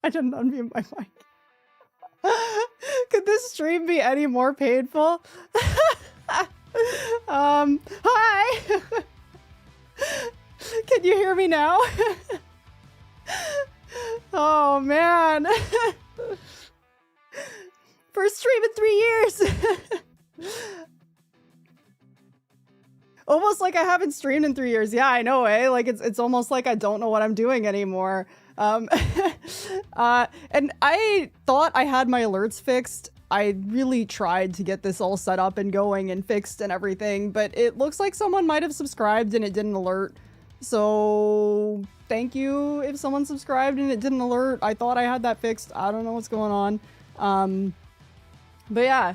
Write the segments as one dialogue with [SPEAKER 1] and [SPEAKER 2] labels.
[SPEAKER 1] I didn't unmute my mic. Could this stream be any more painful? Hi! Can you hear me now? Oh, man. First stream in 3 years! Almost like I haven't streamed in 3 years. Yeah, I know, eh? Like, it's almost like I don't know what I'm doing anymore. And I thought I had my alerts fixed. I really tried to get this all set up and going and fixed and everything, but it looks like someone might have subscribed and it didn't alert. So thank you if someone subscribed and it didn't alert. I thought I had that fixed. I don't know what's going on. But yeah.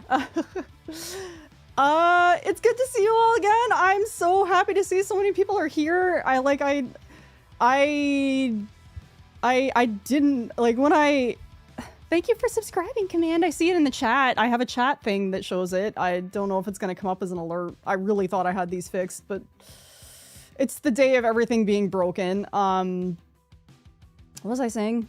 [SPEAKER 1] It's good to see you all again. I'm so happy to see so many people are here. I didn't, like, when I... Thank you for subscribing, Command. I see it in the chat. I have a chat thing that shows it. I don't know if it's going to come up as an alert. I really thought I had these fixed, but it's the day of everything being broken. What was I saying?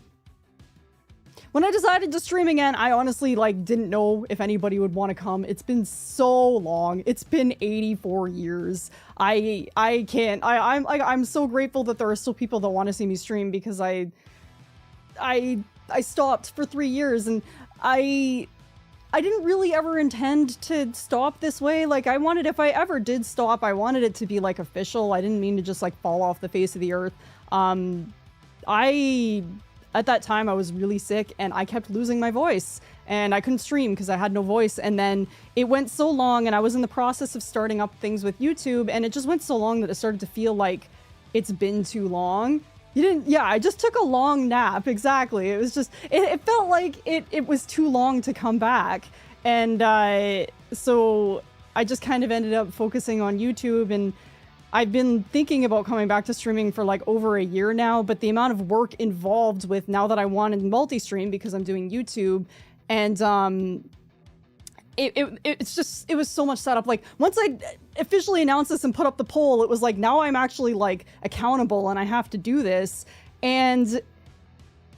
[SPEAKER 1] When I decided to stream again, I honestly, like, didn't know if anybody would want to come. It's been so long. It's been 84 years. I'm so grateful that there are still people that want to see me stream, because I stopped for 3 years, and I didn't really ever intend to stop this way. Like, I wanted, if I ever did stop, I wanted it to be, like, official. I didn't mean to just, like, fall off the face of the earth. At that time, I was really sick, and I kept losing my voice, and I couldn't stream because I had no voice. And then it went so long, and I was in the process of starting up things with YouTube, and it just went so long that it started to feel like it's been too long. Yeah, I just took a long nap, exactly. It was just, it felt like it was too long to come back. And so I just kind of ended up focusing on YouTube, and I've been thinking about coming back to streaming for like over a year now, but the amount of work involved with, now that I wanted multi-stream because I'm doing YouTube, and it was so much setup. Like, once I officially announced this and put up the poll, it was like, now I'm actually like accountable and I have to do this. And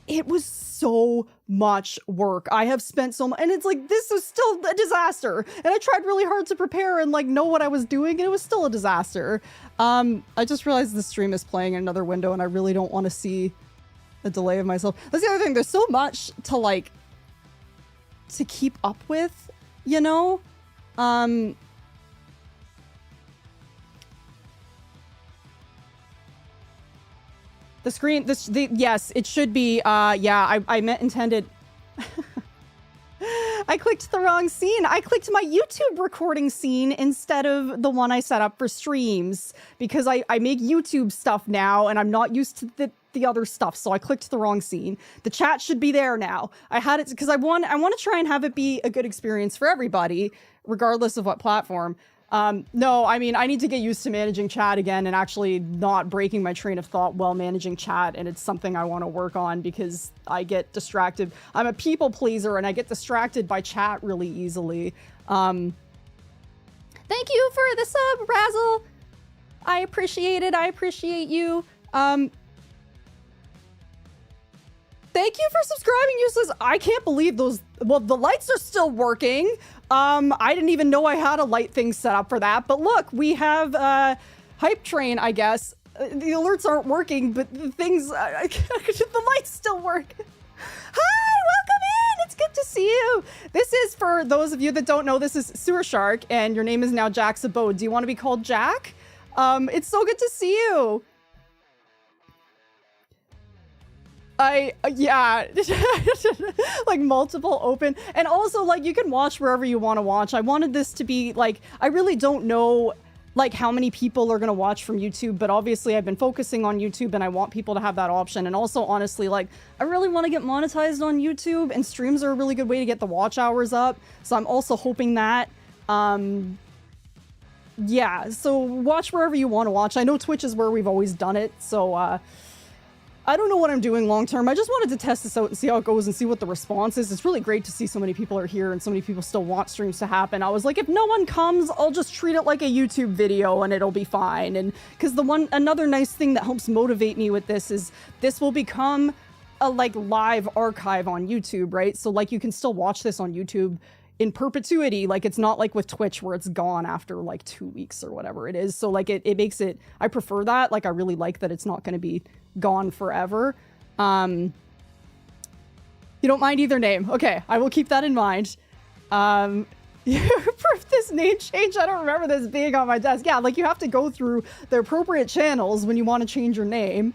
[SPEAKER 1] it was so much work. I have spent so much, and it's like, this was still a disaster. And I tried really hard to prepare and like know what I was doing, and it was still a disaster. I just realized the stream is playing in another window, and I really don't want to see a delay of myself. That's the other thing. There's so much to keep up with, you know? The screen, yes, it should be, yeah, I intended... I clicked the wrong scene. I clicked my YouTube recording scene instead of the one I set up for streams, because I make YouTube stuff now, and I'm not used to the other stuff, so I clicked the wrong scene. The chat should be there now. I had it because I want to try and have it be a good experience for everybody, regardless of what platform. No, I mean, I need to get used to managing chat again and actually not breaking my train of thought while managing chat, and it's something I want to work on because I get distracted. I'm a people pleaser, and I get distracted by chat really easily. Thank you for the sub, Razzle. I appreciate it. I appreciate you. Thank you for subscribing, Useless. I can't believe those... Well, the lights are still working. I didn't even know I had a light thing set up for that. But look, we have Hype Train, I guess. The alerts aren't working, but the things... the lights still work. Hi, welcome in. It's good to see you. This is, for those of you that don't know, this is Sewer Shark, and your name is now Jack's Abode. Do you want to be called Jack? It's so good to see you. Yeah, like multiple open, and also like you can watch wherever you want to watch. I wanted this to be like, I really don't know like how many people are going to watch from YouTube, but obviously I've been focusing on YouTube and I want people to have that option. And also, honestly, like I really want to get monetized on YouTube, and streams are a really good way to get the watch hours up. So I'm also hoping that, yeah, so watch wherever you want to watch. I know Twitch is where we've always done it. So, I don't know what I'm doing long term. I just wanted to test this out and see how it goes and see what the response is. It's really great to see so many people are here and so many people still want streams to happen. I was like, if no one comes, I'll just treat it like a YouTube video and it'll be fine. And because another nice thing that helps motivate me with this is this will become a like live archive on YouTube, right? So like you can still watch this on YouTube in perpetuity. Like it's not like with Twitch where it's gone after like 2 weeks or whatever it is. So like it makes it, I prefer that. Like I really like that it's not going to be gone forever. You don't mind either name. Okay, I will keep that in mind. For this name change, I don't remember this being on my desk. Yeah, like you have to go through the appropriate channels when you want to change your name.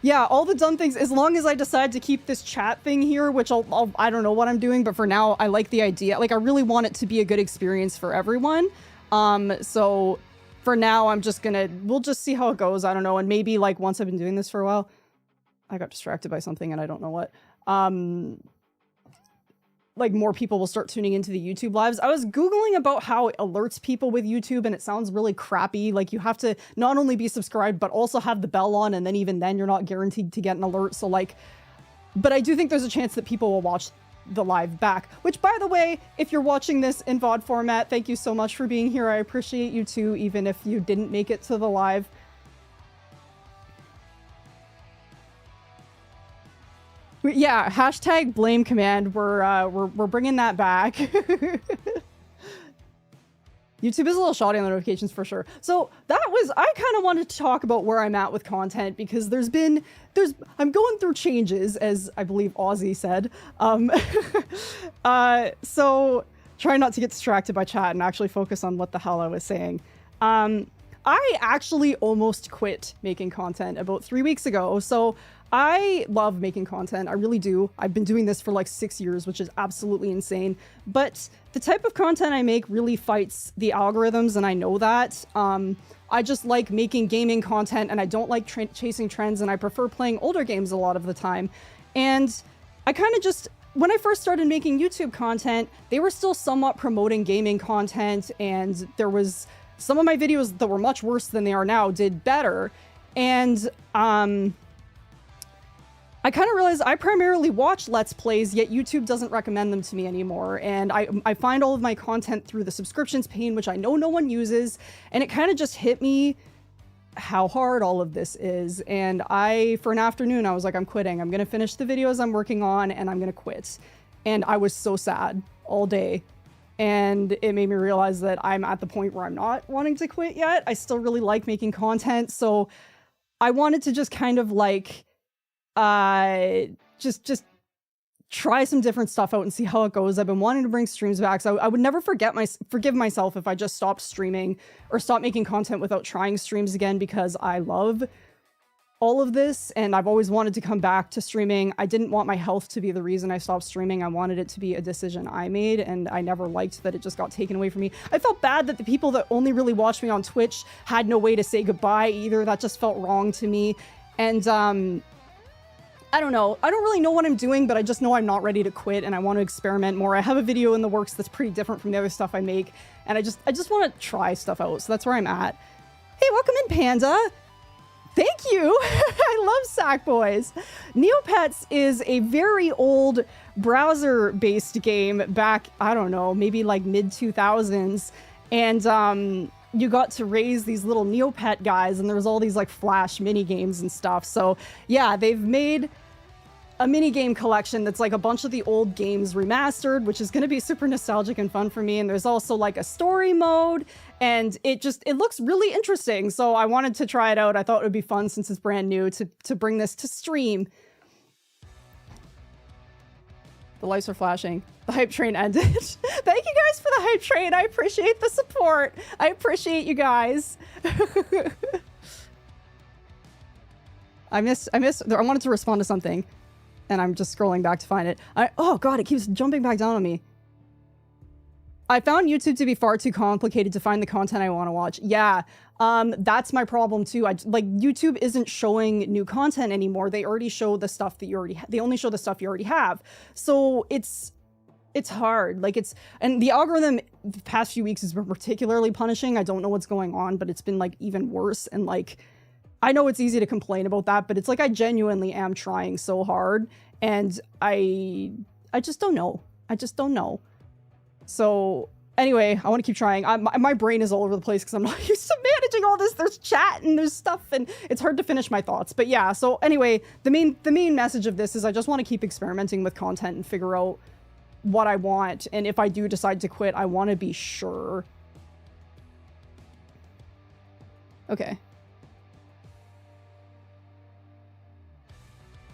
[SPEAKER 1] Yeah, all the dumb things, as long as I decide to keep this chat thing here, which I don't know what I'm doing, but for now, I like the idea. Like, I really want it to be a good experience for everyone. So for now, we'll just see how it goes. I don't know. And maybe, like, once I've been doing this for a while, I got distracted by something and I don't know what. Like, more people will start tuning into the YouTube lives. I was Googling about how it alerts people with YouTube, and it sounds really crappy. Like, you have to not only be subscribed, but also have the bell on, and then even then, you're not guaranteed to get an alert. So, like, but I do think there's a chance that people will watch the live back. Which, by the way, if you're watching this in VOD format, thank you so much for being here. I appreciate you too, even if you didn't make it to the live. Yeah, hashtag blame command. We're bringing that back. YouTube is a little shoddy on the notifications for sure. So I kind of wanted to talk about where I'm at with content because I'm going through changes, as I believe Ozzy said. So try not to get distracted by chat and actually focus on what the hell I was saying. I actually almost quit making content about 3 weeks ago. So I love making content. I really do. I've been doing this for like 6 years, which is absolutely insane. But the type of content I make really fights the algorithms, and I know that. I just like making gaming content, and I don't like chasing trends, and I prefer playing older games a lot of the time. And I kind of just, when I first started making YouTube content, they were still somewhat promoting gaming content, and there was some of my videos that were much worse than they are now did better. And I kind of realized I primarily watch Let's Plays, yet YouTube doesn't recommend them to me anymore. And I find all of my content through the subscriptions pane, which I know no one uses. And it kind of just hit me how hard all of this is. And for an afternoon, I was like, I'm quitting. I'm going to finish the videos I'm working on and I'm going to quit. And I was so sad all day. And it made me realize that I'm at the point where I'm not wanting to quit yet. I still really like making content. So I wanted to just kind of like, just try some different stuff out and see how it goes. I've been wanting to bring streams back, so I would never forgive myself if I just stopped streaming or stopped making content without trying streams again, because I love all of this and I've always wanted to come back to streaming. I didn't want my health to be the reason I stopped streaming. I wanted it to be a decision I made, and I never liked that it just got taken away from me. I felt bad that the people that only really watched me on Twitch had no way to say goodbye either. That just felt wrong to me. And I don't know. I don't really know what I'm doing, but I just know I'm not ready to quit and I want to experiment more. I have a video in the works that's pretty different from the other stuff I make, and I just want to try stuff out. So that's where I'm at. Hey, welcome in, Panda. Thank you. I love Sackboys. Neopets is a very old browser-based game back, I don't know, maybe like mid-2000s. And you got to raise these little Neopet guys, and there was all these like Flash mini games and stuff. So yeah, they've made a mini game collection that's like a bunch of the old games remastered, which is going to be super nostalgic and fun for me. And there's also like a story mode, and it looks really interesting. So I wanted to try it out. I thought it would be fun since it's brand new to bring this to stream. The lights are flashing. The hype train ended. Thank you guys for the hype train. I appreciate the support. I appreciate you guys. I wanted to respond to something, and I'm just scrolling back to find it. Oh god, it keeps jumping back down on me. I found YouTube to be far too complicated to find the content I want to watch. Yeah, that's my problem too. Like YouTube isn't showing new content anymore. They already show the stuff that you already they only show the stuff you already have. So it's hard. Like and the algorithm the past few weeks has been particularly punishing. I don't know what's going on, but it's been like even worse. And like I know it's easy to complain about that, but it's like I genuinely am trying so hard, and I just don't know. I just don't know. So anyway, I want to keep trying. My brain is all over the place because I'm not used to managing all this. There's chat and there's stuff, and it's hard to finish my thoughts. But yeah, so anyway, the main message of this is I just want to keep experimenting with content and figure out what I want. And if I do decide to quit, I want to be sure. Okay.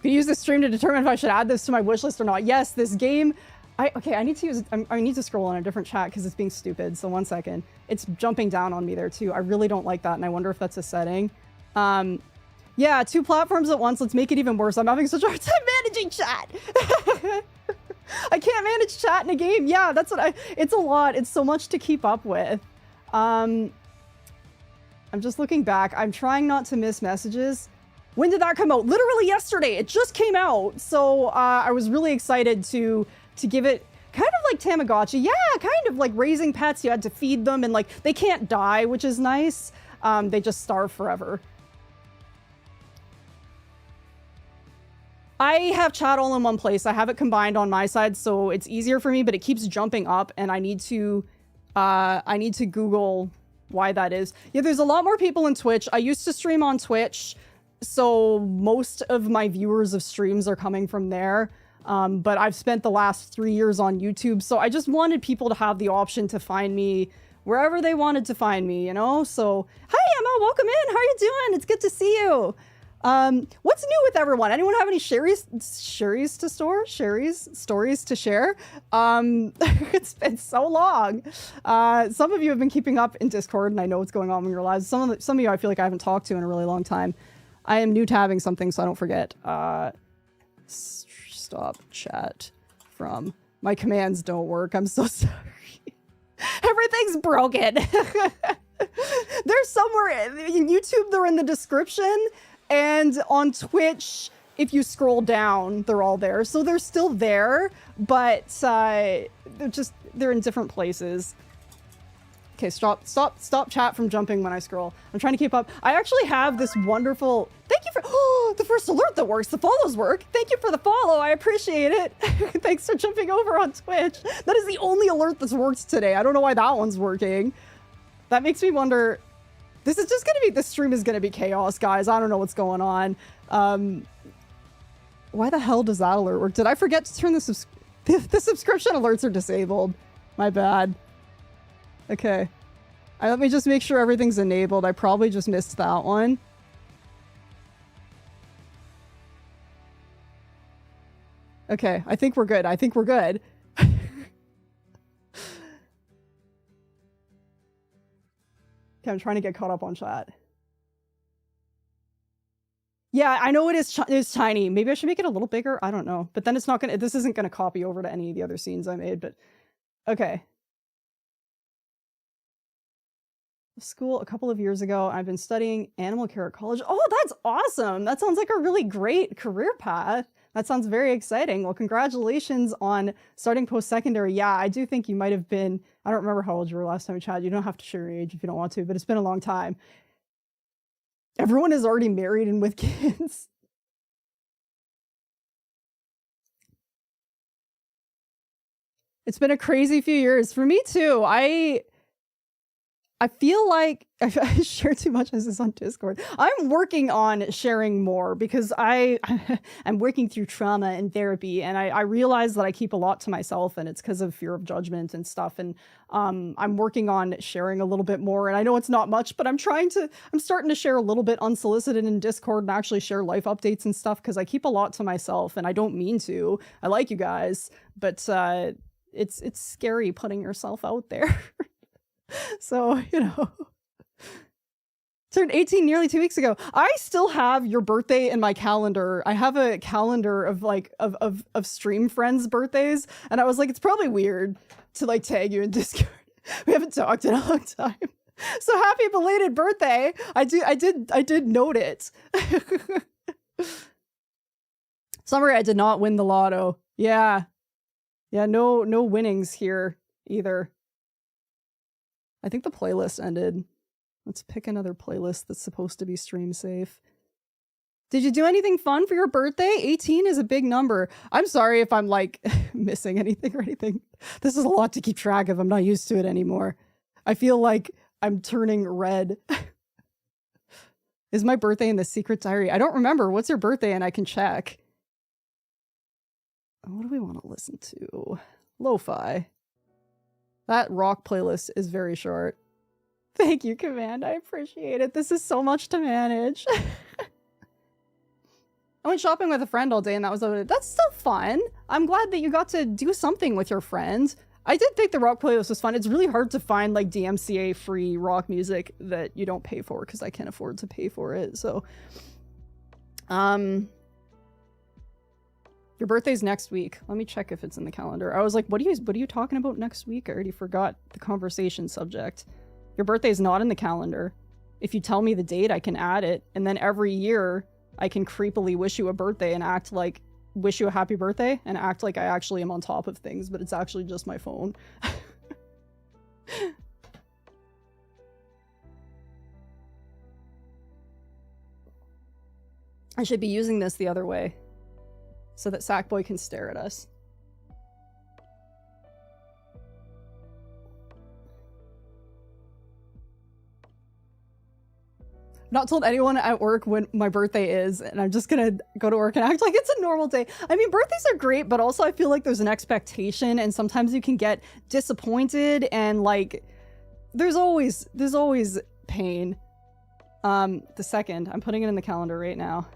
[SPEAKER 1] Can use this stream to determine if I should add this to my wish list or not. Yes, this game. Okay, I need to use. I need to scroll on a different chat because it's being stupid. So 1 second. It's jumping down on me there too. I really don't like that, and I wonder if that's a setting. Yeah, 2 platforms at once. Let's make it even worse. I'm having such a hard time managing chat. I can't manage chat in a game. Yeah, that's what it's a lot. It's so much to keep up with. I'm just looking back. I'm trying not to miss messages. When did that come out? Literally yesterday. It just came out. So I was really excited to give it kind of like Tamagotchi. Yeah, kind of like raising pets. You had to feed them and like they can't die, which is nice. They just starve forever. I have chat all in one place. I have it combined on my side, so it's easier for me, but it keeps jumping up and I need to Google why that is. Yeah, there's a lot more people in Twitch. I used to stream on Twitch, so most of my viewers of streams are coming from there. But I've spent the last 3 years on YouTube, so I just wanted people to have the option to find me wherever they wanted to find me, you know? So, hi Emma, welcome in. How are you doing? It's good to see you. What's new with everyone? Anyone have any stories to share? It's been so long. Some of you have been keeping up in Discord, and I know what's going on in your lives. Some of you I feel like I haven't talked to in a really long time. I am new tabbing something, so I don't forget. Stop chat from. My commands don't work. I'm so sorry. Everything's broken. They're somewhere in YouTube. They're in the description. And on Twitch, if you scroll down, they're all there. So they're still there, but they're in different places. Okay, stop chat from jumping when I scroll. I'm trying to keep up. I actually have this wonderful, thank you for, the first alert that works. The follows work. Thank you for the follow. I appreciate it. Thanks for jumping over on Twitch. That is the only alert that's worked today. I don't know why that one's working. That makes me wonder, this stream is gonna be chaos, guys. I don't know what's going on. Why the hell does that alert work? Did I forget to turn the subscription alerts are disabled? My bad. Okay. Let me just make sure everything's enabled. I probably just missed that one. Okay, I think we're good. Okay, I'm trying to get caught up on chat. Yeah, I know it is tiny. Maybe I should make it a little bigger. I don't know. But then this isn't gonna copy over to any of the other scenes I made, but okay. School a couple of years ago. I've been studying animal care at college. Oh, that's awesome. That sounds like a really great career path. That sounds very exciting. Well, congratulations on starting post-secondary. Yeah, I do think you might have been, I don't remember how old you were last time we chatted. You don't have to share your age if you don't want to, but it's been a long time. Everyone is already married and with kids. It's been a crazy few years. For me too. I feel like I share too much as this on Discord. I'm working on sharing more because I'm working through trauma and therapy, and I realize that I keep a lot to myself, and it's because of fear of judgment and stuff. And I'm working on sharing a little bit more, and I know it's not much, but I'm starting to share a little bit unsolicited in Discord and actually share life updates and stuff because I keep a lot to myself, and I don't mean to. I like you guys, but it's scary putting yourself out there. So, you know, turned 18 nearly 2 weeks ago. I still have your birthday in my calendar. I have a calendar of like of stream friends' birthdays, and I was like, it's probably weird to like tag you in Discord. We haven't talked in a long time. So happy belated birthday. I did note it. Summary, I did not win the lotto. Yeah. Yeah, no winnings here either. I think the playlist ended. Let's pick another playlist that's supposed to be stream safe. Did you do anything fun for your birthday? 18 is a big number. I'm sorry if I'm like missing anything or anything. This is a lot to keep track of. I'm not used to it anymore. I feel like I'm turning red. Is my birthday in the secret diary? I don't remember. What's your birthday? And I can check. What do we want to listen to? Lo-fi. That rock playlist is very short. Thank you, Command. I appreciate it. This is so much to manage. I went shopping with a friend all day and that was it. That's still fun. I'm glad that you got to do something with your friend. I did think the rock playlist was fun. It's really hard to find like DMCA free rock music that you don't pay for because I can't afford to pay for it. So, your birthday's next week. Let me check if it's in the calendar. I was like, what are you talking about next week? I already forgot the conversation subject. Your birthday's not in the calendar. If you tell me the date, I can add it. And then every year I can creepily wish you a birthday and act like, wish you a happy birthday and act like I actually am on top of things, but it's actually just my phone. I should be using this the other way so that Sackboy can stare at us. Not told anyone at work when my birthday is, and I'm just gonna go to work and act like it's a normal day. I mean, birthdays are great, but also I feel like there's an expectation, and sometimes you can get disappointed, and like, there's always pain. The second, I'm putting it in the calendar right now.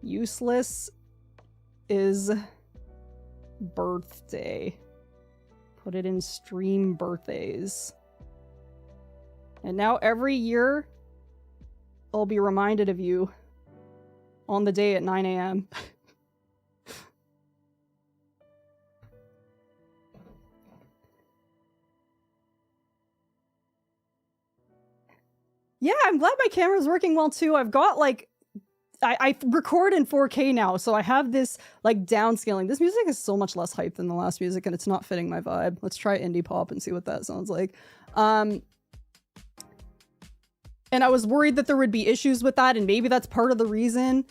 [SPEAKER 1] Useless is birthday. Put it in stream birthdays. And now every year, I'll be reminded of you on the day at 9 a.m. Yeah, I'm glad my camera's working well too. I've got like, I record in 4K now, so I have this like downscaling. This music is so much less hype than the last music and it's not fitting my vibe. Let's try indie pop and see what that sounds like. And I was worried that there would be issues with that, and maybe that's part of the reason.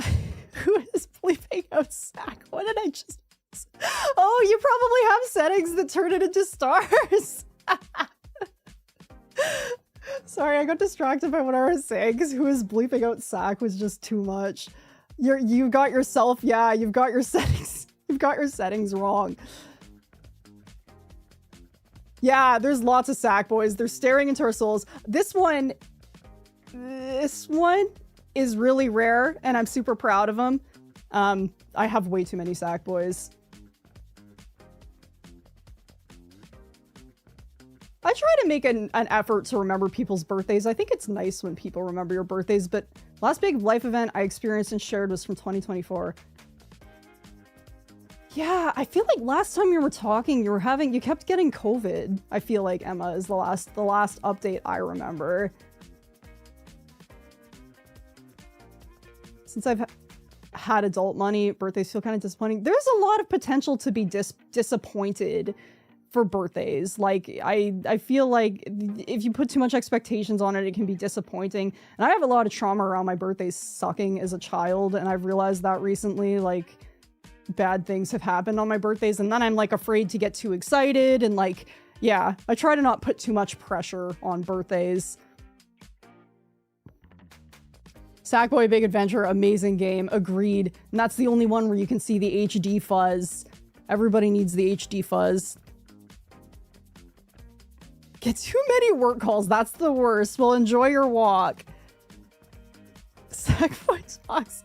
[SPEAKER 1] Who is bleeping out Sack? What did I just... Oh, you probably have settings that turn it into stars. Sorry, I got distracted by what I was saying, because who is bleeping out Sack was just too much. You got yourself... Yeah, you've got your settings... You've got your settings wrong. Yeah, there's lots of sack boys. They're staring into our souls. This one is really rare, and I'm super proud of them. I have way too many sack boys. I try to make an effort to remember people's birthdays. I think it's nice when people remember your birthdays, but last big life event I experienced and shared was from 2024. Yeah, I feel like last time you were talking, you kept getting COVID. I feel like, Emma, is the last update I remember. Since I've had adult money, birthdays feel kind of disappointing. There's a lot of potential to be disappointed for birthdays. Like, I feel like if you put too much expectations on it, it can be disappointing. And I have a lot of trauma around my birthdays sucking as a child, and I've realized that recently, like, bad things have happened on my birthdays, and then I'm like afraid to get too excited, and like, yeah, I try to not put too much pressure on birthdays. Sackboy Big Adventure, amazing game, agreed. And that's the only one where you can see the HD fuzz. Everybody needs the HD fuzz. Get too many work calls, that's the worst. Well, enjoy your walk. Sackboy talks.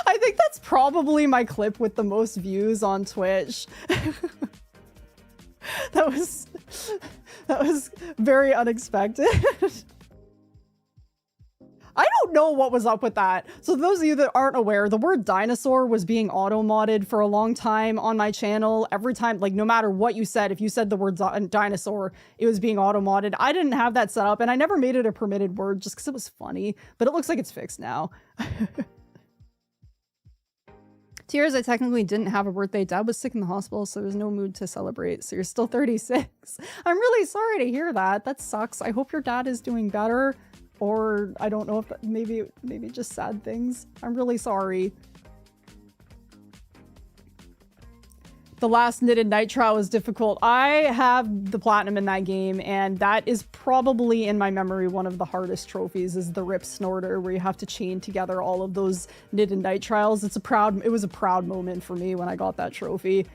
[SPEAKER 1] I think that's probably my clip with the most views on Twitch. That was very unexpected. I don't know what was up with that. So those of you that aren't aware, the word dinosaur was being auto-modded for a long time on my channel. Every time, like, no matter what you said, if you said the word dinosaur, it was being auto-modded. I didn't have that set up, and I never made it a permitted word just because it was funny. But it looks like it's fixed now. Tears, I technically didn't have a birthday. Dad was sick in the hospital, so there's no mood to celebrate. So you're still 36. I'm really sorry to hear that. That sucks. I hope your dad is doing better. Or I don't know if that, maybe just sad things. I'm really sorry. The last knitted night trial was difficult. I have the platinum in that game, and that is probably in my memory one of the hardest trophies is the Rip Snorter, where you have to chain together all of those knitted night trials. It was a proud moment for me when I got that trophy.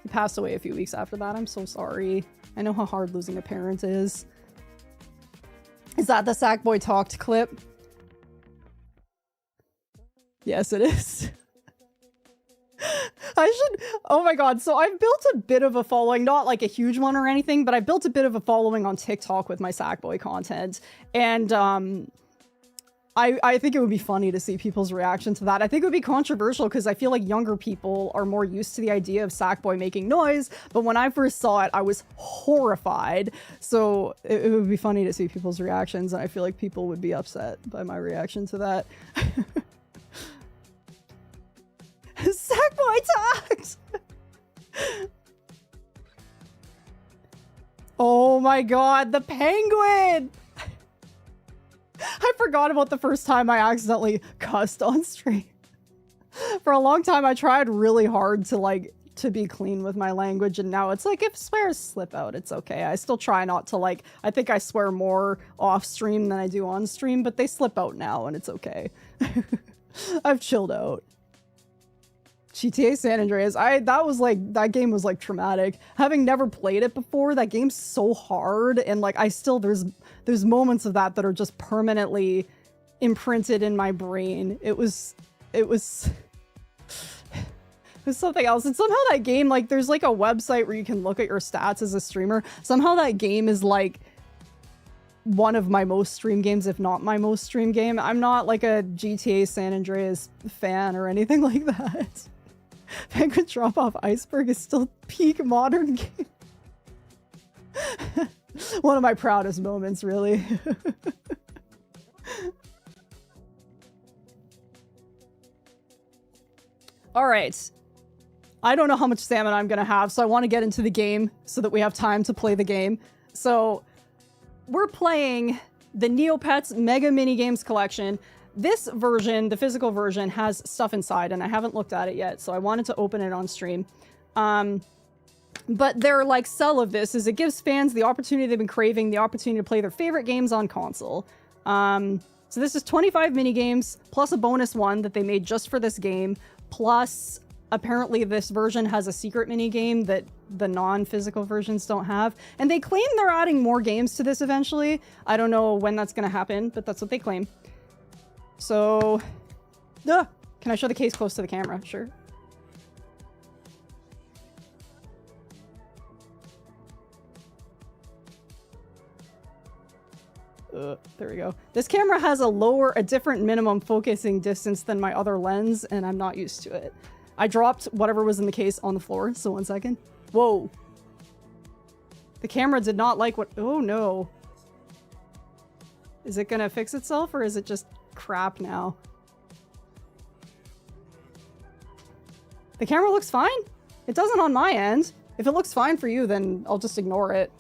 [SPEAKER 1] He passed away a few weeks after that. I'm so sorry. I know how hard losing a parent is. Is that the Sackboy Talked clip? Yes, it is. Oh my god, so I've built a bit of a following, not like a huge one or anything, but I built a bit of a following on TikTok with my Sackboy content. And I think it would be funny to see people's reaction to that. I think it would be controversial because I feel like younger people are more used to the idea of Sackboy making noise, but when I first saw it, I was horrified. So it would be funny to see people's reactions, and I feel like people would be upset by my reaction to that. Sackboy talked! Oh my god, the penguin! I forgot about the first time I accidentally cussed on stream. For a long time, I tried really hard to be clean with my language, and now it's like, if swears slip out, it's okay. I still try not to I think I swear more off stream than I do on stream, but they slip out now, and it's okay. I've chilled out. GTA San Andreas, that game was traumatic. Having never played it before, that game's so hard, and there's moments of that are just permanently imprinted in my brain. It was something else. And somehow that game, there's a website where you can look at your stats as a streamer. Somehow that game is one of my most stream games, if not my most stream game. I'm not a GTA San Andreas fan or anything like that. Penguin Drop Off Iceberg is still peak modern game. One of my proudest moments, really. All right. I don't know how much stamina I'm going to have, so I want to get into the game so that we have time to play the game. So we're playing the Neopets Mega Minigames Collection. This version, the physical version, has stuff inside, and I haven't looked at it yet, so I wanted to open it on stream. But their sell of this is it gives fans the opportunity they've been craving, the opportunity to play their favorite games on console. So this is 25 minigames, plus a bonus one that they made just for this game, plus apparently this version has a secret minigame that the non-physical versions don't have. And they claim they're adding more games to this eventually. I don't know when that's going to happen, but that's what they claim. So, can I show the case close to the camera? Sure. There we go. This camera has a different minimum focusing distance than my other lens, and I'm not used to it. I dropped whatever was in the case on the floor, so 1 second. Whoa. The camera did not like what... Oh, no. Is it gonna fix itself, or is it just crap now? The camera looks fine? It doesn't on my end. If it looks fine for you, then I'll just ignore it.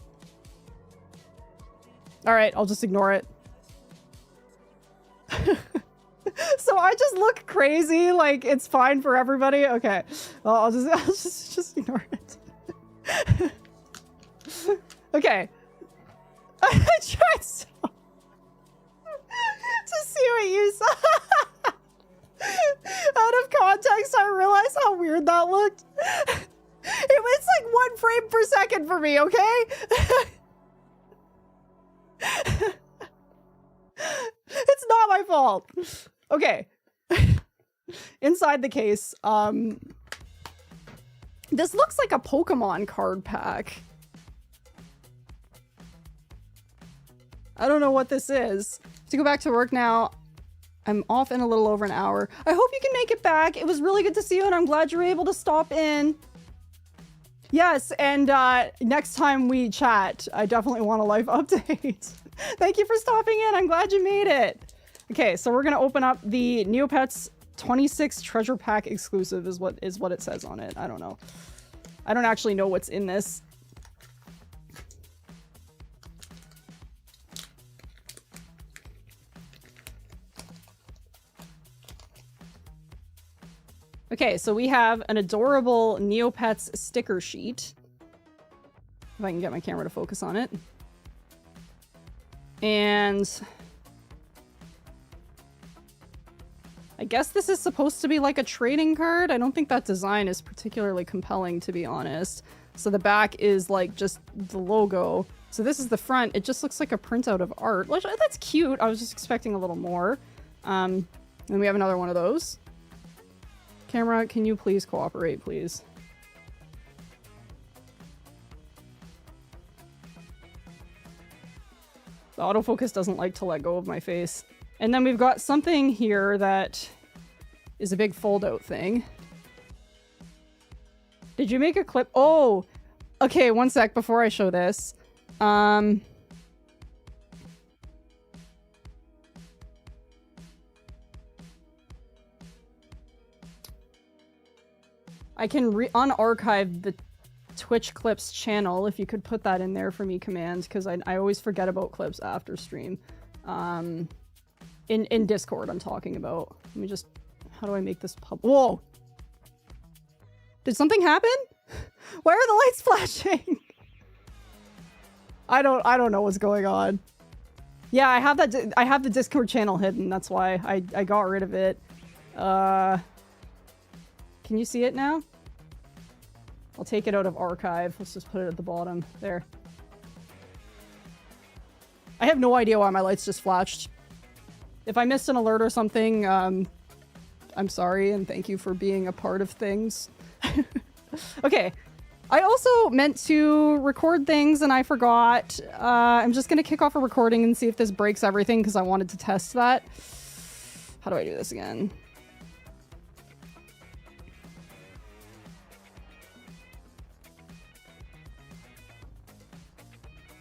[SPEAKER 1] Alright, I'll just ignore it. So I just look crazy, it's fine for everybody? Okay. Well, I'll just ignore it. Okay. I tried so to see what you saw. Out of context, I realized how weird that looked. It was 1 frame per second for me, okay? It's not my fault. Okay. Inside the case, this looks like a Pokemon card pack. I don't know what this is. To go back to work now. I'm off in a little over an hour. I hope you can make it back. It was really good to see you, and I'm glad you were able to stop in. Yes, and next time we chat, I definitely want a life update. Thank you for stopping in. I'm glad you made it. Okay, so we're gonna open up the Neopets 26 treasure pack exclusive is what it says on it. I don't know. I don't actually know what's in this. Okay, so we have an adorable Neopets sticker sheet. If I can get my camera to focus on it. And I guess this is supposed to be like a trading card. I don't think that design is particularly compelling, to be honest. So the back is like just the logo. So this is the front. It just looks like a printout of art. Which, that's cute. I was just expecting a little more. And we have another one of those. Camera, can you please cooperate, please? The autofocus doesn't like to let go of my face. And then we've got something here that is a big fold-out thing. Did you make a clip? Oh! Okay, one sec before I show this. I can unarchive the Twitch clips channel if you could put that in there for me, command, because I always forget about clips after stream. In Discord I'm talking about. Let me just... How do I make this pub... Whoa! Did something happen? Why are the lights flashing? I don't know what's going on. Yeah, I have the Discord channel hidden. That's why I got rid of it. Can you see it now? I'll take it out of archive. Let's just put it at the bottom. There. I have no idea why my lights just flashed. If I missed an alert or something, I'm sorry and thank you for being a part of things. Okay. I also meant to record things and I forgot. I'm just gonna kick off a recording and see if this breaks everything because I wanted to test that. How do I do this again?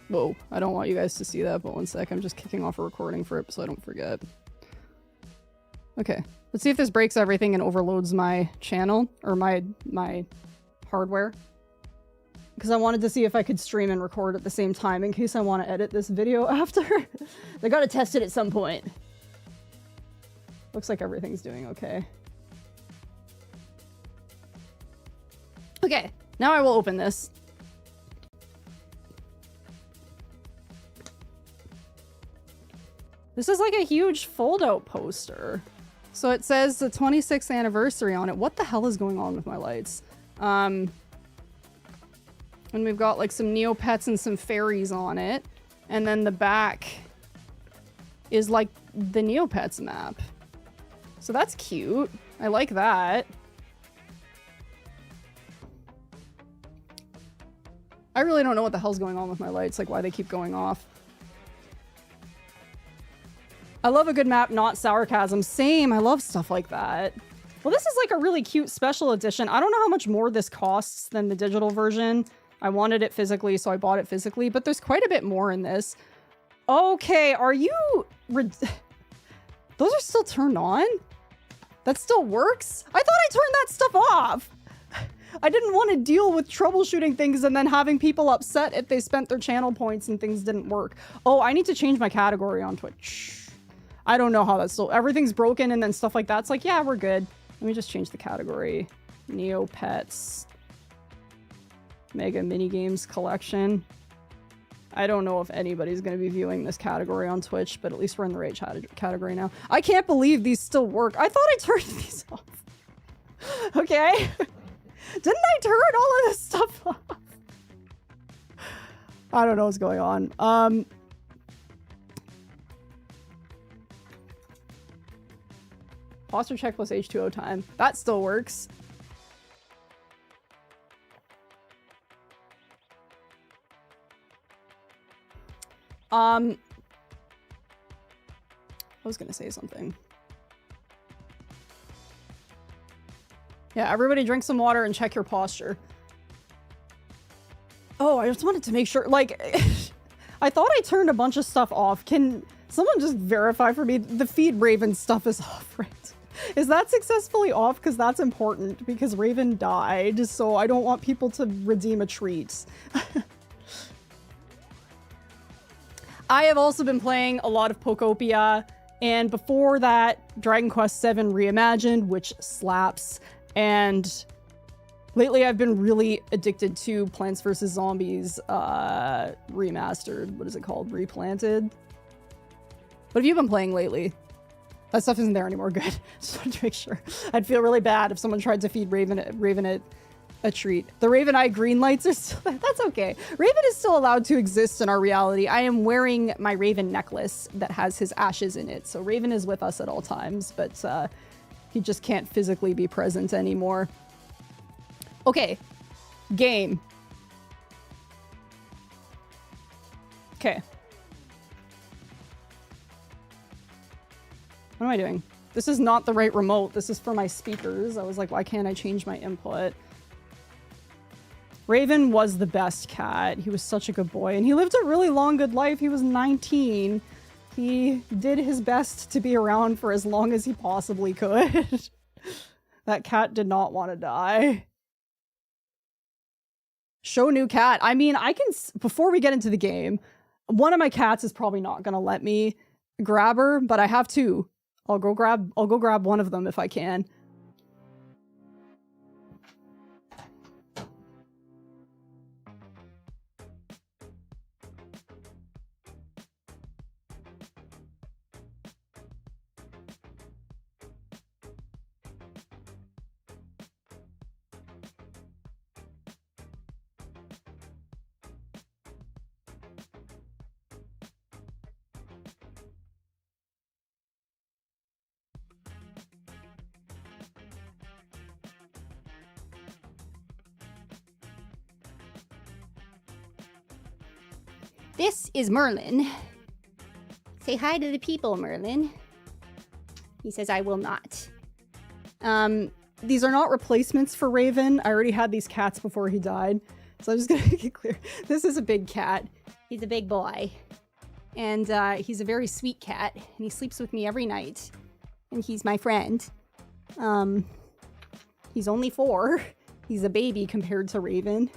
[SPEAKER 1] Whoa, I don't want you guys to see that, but one sec. I'm just kicking off a recording for it so I don't forget. Okay, let's see if this breaks everything and overloads my channel, or my hardware. Because I wanted to see if I could stream and record at the same time in case I want to edit this video after. They gotta test it at some point. Looks like everything's doing okay. Okay, now I will open this. This is like a huge fold-out poster. So it says the 26th anniversary on it. What the hell is going on with my lights? And we've got like some Neopets and some fairies on it. And then the back is like the Neopets map. So that's cute. I like that. I really don't know what the hell's going on with my lights, like why they keep going off. I love a good map, not sarcasm. Same, I love stuff like that. Well, this is like a really cute special edition. I don't know how much more this costs than the digital version. I wanted it physically, so I bought it physically, but there's quite a bit more in this. Okay, are you... Those are still turned on? That still works? I thought I turned that stuff off! I didn't want to deal with troubleshooting things and then having people upset if they spent their channel points and things didn't work. Oh, I need to change my category on Twitch. I don't know how that's still... Everything's broken and then stuff like that. It's like, yeah, we're good. Let me just change the category. Neopets. Mega Minigames Collection. I don't know if anybody's going to be viewing this category on Twitch, but at least we're in the right category now. I can't believe these still work. I thought I turned these off. Okay. Didn't I turn all of this stuff off? I don't know what's going on. Posture check plus H2O time. That still works. I was gonna say something. Yeah, everybody drink some water and check your posture. Oh, I just wanted to make sure, like, I thought I turned a bunch of stuff off. Can someone just verify for me the feed Raven stuff is off, right? Is that successfully off? Because that's important, because Raven died, so I don't want people to redeem a treat. I have also been playing a lot of Pokopia, and before that, Dragon Quest VII Reimagined, which slaps, and lately I've been really addicted to Plants vs. Zombies Remastered. What is it called? Replanted? What have you been playing lately? That stuff isn't there anymore. Good. Just wanted to make sure. I'd feel really bad if someone tried to feed Raven a treat. The Raven Eye green lights are still... That's okay. Raven is still allowed to exist in our reality. I am wearing my Raven necklace that has his ashes in it. So Raven is with us at all times, but he just can't physically be present anymore. Okay. Game. Okay. What am I doing? This is not the right remote. This is for my speakers. I was like, why can't I change my input? Raven was the best cat. He was such a good boy. And he lived a really long, good life. He was 19. He did his best to be around for as long as he possibly could. That cat did not want to die. Show new cat. I mean, I can... Before we get into the game, one of my cats is probably not going to let me grab her, but I have two. I'll go grab one of them if I can. This is Merlin. Say hi to the people, Merlin. He says, I will not. These are not replacements for Raven. I already had these cats before he died. So I'm just gonna make it clear. This is a big cat. He's a big boy. And he's a very sweet cat. And he sleeps with me every night. And he's my friend. He's only 4. He's a baby compared to Raven.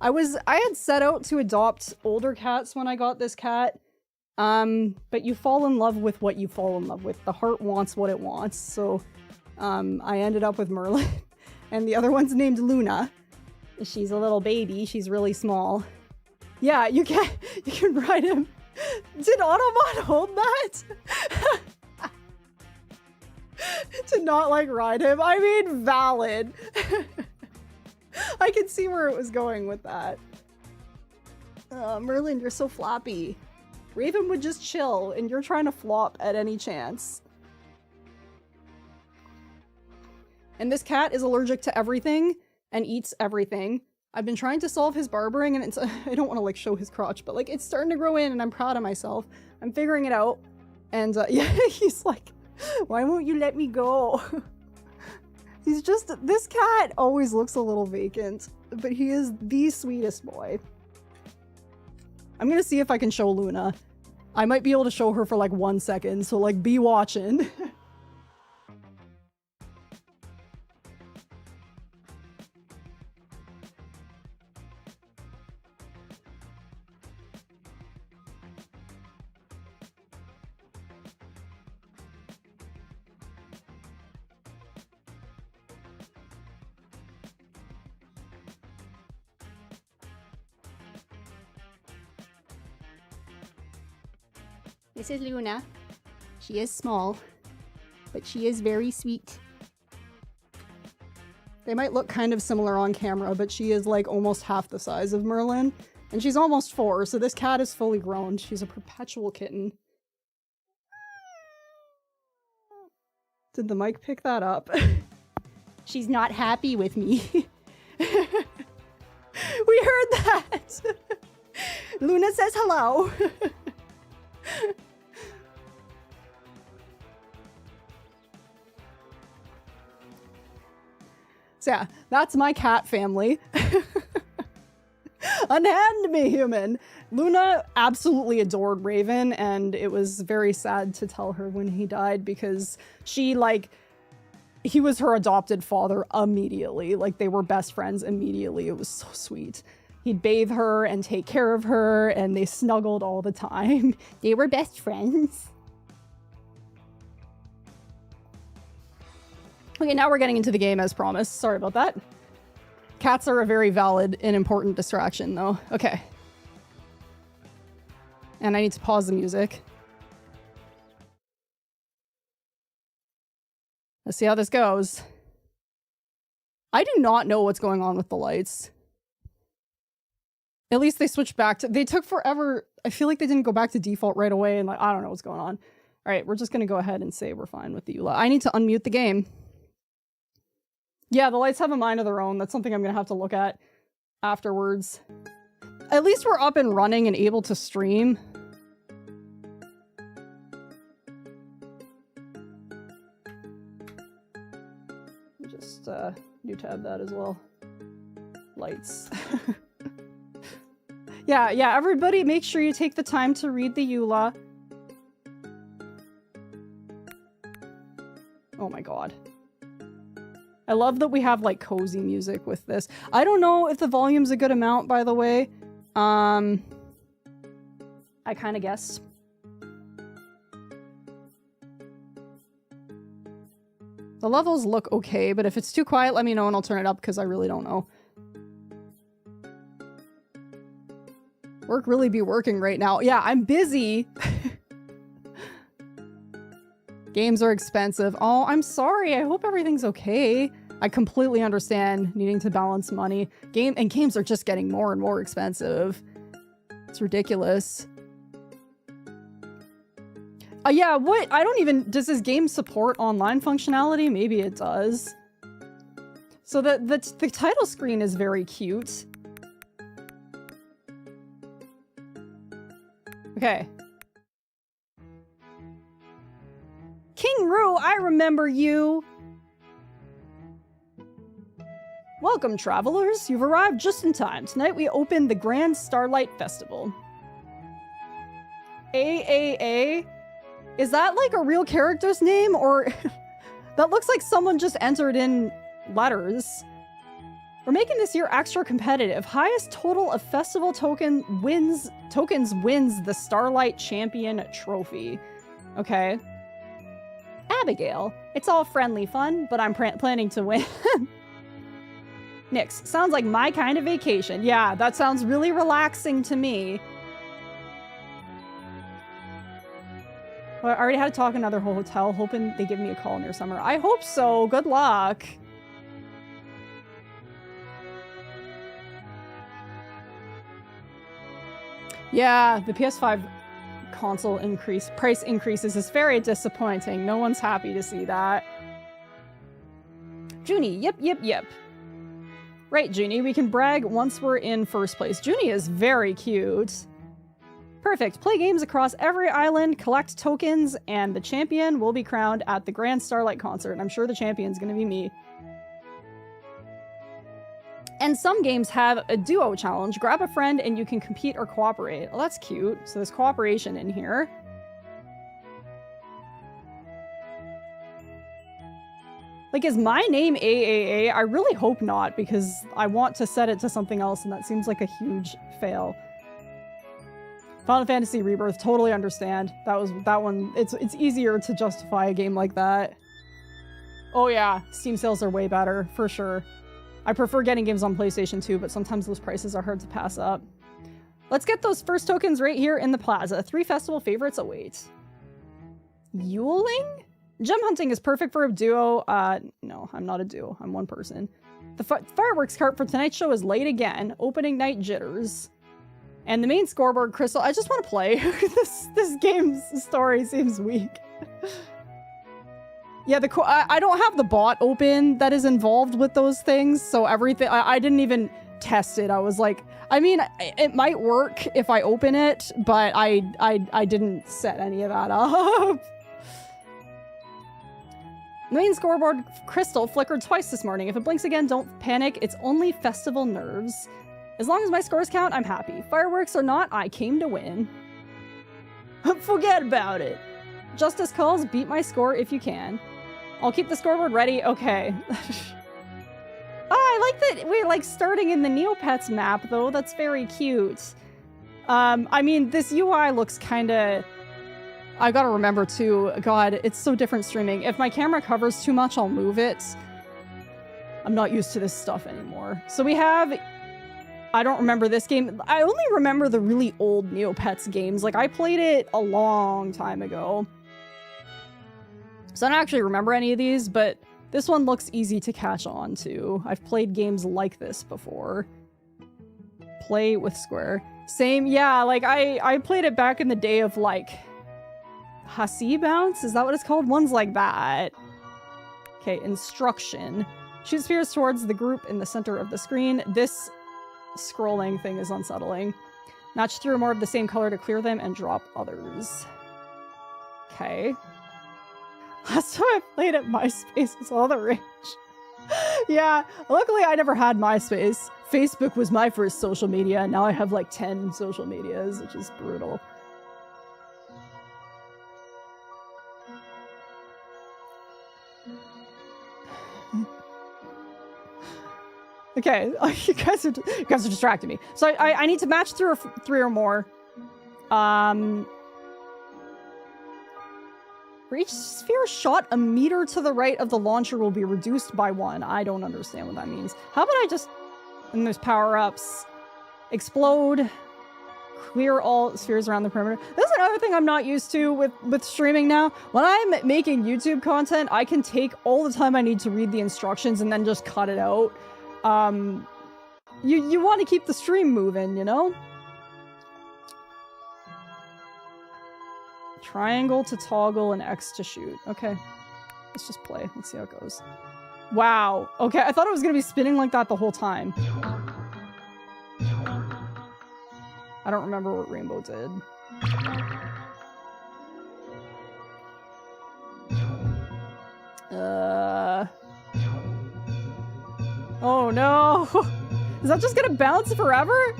[SPEAKER 1] I had set out to adopt older cats when I got this cat, but you fall in love with what you fall in love with. The heart wants what it wants, so I ended up with Merlin, and the other one's named Luna. She's a little baby. She's really small. Yeah, you can ride him. Did Automon hold that? To not like ride him? I mean, valid. I could see where it was going with that. Merlin, you're so floppy. Raven would just chill, and you're trying to flop at any chance. And this cat is allergic to everything and eats everything. I've been trying to solve his barbering, and it's I don't want to like show his crotch, but like it's starting to grow in, and I'm proud of myself. I'm figuring it out. And yeah, he's like, why won't you let me go? He's just, this cat always looks a little vacant, but he is the sweetest boy. I'm gonna see if I can show Luna. I might be able to show her for like 1 second, so like be watching. This is Luna. She is small, but she is very sweet. They might look kind of similar on camera, but she is like almost half the size of Merlin. And she's almost 4, so this cat is fully grown. She's a perpetual kitten. Did the mic pick that up? She's not happy with me. We heard that! Luna says hello. So yeah, that's my cat family. Unhand me, human. Luna absolutely adored Raven, and it was very sad to tell her when he died because she, like, he was her adopted father immediately. Like, they were best friends immediately. It was so sweet. He'd bathe her and take care of her, and they snuggled all the time. They were best friends. Okay, now we're getting into the game as promised. Sorry about that. Cats are a very valid and important distraction, though. Okay. And I need to pause the music. Let's see how this goes. I do not know what's going on with the lights. At least they switched back to... They took forever. I feel like they didn't go back to default right away, and like, I don't know what's going on. All right, we're just going to go ahead and say we're fine with the EULA. I need to unmute the game. Yeah, the lights have a mind of their own. That's something I'm going to have to look at afterwards. At least we're up and running and able to stream. Just new tab that as well. Lights. Yeah, everybody make sure you take the time to read the EULA. Oh my god. I love that we have, like, cozy music with this. I don't know if the volume's a good amount, by the way. I kind of guessed. The levels look okay, but if it's too quiet, let me know and I'll turn it up because I really don't know. Work really be working right now. Yeah, I'm busy. Games are expensive. Oh, I'm sorry. I hope everything's okay. I completely understand needing to balance money. Games are just getting more and more expensive. It's ridiculous. Yeah, what? I don't even... Does this game support online functionality? Maybe it does. So the title screen is very cute. Okay. King Roo, I remember you! Welcome, travelers. You've arrived just in time. Tonight we open the Grand Starlight Festival. AAA? Is that like a real character's name, or... That looks like someone just entered in letters. We're making this year extra competitive. Highest total of festival tokens wins the Starlight Champion Trophy. Okay. Abigail. It's all friendly fun, but I'm planning to win. Nix. Sounds like my kind of vacation. Yeah, that sounds really relaxing to me. Well, I already had to talk in another hotel, hoping they give me a call near summer. I hope so. Good luck. Yeah, the PS5 console price increases is very disappointing. No one's happy to see that. Junie, yep. Right, Junie, we can brag once we're in first place. Junie is very cute. Perfect. Play games across every island, collect tokens, and the champion will be crowned at the Grand Starlight concert. I'm sure the champion's gonna be me. And some games have a duo challenge. Grab a friend and you can compete or cooperate. Well, that's cute. So there's cooperation in here. Like, is my name AAA? I really hope not, because I want to set it to something else, and that seems like a huge fail. Final Fantasy Rebirth, totally understand. That one, it's easier to justify a game like that. Oh yeah, Steam sales are way better, for sure. I prefer getting games on PlayStation 2, but sometimes those prices are hard to pass up. Let's get those first tokens right here in the plaza. 3 festival favorites await. Yuling? Gem hunting is perfect for a duo. No, I'm not a duo. I'm one person. The fireworks cart for tonight's show is late again. Opening night jitters. And the main scoreboard, Crystal. I just want to play. This game's story seems weak. Yeah, I don't have the bot open that is involved with those things, so everything... I didn't even test it. I was like... I mean, it might work if I open it, but I didn't set any of that up. The main scoreboard crystal flickered twice this morning. If it blinks again, don't panic. It's only festival nerves. As long as my scores count, I'm happy. Fireworks or not, I came to win. Forget about it. Justice calls, beat my score if you can. I'll keep the scoreboard ready. Okay. Oh, I like that we're like starting in the Neopets map though. That's very cute. I mean, this UI looks kind of... I gotta remember too, God, it's so different streaming. If my camera covers too much, I'll move it. I'm not used to this stuff anymore. So we have... I don't remember this game. I only remember the really old Neopets games. Like, I played it a long time ago. So I don't actually remember any of these, but this one looks easy to catch on to. I've played games like this before. Play with Square. Same, yeah, like, I played it back in the day of, like, Hasi Bounce? Is that what it's called? Ones like that. Okay, instruction. Shoot spheres towards the group in the center of the screen. This scrolling thing is unsettling. Match through more of the same color to clear them and drop others. Okay. Last time I played at MySpace was all the rage. Yeah, luckily I never had MySpace. Facebook was my first social media, and now I have like 10 social medias, which is brutal. Okay, you guys are distracting me. So I need to match through 3 or more. For each sphere shot a meter to the right of the launcher will be reduced by 1. I don't understand what that means. How about I just... And there's power-ups. Explode. Clear all spheres around the perimeter. This is another thing I'm not used to with streaming now. When I'm making YouTube content, I can take all the time I need to read the instructions and then just cut it out. You want to keep the stream moving, you know? Triangle to toggle and X to shoot. Okay. Let's just play. Let's see how it goes. Wow. Okay, I thought it was going to be spinning like that the whole time. I don't remember what Rainbow did. Oh no! Is that just gonna bounce forever?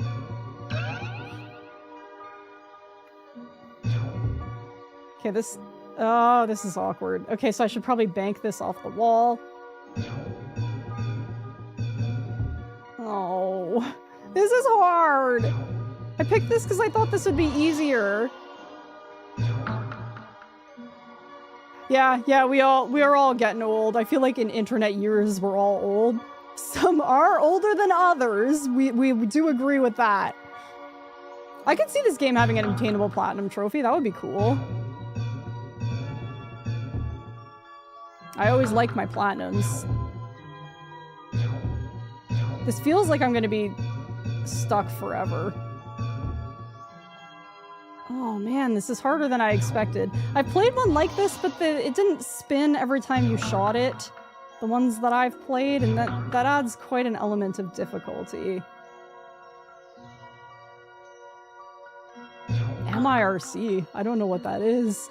[SPEAKER 1] Okay, this... Oh, this is awkward. Okay, so I should probably bank this off the wall. Oh, this is hard! I picked this because I thought this would be easier. Yeah, we are all getting old. I feel like in internet years, we're all old. Some are older than others. We do agree with that. I could see this game having an obtainable platinum trophy. That would be cool. I always like my platinums. This feels like I'm going to be stuck forever. Oh man, this is harder than I expected. I've played one like this, but it didn't spin every time you shot it. The ones that I've played, and that adds quite an element of difficulty. MIRC. I don't know what that is.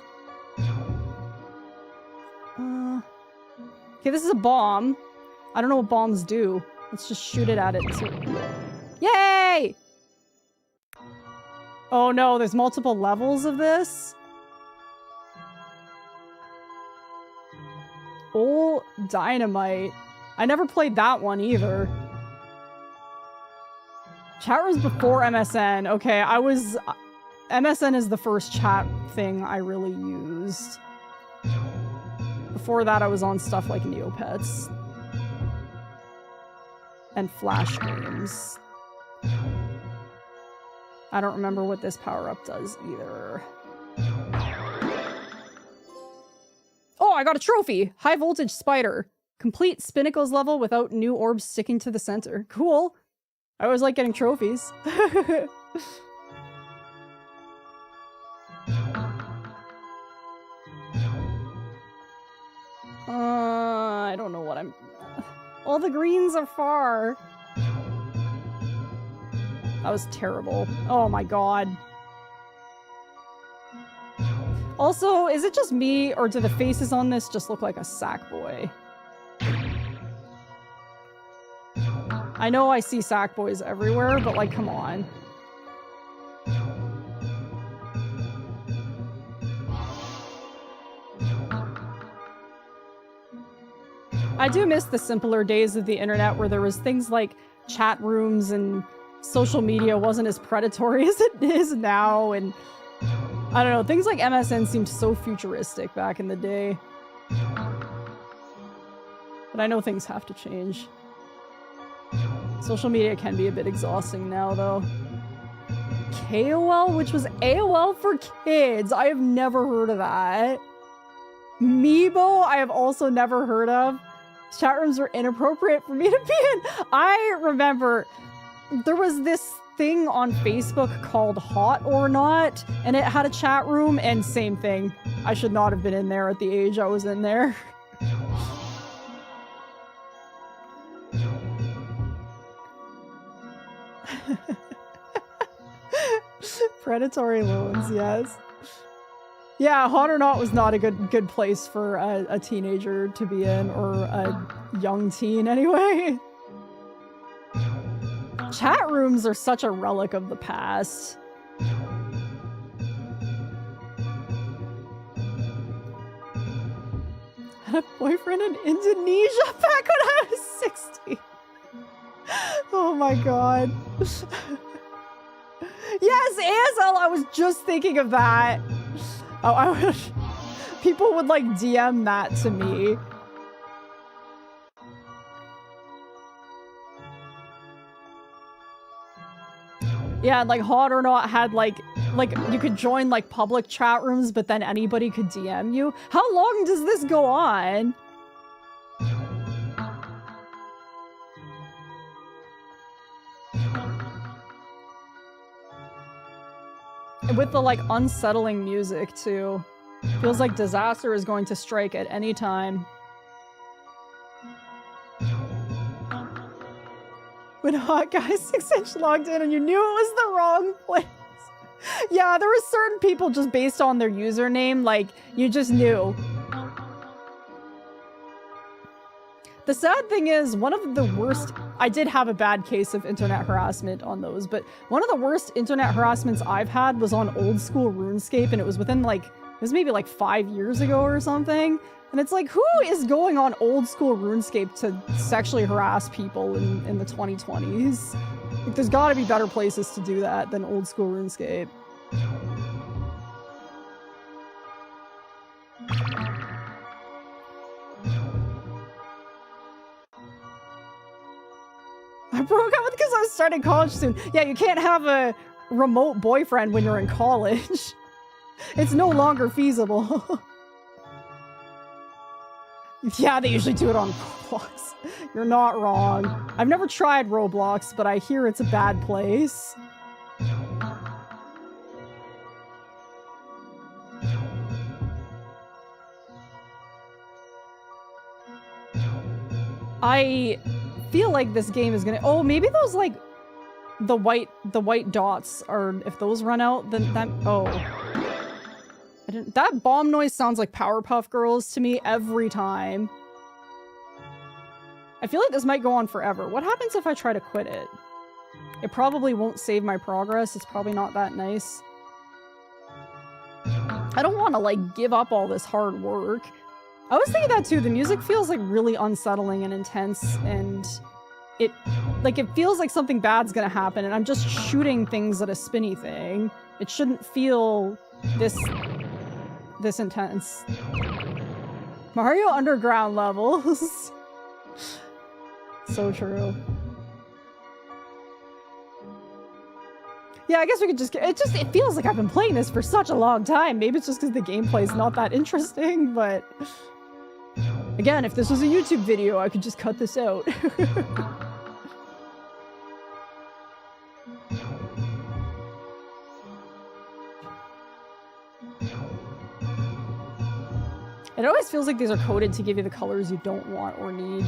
[SPEAKER 1] Okay, this is a bomb. I don't know what bombs do. Let's just shoot it at it. Yay! Oh no, there's multiple levels of this. Oh, Dynamite. I never played that one either. Chat rooms before MSN. Okay, MSN is the first chat thing I really used. Before that, I was on stuff like Neopets. And Flash games. I don't remember what this power-up does either. Oh, I got a trophy! High voltage spider. Complete Spinnacles level without new orbs sticking to the center. Cool. I always like getting trophies. I don't know what I'm... All the greens are far. That was terrible. Oh my god. Also, is it just me, or do the faces on this just look like a sack boy? I know I see Sackboys everywhere, but like, come on. I do miss the simpler days of the internet where there was things like chat rooms and social media wasn't as predatory as it is now, and I don't know, things like MSN seemed so futuristic back in the day. But I know things have to change. Social media can be a bit exhausting now, though. KOL, which was AOL for kids. I have never heard of that. Meebo, I have also never heard of. Chat rooms were inappropriate for me to be in. I remember there was this thing on Facebook called Hot or Not, and it had a chat room, and same thing. I should not have been in there at the age I was in there. Predatory loans, yes. Yeah, Hot or Not was not a good place for a teenager to be in, or a young teen anyway. Chat rooms are such a relic of the past. I had a boyfriend in Indonesia back when I was 16. Oh my god. Yes, ASL, I was just thinking of that. Oh, people would like DM that to me. Yeah, like Hot or Not had like you could join like public chat rooms, but then anybody could DM you. How long does this go on? With the like unsettling music too. Feels like disaster is going to strike at any time. When Hot Guy 6-inch logged in and you knew it was the wrong place. Yeah, there were certain people just based on their username, like, you just knew. The sad thing is, one of the worst... I did have a bad case of internet harassment on those, but one of the worst internet harassments I've had was on old school RuneScape, and it was within, like, it was maybe like 5 years ago or something. And it's like, who is going on old school RuneScape to sexually harass people in the 2020s? Like, there's gotta be better places to do that than old school RuneScape. I broke up because I was starting college soon. Yeah, you can't have a remote boyfriend when you're in college. It's no longer feasible. Yeah, they usually do it on Roblox. You're not wrong. I've never tried Roblox, but I hear it's a bad place. I feel like this game is gonna... Oh, maybe those, like, the white dots are... If those run out, then that... Oh. That bomb noise sounds like Powerpuff Girls to me every time. I feel like this might go on forever. What happens if I try to quit it? It probably won't save my progress. It's probably not that nice. I don't want to, like, give up all this hard work. I was thinking that too. The music feels like really unsettling and intense, and it feels like something bad's gonna happen, and I'm just shooting things at a spinny thing. It shouldn't feel this intense. Mario Underground levels. So true. Yeah, I guess we could just... It feels like I've been playing this for such a long time. Maybe it's just because the gameplay's not that interesting, but... Again, if this was a YouTube video, I could just cut this out. It always feels like these are coded to give you the colors you don't want or need.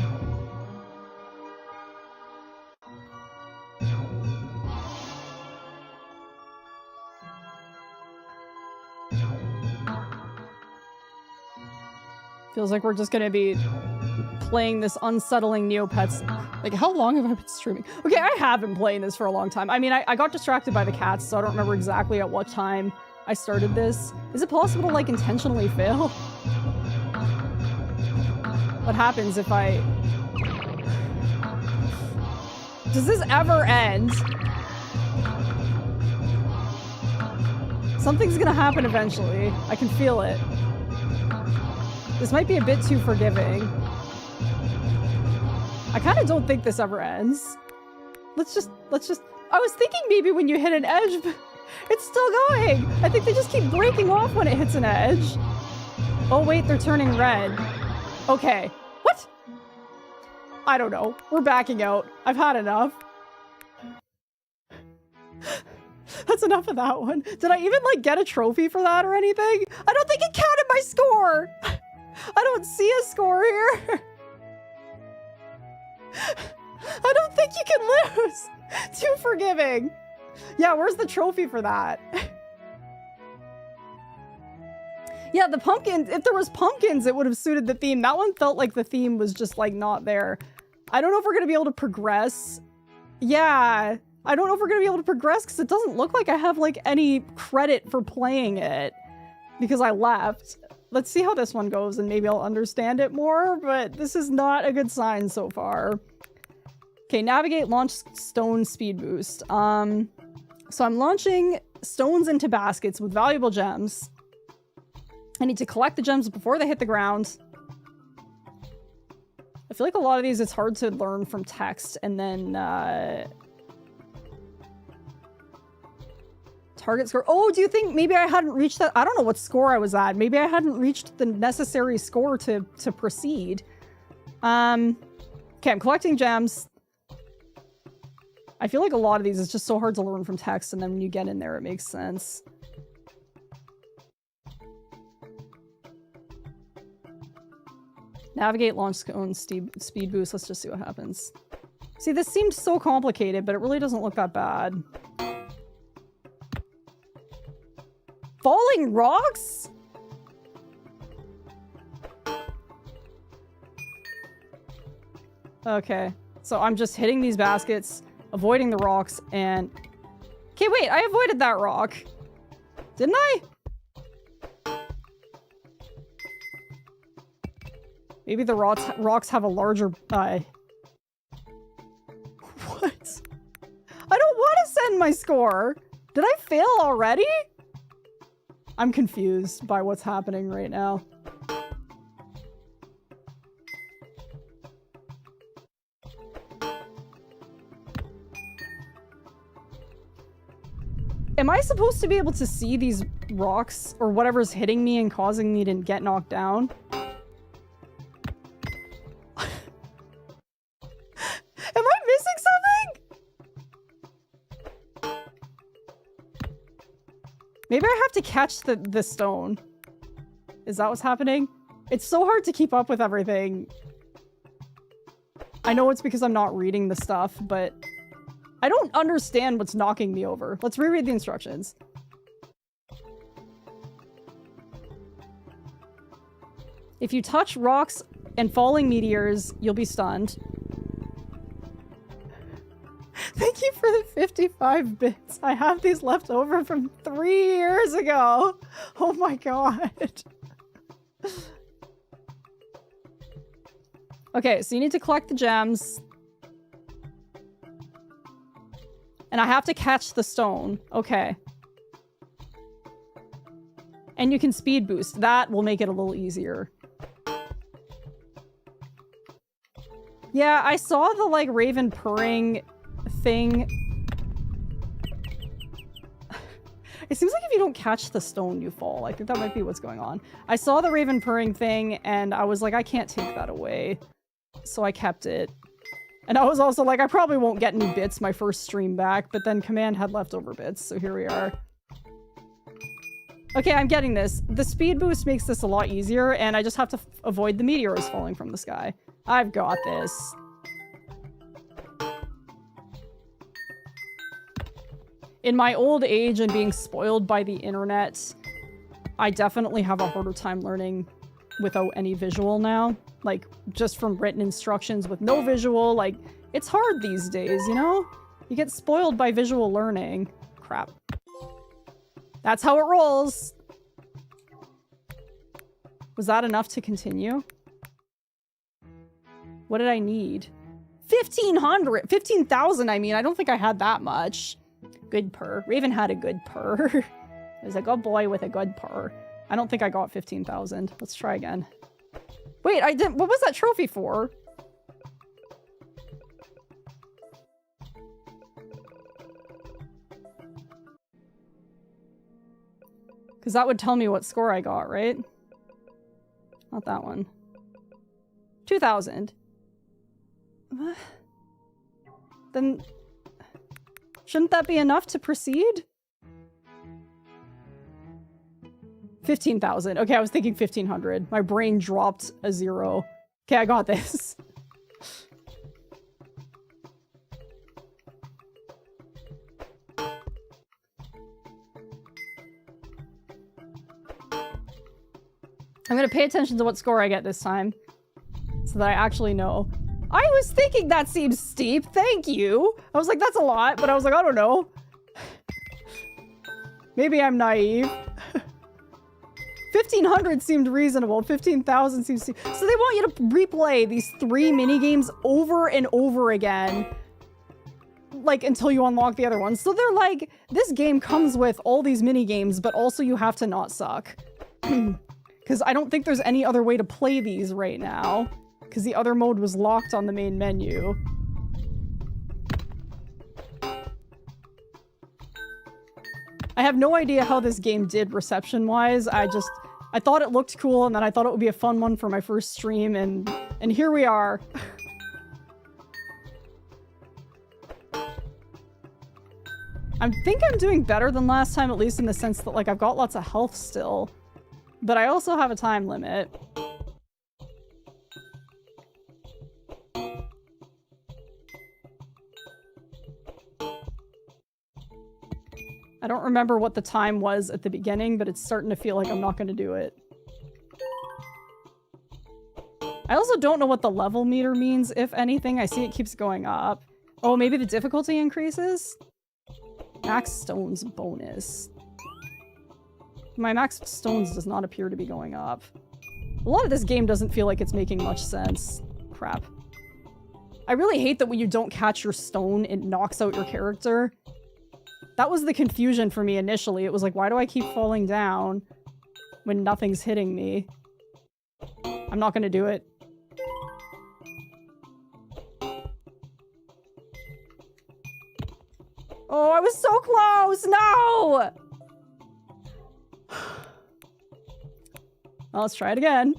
[SPEAKER 1] Feels like we're just gonna be playing this unsettling Neopets. Like, how long have I been streaming? Okay, I have been playing this for a long time. I mean, I got distracted by the cats, so I don't remember exactly at what time I started this. Is it possible to, like, intentionally fail? What happens if I... Does this ever end? Something's gonna happen eventually. I can feel it. This might be a bit too forgiving. I kind of don't think this ever ends. Let's just... I was thinking maybe when you hit an edge, but it's still going. I think they just keep breaking off when it hits an edge. Oh wait, they're turning red. Okay. What? I don't know. We're backing out. I've had enough. That's enough of that one. Did I even, like, get a trophy for that or anything? I don't think it counted my score! I don't see a score here. I don't think you can lose. Too forgiving. Yeah, where's the trophy for that? Yeah, the pumpkins, if there was pumpkins, it would have suited the theme. That one felt like the theme was just, like, not there. I don't know if we're gonna be able to progress. Yeah, I don't know if we're gonna be able to progress because it doesn't look like I have, like, any credit for playing it because I left. Let's see how this one goes and maybe I'll understand it more, but this is not a good sign so far. Okay, navigate, launch stone speed boost. So I'm launching stones into baskets with valuable gems. I need to collect the gems before they hit the ground. I feel like a lot of these it's hard to learn from text and then target score. Oh, do you think maybe I hadn't reached that? I don't know what score I was at. Maybe I hadn't reached the necessary score to proceed. Okay, I'm collecting gems. I feel like a lot of these is just so hard to learn from text, and then when you get in there, it makes sense. Navigate, launch stone, speed boost. Let's just see what happens. See, this seems so complicated, but it really doesn't look that bad. Falling rocks? Okay, so I'm just hitting these baskets, avoiding the rocks, and... Okay, wait, I avoided that rock. Didn't I? Maybe the rocks have a larger... What? I don't want to send my score! Did I fail already? I'm confused by what's happening right now. Am I supposed to be able to see these rocks or whatever's hitting me and causing me to get knocked down? Am I missing something? Maybe I have to catch the stone. Is that what's happening? It's so hard to keep up with everything. I know it's because I'm not reading the stuff, but I don't understand what's knocking me over. Let's reread the instructions. If you touch rocks and falling meteors, you'll be stunned. Thank you for the 55 bits. I have these left over from 3 years ago. Oh my god. Okay, so you need to collect the gems. And I have to catch the stone. Okay. And you can speed boost. That will make it a little easier. Yeah, I saw the, like, raven purring thing. It seems like if you don't catch the stone, you fall. I think that might be what's going on. I saw the raven purring thing, and I was like, I can't take that away. So I kept it. And I was also like, I probably won't get any bits my first stream back, but then Command had leftover bits, so here we are. Okay, I'm getting this. The speed boost makes this a lot easier, and I just have to avoid the meteors falling from the sky. I've got this. In my old age and being spoiled by the internet, I definitely have a harder time learning without any visual now. Like, just from written instructions with no visual. Like, it's hard these days, you know? You get spoiled by visual learning. Crap. That's how it rolls. Was that enough to continue? What did I need? 1,500! 15,000, I mean. I don't think I had that much. Good purr. Raven had a good purr. It was a good boy with a good purr. I don't think I got 15,000. Let's try again. Wait, I didn't- what was that trophy for? Because that would tell me what score I got, right? Not that one. 2,000. Then shouldn't that be enough to proceed? 15,000. Okay, I was thinking 1,500. My brain dropped a 0. Okay, I got this. I'm gonna pay attention to what score I get this time, so that I actually know. I was thinking that seems steep, thank you! I was like, that's a lot, but I was like, I don't know. Maybe I'm naive. 1,500 seemed reasonable, 15,000 seems steep. So they want you to replay these 3 minigames over and over again. Like, until you unlock the other ones. So they're like, this game comes with all these minigames, but also you have to not suck. Because I don't think there's any other way to play these right now. Because the other mode was locked on the main menu. I have no idea how this game did reception-wise. I thought it looked cool, and then I thought it would be a fun one for my first stream, and here we are. I think I'm doing better than last time, at least in the sense that, like, I've got lots of health still. But I also have a time limit. I don't remember what the time was at the beginning, but it's starting to feel like I'm not going to do it. I also don't know what the level meter means, if anything. I see it keeps going up. Oh, maybe the difficulty increases? Max stones bonus. My max stones does not appear to be going up. A lot of this game doesn't feel like it's making much sense. Crap. I really hate that when you don't catch your stone, it knocks out your character. That was the confusion for me initially. It was like, why do I keep falling down when nothing's hitting me? I'm not gonna do it. Oh, I was so close! No! Well, let's try it again.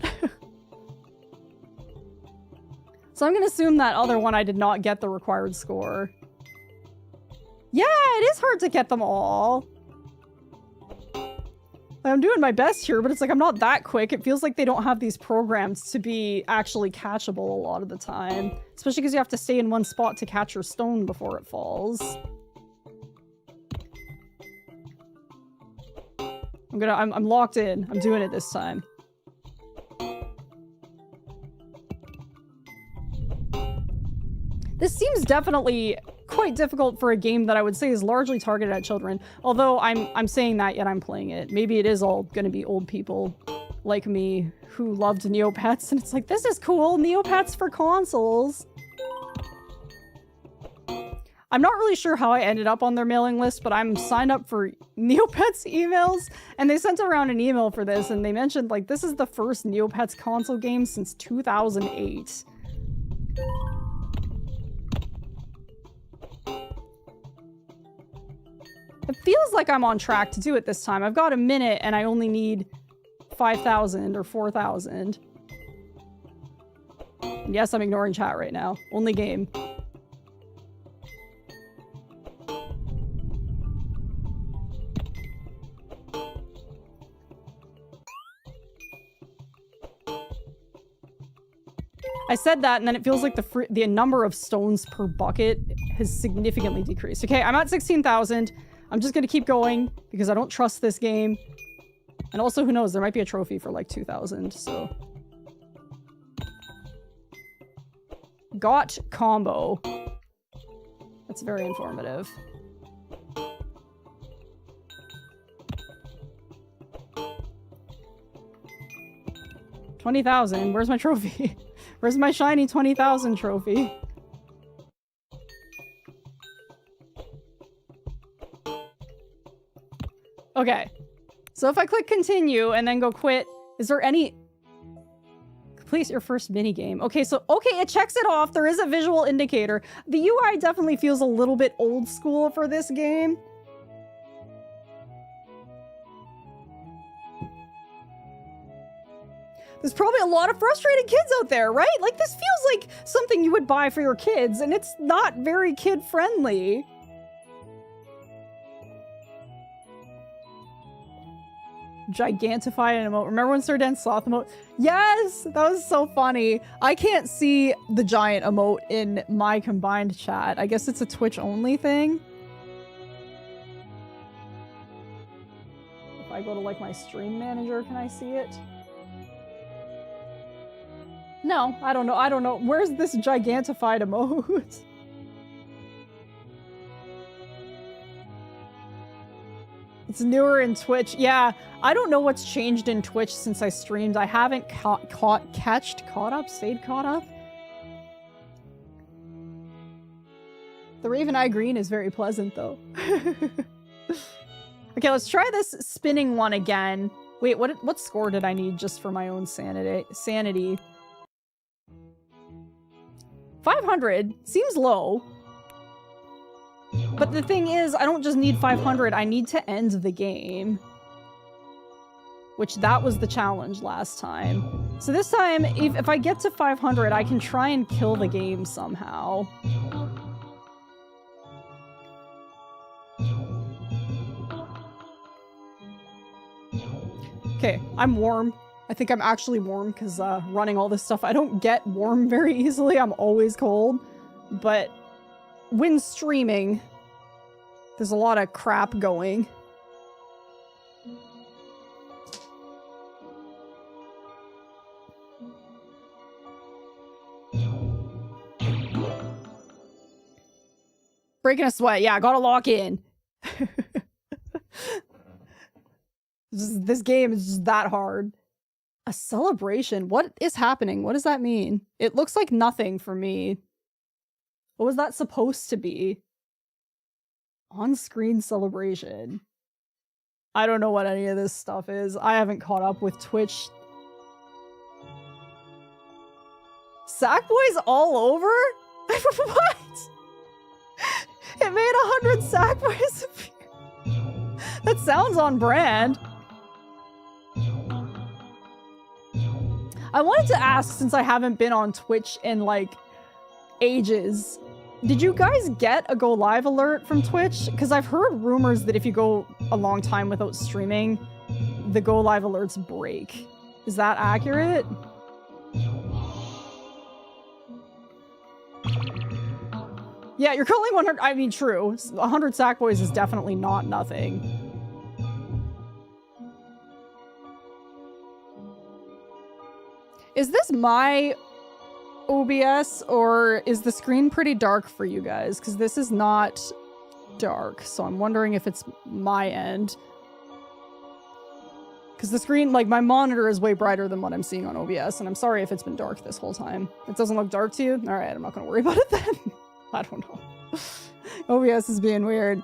[SPEAKER 1] So I'm gonna assume that other one I did not get the required score. Yeah, it is hard to get them all. I'm doing my best here, but it's like I'm not that quick. It feels like they don't have these programs to be actually catchable a lot of the time. Especially because you have to stay in one spot to catch your stone before it falls. I'm locked in. I'm doing it this time. This seems definitely quite difficult for a game that I would say is largely targeted at children. Although I'm saying that, yet I'm playing it. Maybe it is all gonna be old people like me who loved Neopets, and it's like, this is cool, Neopets for consoles. I'm not really sure how I ended up on their mailing list, but I'm signed up for Neopets emails, and they sent around an email for this, and they mentioned, like, this is the first Neopets console game since 2008. It feels like I'm on track to do it this time. I've got a minute, and I only need 5,000 or 4,000. And yes, I'm ignoring chat right now. Only game. I said that, and then it feels like the number of stones per bucket has significantly decreased. Okay, I'm at 16,000. I'm just gonna keep going, because I don't trust this game. And also, who knows, there might be a trophy for like 2,000, so... Got combo. That's very informative. $20,000. Where's my trophy? Where's my shiny 20,000 trophy? Okay. So if I click continue and then go quit, is there any... Complete your first minigame. Okay, so, okay, it checks it off. There is a visual indicator. The UI definitely feels a little bit old school for this game. There's probably a lot of frustrated kids out there, right? Like, this feels like something you would buy for your kids, and it's not very kid-friendly. Gigantify an emote. Remember when Sir Den Sloth emote? Yes! That was so funny. I can't see the giant emote in my combined chat. I guess it's a Twitch-only thing. If I go to, like, my stream manager, can I see it? No, I don't know. I don't know. Where's this gigantified emote? It's newer in Twitch. Yeah, I don't know what's changed in Twitch since I streamed. I haven't stayed caught up. The Raven Eye Green is very pleasant, though. Okay, let's try this spinning one again. Wait, what score did I need just for my own sanity? 500 seems low. But the thing is, I don't just need 500, I need to end the game. Which, that was the challenge last time. So this time, if I get to 500, I can try and kill the game somehow. Okay, I'm warm. I think I'm actually warm because running all this stuff, I don't get warm very easily. I'm always cold. But when streaming, there's a lot of crap going. Breaking a sweat. Yeah, gotta lock in. This game is just that hard. A celebration? What is happening? What does that mean? It looks like nothing for me. What was that supposed to be? On-screen celebration. I don't know what any of this stuff is. I haven't caught up with Twitch. Sackboys all over? What? It made 100 Sackboys appear. That sounds on brand. I wanted to ask, since I haven't been on Twitch in, like, ages, did you guys get a go live alert from Twitch? Because I've heard rumors that if you go a long time without streaming, the go live alerts break. Is that accurate? Yeah, you're calling 100. I mean, true. 100 Sackboys is definitely not nothing. Is this my OBS, or is the screen pretty dark for you guys? Because this is not dark, so I'm wondering if it's my end. Because the screen, like, my monitor is way brighter than what I'm seeing on OBS, and I'm sorry if it's been dark this whole time. It doesn't look dark to you? Alright, I'm not gonna worry about it then. I don't know. OBS is being weird.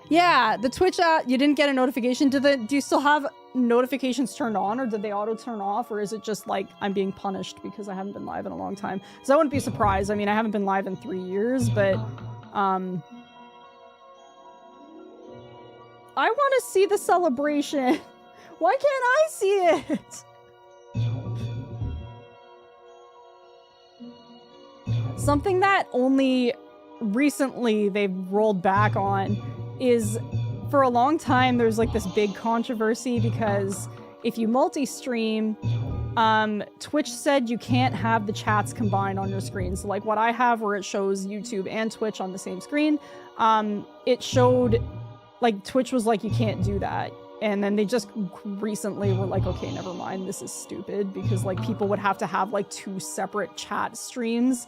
[SPEAKER 1] Yeah, the Twitch app, you didn't get a notification. Do you still have notifications turned on, or did they auto turn off, or is it just like I'm being punished because I haven't been live in a long time? So I wouldn't be surprised. I mean, I haven't been live in 3 years, but I want to see the celebration. Why can't I see it? Something that only recently they've rolled back on is, for a long time, there's like this big controversy because if you multi-stream, Twitch said you can't have the chats combined on your screen. So like what I have where it shows YouTube and Twitch on the same screen, it showed, like, Twitch was like, you can't do that. And then they just recently were like, okay, never mind, this is stupid, because like people would have to have like 2 separate chat streams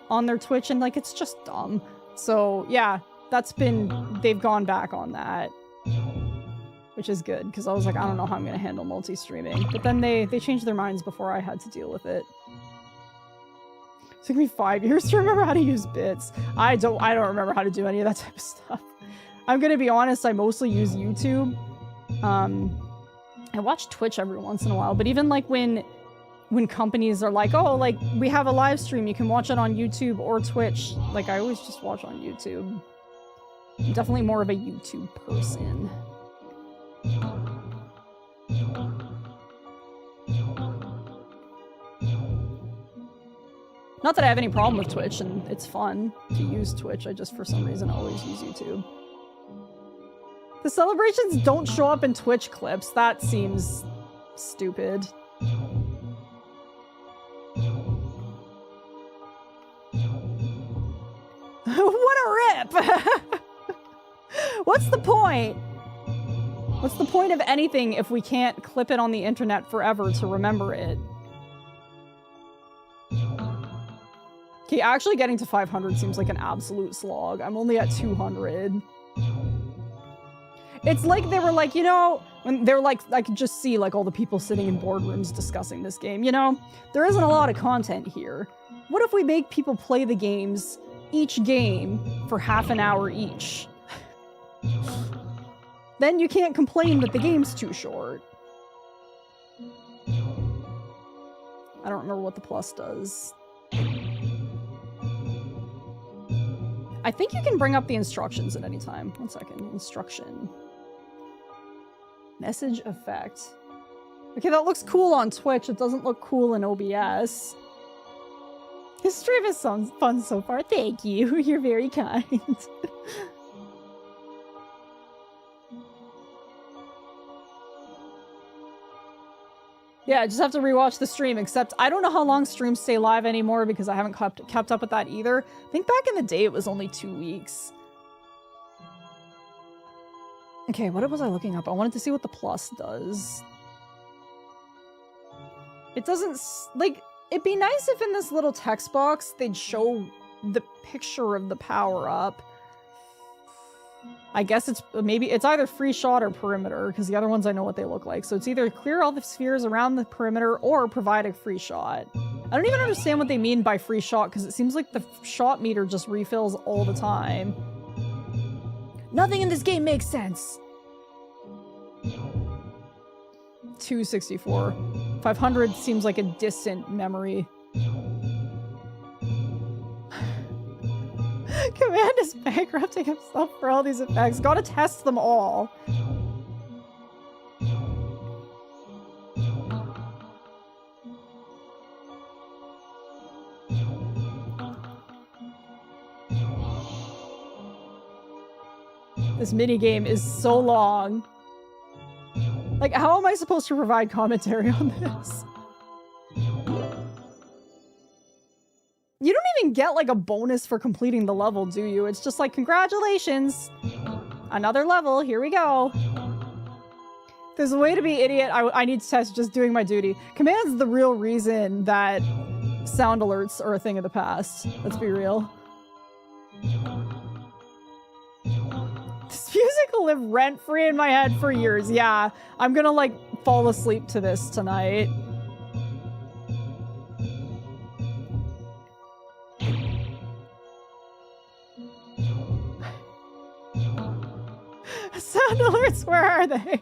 [SPEAKER 1] on their Twitch, and like it's just dumb. So yeah, they've gone back on that, which is good, because I was like, I don't know how I'm gonna handle multi-streaming. But then they changed their minds before I had to deal with it. It took me 5 years to remember how to use bits. I don't remember how to do any of that type of stuff. I'm gonna be honest, I mostly use YouTube. I watch Twitch every once in a while, but even like when companies are like, oh, like we have a live stream, you can watch it on YouTube or Twitch, like I always just watch on YouTube. I'm definitely more of a YouTube person. Not that I have any problem with Twitch, and it's fun to use Twitch, I just for some reason always use YouTube. The celebrations don't show up in Twitch clips. That seems stupid. What a rip! What's the point? What's the point of anything if we can't clip it on the internet forever to remember it? Okay, actually getting to 500 seems like an absolute slog. I'm only at 200. It's like they were like, you know, when they're like, I could just see like all the people sitting in boardrooms discussing this game, you know? There isn't a lot of content here. What if we make people play the games, each game, for half an hour each? Then you can't complain that the game's too short. I don't remember what the plus does. I think you can bring up the instructions at any time. 1 second. Instruction. Message effect. Okay, that looks cool on Twitch. It doesn't look cool in OBS. His stream is fun so far. Thank you. You're very kind. Yeah, I just have to rewatch the stream, except I don't know how long streams stay live anymore because I haven't kept up with that either. I think back in the day it was only 2 weeks. Okay, what was I looking up? I wanted to see what the plus does. It doesn't, like, it'd be nice if in this little text box they'd show the picture of the power-up. I guess it's either free shot or perimeter, because the other ones I know what they look like. So it's either clear all the spheres around the perimeter or provide a free shot. I don't even understand what they mean by free shot, because it seems like the shot meter just refills all the time. Nothing in this game makes sense. 264. 500 seems like a distant memory. Command is bankrupting himself for all these effects. Gotta test them all. This minigame is so long. Like, how am I supposed to provide commentary on this? You don't even get, like, a bonus for completing the level, do you? It's just like, congratulations! Another level, here we go. There's a way to be idiot. I need to test just doing my duty. Command's the real reason that sound alerts are a thing of the past. Let's be real. This music will live rent-free in my head for years. Yeah, I'm gonna, like, fall asleep to this tonight. Sound alerts, where are they?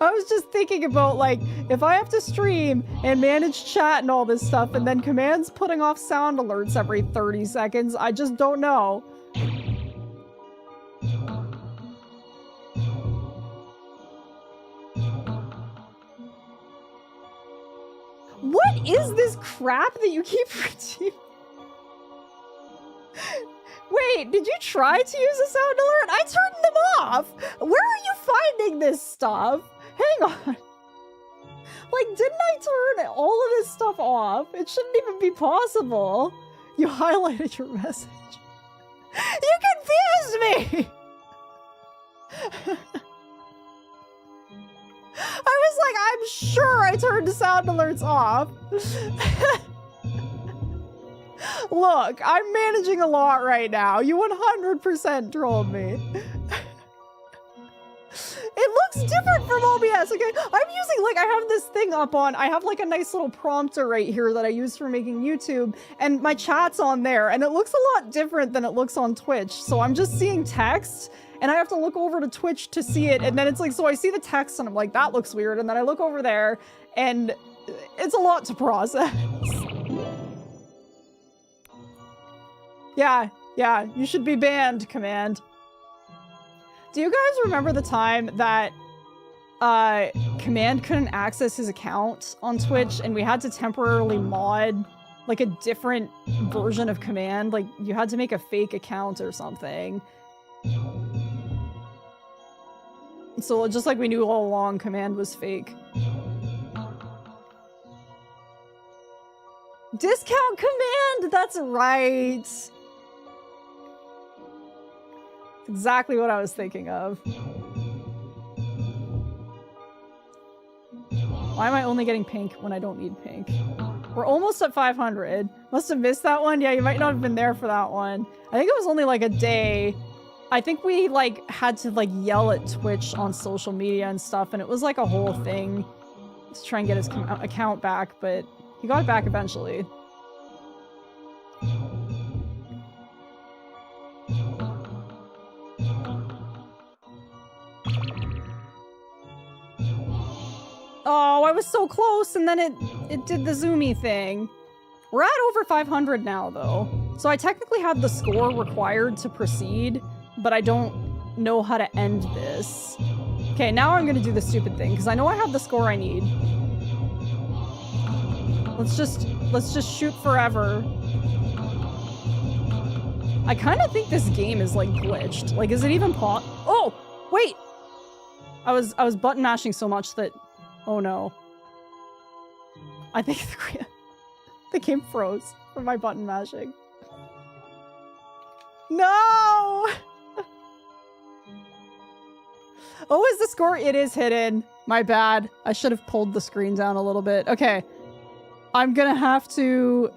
[SPEAKER 1] I was just thinking about, like, if I have to stream and manage chat and all this stuff, and then Command's putting off sound alerts every 30 seconds, I just don't know. What is this crap that you keep redeeming? Wait, did you try to use a sound alert? I turned them off! Where are you finding this stuff? Hang on. Like, didn't I turn all of this stuff off? It shouldn't even be possible. You highlighted your message. You confused me! I was like, I'm sure I turned the sound alerts off. Look, I'm managing a lot right now. You 100% trolled me. It looks different from OBS, okay? I'm using, like, I have this thing up on, I have like a nice little prompter right here that I use for making YouTube, and my chat's on there, and it looks a lot different than it looks on Twitch. So I'm just seeing text, and I have to look over to Twitch to see it, and then it's like, so I see the text, and I'm like, that looks weird, and then I look over there, and it's a lot to process. Yeah, you should be banned, Command. Do you guys remember the time that Command couldn't access his account on Twitch and we had to temporarily mod like a different version of Command? Like you had to make a fake account or something. So just like we knew all along, Command was fake. Discount Command! That's right! Exactly what I was thinking of. Why am I only getting pink when I don't need pink? We're almost at 500. Must have missed that one. Yeah, you might not have been there for that one. I think it was only like a day. I think we like had to like yell at Twitch on social media and stuff, and it was like a whole thing to try and get his account back, but he got it back eventually. Oh, I was so close, and then it did the zoomy thing. We're at over 500 now, though. So I technically have the score required to proceed, but I don't know how to end this. Okay, now I'm gonna do the stupid thing, because I know I have the score I need. Let's just shoot forever. I kind of think this game is, like, glitched. Like, is it even Oh! Wait! I was button mashing so much that... Oh no. I think the game froze from my button mashing. No! Oh, is the score? It is hidden. My bad. I should have pulled the screen down a little bit. Okay. I'm gonna have to...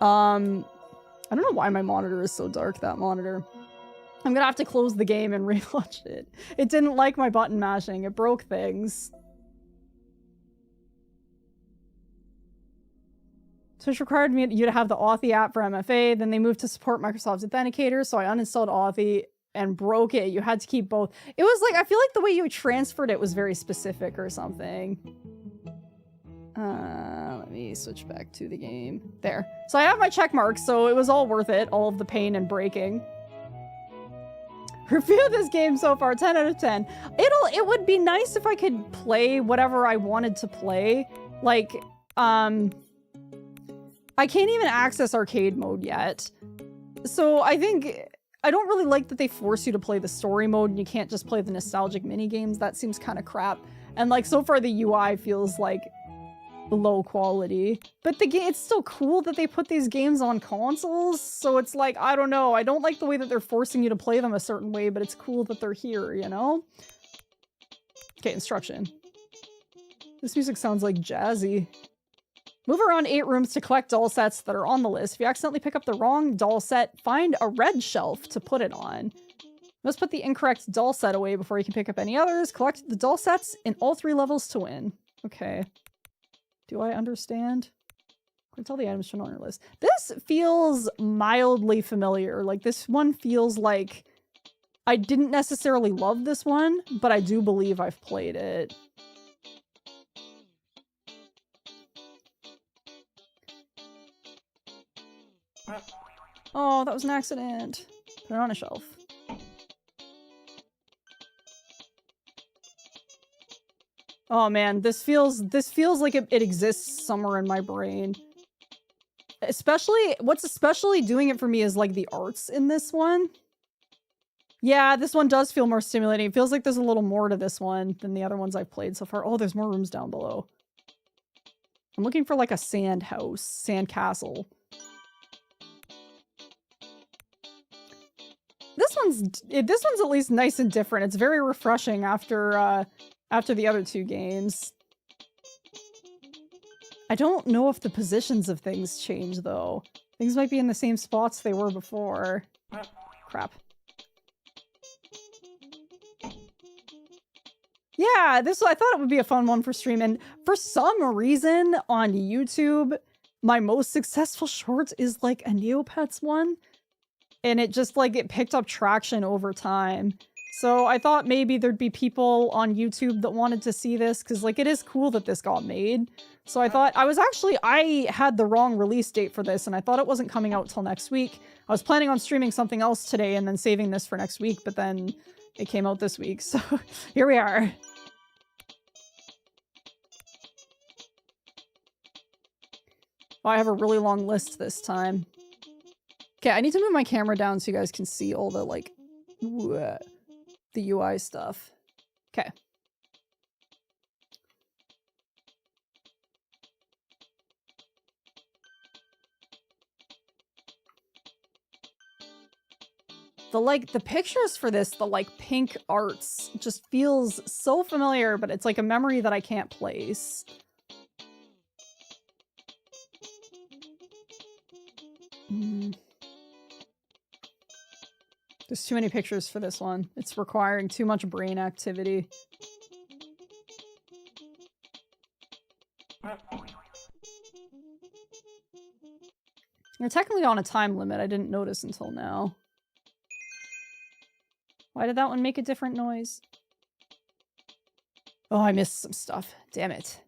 [SPEAKER 1] I don't know why my monitor is so dark, that monitor. I'm gonna have to close the game and relaunch it. It didn't like my button mashing. It broke things. Twitch required you to have the Authy app for MFA, then they moved to support Microsoft's Authenticator, so I uninstalled Authy and broke it. You had to keep both. It was like, I feel like the way you transferred it was very specific or something. Let me switch back to the game. There. So I have my check marks, so it was all worth it, all of the pain and breaking. Review this game so far, 10 out of 10. It would be nice if I could play whatever I wanted to play. Like, I can't even access arcade mode yet. So I think... I don't really like that they force you to play the story mode and you can't just play the nostalgic minigames. That seems kind of crap. And like, so far the UI feels like low quality. But the game, it's still cool that they put these games on consoles. So it's like, I don't know. I don't like the way that they're forcing you to play them a certain way, but it's cool that they're here, you know? Okay, instruction. This music sounds like jazzy. Move around 8 rooms to collect doll sets that are on the list. If you accidentally pick up the wrong doll set, find a red shelf to put it on. You must put the incorrect doll set away before you can pick up any others. Collect the doll sets in all 3 levels to win. Okay. Do I understand? Collect all the items shown on your list. This feels mildly familiar. Like, this one feels like... I didn't necessarily love this one, but I do believe I've played it. Oh, that was an accident. Put it on a shelf. Oh man, this feels like it exists somewhere in my brain. What's especially doing it for me is like the arts in this one. Yeah, this one does feel more stimulating. It feels like there's a little more to this one than the other ones I've played so far. Oh, there's more rooms down below. I'm looking for like a sand house, sand castle. This one's at least nice and different. It's very refreshing after after the other two games. I don't know if the positions of things change, though. Things might be in the same spots they were before. Crap. Yeah, I thought it would be a fun one for stream, and for some reason on YouTube, my most successful short is like a Neopets one, and it just like it picked up traction over time. So I thought maybe there'd be people on YouTube that wanted to see this, because like it is cool that this got made. So I thought, I had the wrong release date for this, and I thought it wasn't coming out till next week. I was planning on streaming something else today and then saving this for next week, but then it came out this week, so here we are. Oh, I have a really long list this time. Okay, I need to move my camera down so you guys can see all the, like, the UI stuff. Okay. The pictures for this, the, like, pink arts just feels so familiar, but it's like a memory that I can't place. There's too many pictures for this one. It's requiring too much brain activity. You're technically on a time limit. I didn't notice until now. Why did that one make a different noise? Oh, I missed some stuff. Damn it.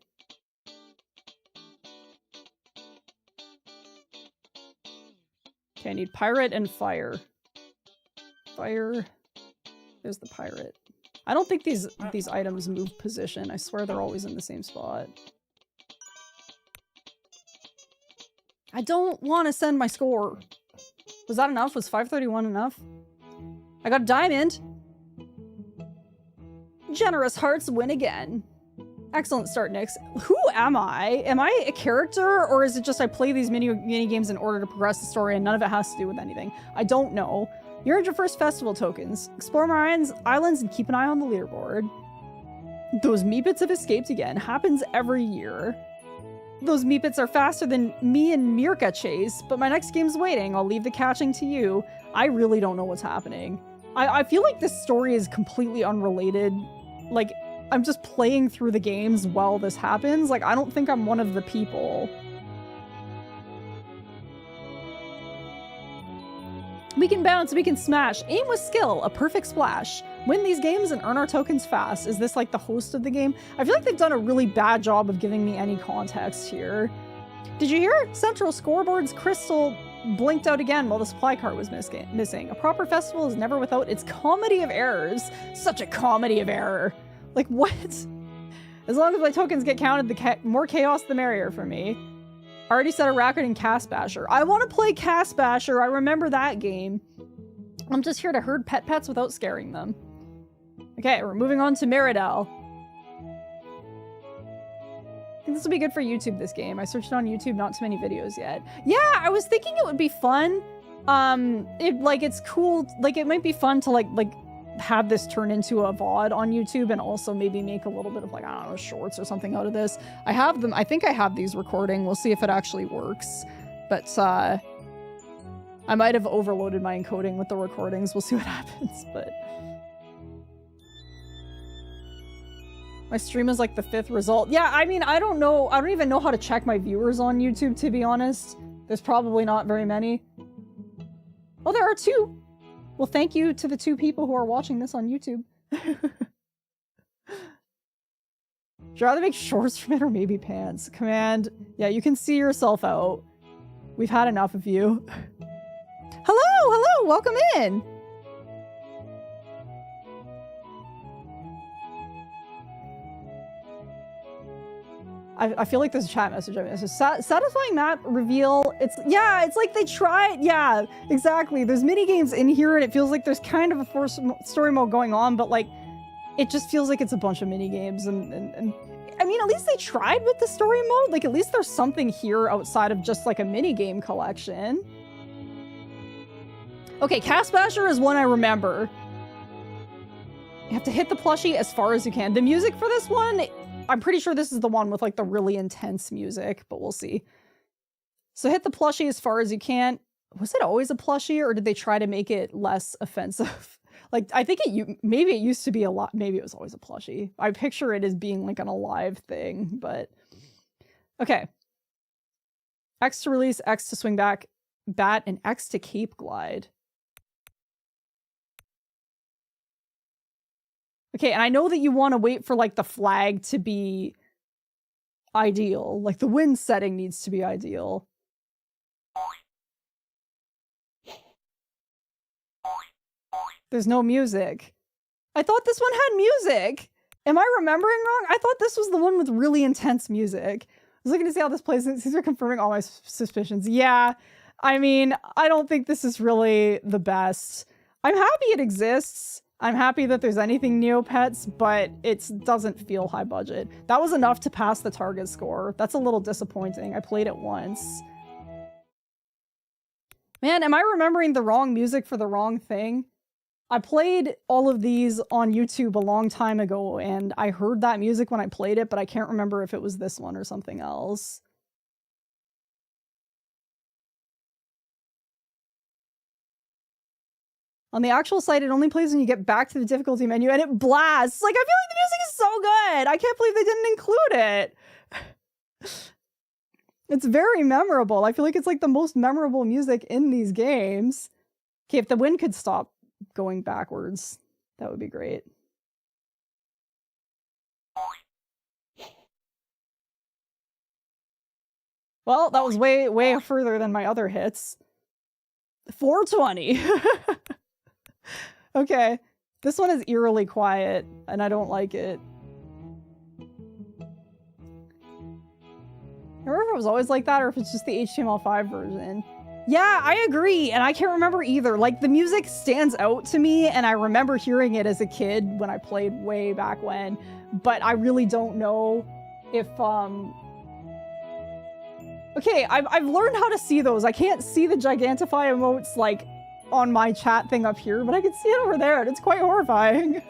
[SPEAKER 1] Okay, I need pirate and fire. Fire. There's the pirate. I don't think these items move position. I swear they're always in the same spot. I don't want to send my score. Was that enough? Was 531 enough? I got a diamond. Generous hearts win again. Excellent start, Nyx. Who am I? Am I a character, or is it just I play these mini games in order to progress the story and none of it has to do with anything? I don't know. You earned your first festival tokens. Explore more islands and keep an eye on the leaderboard. Those Meepets have escaped again. Happens every year. Those Meepets are faster than me and Mirka chase, but my next game's waiting. I'll leave the catching to you. I really don't know what's happening. I feel like this story is completely unrelated. Like, I'm just playing through the games while this happens. Like, I don't think I'm one of the people. We can bounce, we can smash. Aim with skill, a perfect splash. Win these games and earn our tokens fast. Is this like the host of the game? I feel like they've done a really bad job of giving me any context here. Did you hear? Central Scoreboard's crystal blinked out again while the supply cart was missing. A proper festival is never without its comedy of errors. Such a comedy of error. Like, what? As long as my tokens get counted, the more chaos the merrier for me. I already set a record in Cast Basher. I want to play Cast Basher. I remember that game. I'm just here to herd pets without scaring them. Okay, we're moving on to Meridel. I think this will be good for YouTube, this game. I searched it on YouTube, not too many videos yet. Yeah, I was thinking it would be fun. It's cool. Like, it might be fun to, like have this turn into a VOD on YouTube and also maybe make a little bit of, like, I don't know, shorts or something out of this. I have them. I think I have these recording. We'll see if it actually works. But, I might have overloaded my encoding with the recordings. We'll see what happens, but... My stream is like the 5th result. Yeah, I mean, I don't know. I don't even know how to check my viewers on YouTube, to be honest. There's probably not very many. Oh, there are 2. Well, thank you to the 2 people who are watching this on YouTube. Would you rather make shorts from it or maybe pants? Command. Yeah, you can see yourself out. We've had enough of you. Hello, hello, welcome in. I feel like there's a chat message. It's a satisfying map reveal. It's like they tried. Yeah, exactly. There's mini games in here, and it feels like there's kind of a story mode going on, but like, it just feels like it's a bunch of mini games. And I mean, at least they tried with the story mode. Like, at least there's something here outside of just like a mini game collection. Okay, Cast Basher is one I remember. You have to hit the plushie as far as you can. The music for this one, I'm pretty sure this is the one with like the really intense music, but we'll see. So hit the plushie as far as you can. Was it always a plushie, or did they try to make it less offensive? Like, I think maybe it used to be a lot. Maybe it was always a plushie. I picture it as being like an alive thing, but okay. X to release, X to swing back, bat, and X to cape glide. Okay, and I know that you want to wait for like the flag to be ideal. Like the wind setting needs to be ideal. There's no music. I thought this one had music. Am I remembering wrong? I thought this was the one with really intense music. I was looking to see how this plays. These are confirming all my suspicions. Yeah, I mean, I don't think this is really the best. I'm happy it exists. I'm happy that there's anything Neopets, but it doesn't feel high budget. That was enough to pass the target score. That's a little disappointing. I played it once. Man, am I remembering the wrong music for the wrong thing? I played all of these on YouTube a long time ago, and I heard that music when I played it, but I can't remember if it was this one or something else. On the actual site, it only plays when you get back to the difficulty menu, and it blasts! Like, I feel like the music is so good! I can't believe they didn't include it! It's very memorable. I feel like it's like the most memorable music in these games. Okay, if the wind could stop going backwards, that would be great. Well, that was way further than my other hits. 420. Okay, this one is eerily quiet, and I don't like it. I remember if it was always like that, or if it's just the HTML5 version. Yeah, I agree, and I can't remember either. Like, the music stands out to me, and I remember hearing it as a kid when I played way back when, but I really don't know if, Okay, I've learned how to see those. I can't see the Gigantify emotes, like, on my chat thing up here, but I can see it over there, and it's quite horrifying.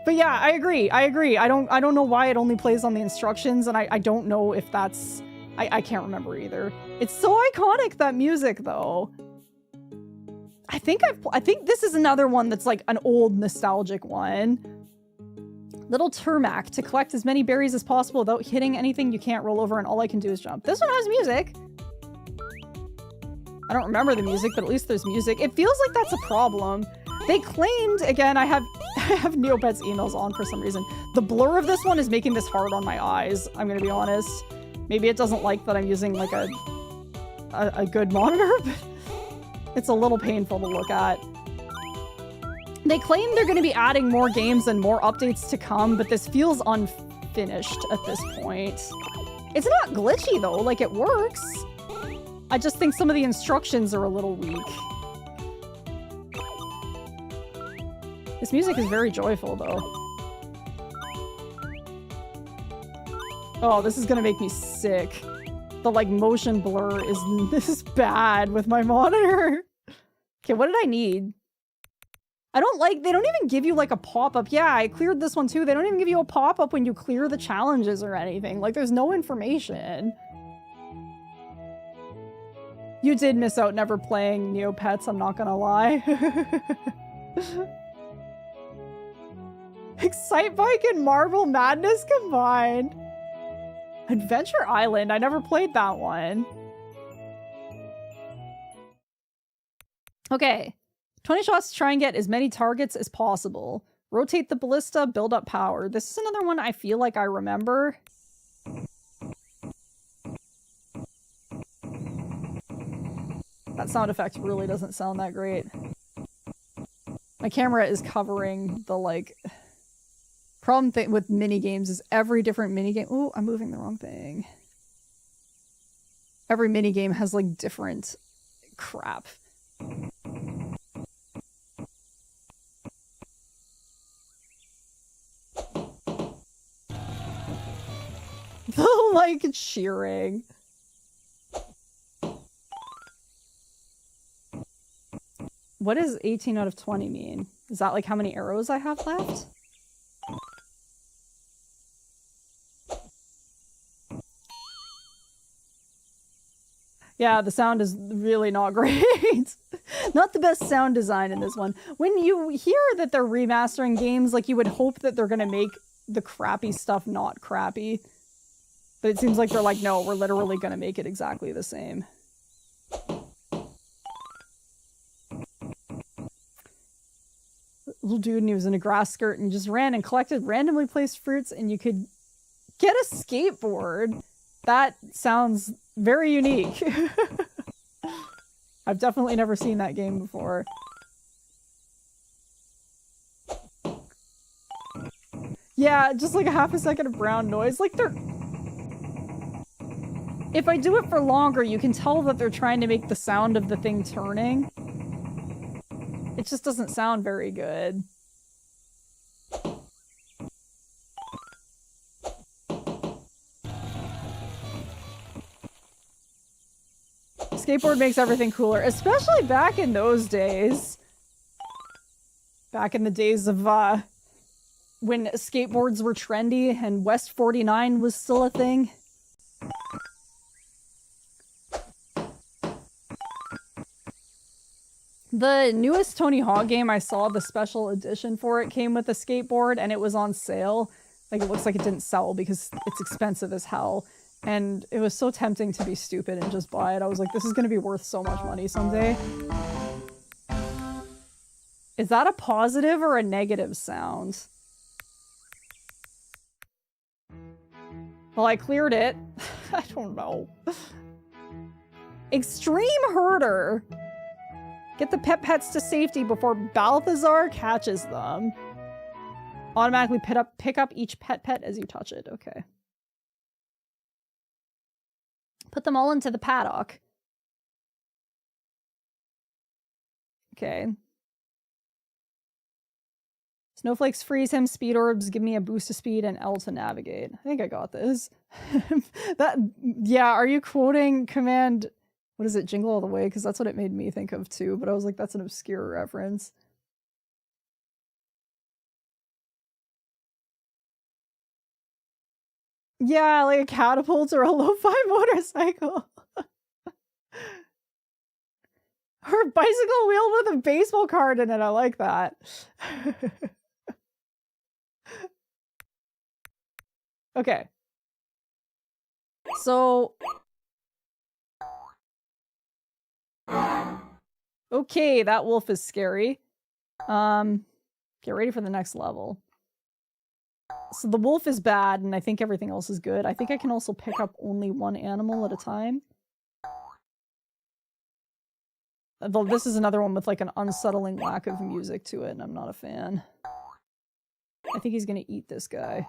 [SPEAKER 1] But yeah, I agree. I don't know why it only plays on the instructions, and I don't know if that's... I can't remember either. It's so iconic, that music, though. I think this is another one that's like an old nostalgic one. Little Turmac. To collect as many berries as possible without hitting anything you can't roll over, and all I can do is jump. This one has music. I don't remember the music, but at least there's music. It feels like that's a problem. They claimed, again, I have Neopets emails on for some reason. The blur of this one is making this hard on my eyes, I'm gonna be honest. Maybe it doesn't like that I'm using like a good monitor, but it's a little painful to look at. They claim they're gonna be adding more games and more updates to come, but this feels unfinished at this point. It's not glitchy though, like it works. I just think some of the instructions are a little weak. This music is very joyful though. Oh, this is gonna make me sick. The like motion blur is this bad with my monitor. Okay, what did I need? I don't like, they don't even give you like a pop-up. Yeah, I cleared this one too. They don't even give you a pop-up when you clear the challenges or anything. Like there's no information. You did miss out never playing Neopets, I'm not gonna lie. Excite Bike and Marble Madness combined. Adventure Island, I never played that one. Okay, 20 shots to try and get as many targets as possible. Rotate the ballista, build up power. This is another one I feel like I remember. That sound effect really doesn't sound that great. My camera is covering the, like... Problem with minigames is every different minigame... Oh, I'm moving the wrong thing. Every minigame has, like, different crap. The, like, cheering. What does 18 out of 20 mean? Is that like how many arrows I have left? Yeah, the sound is really not great. Not the best sound design in this one. When you hear that they're remastering games, like, you would hope that they're gonna make the crappy stuff not crappy. But it seems like they're like, no, we're literally gonna make it exactly the same. Little dude, and he was in a grass skirt and just ran and collected randomly placed fruits, and you could get a skateboard. That sounds very unique. I've definitely never seen that game before. Yeah, just like a half a second of brown noise. Like, they're... If I do it for longer, you can tell that they're trying to make the sound of the thing turning. It just doesn't sound very good. Skateboard makes everything cooler, especially back in those days. Back in the days of, when skateboards were trendy and West 49 was still a thing. The newest Tony Hawk game I saw, the special edition for it, came with a skateboard, and it was on sale. Like, it looks like it didn't sell because it's expensive as hell. And it was so tempting to be stupid and just buy it. I was like, this is going to be worth so much money someday. Is that a positive or a negative sound? Well, I cleared it. I don't know. Extreme Herder. Get the pets to safety before Balthazar catches them. Automatically pick up each pet as you touch it. Okay. Put them all into the paddock. Okay. Snowflakes freeze him, speed orbs give me a boost of speed, and L to navigate. I think I got this. Yeah, are you quoting Command, what is it, Jingle All the Way? Because that's what it made me think of too, but I was like, that's an obscure reference. Yeah, like a catapult or a lo-fi motorcycle. Or a bicycle wheel with a baseball card in it. I like that. Okay. So... Okay, that wolf is scary. Get ready for the next level. So the wolf is bad, and I think everything else is good. I think I can also pick up only one animal at a time. Though this is another one with like an unsettling lack of music to it, and I'm not a fan. I think he's gonna eat this guy.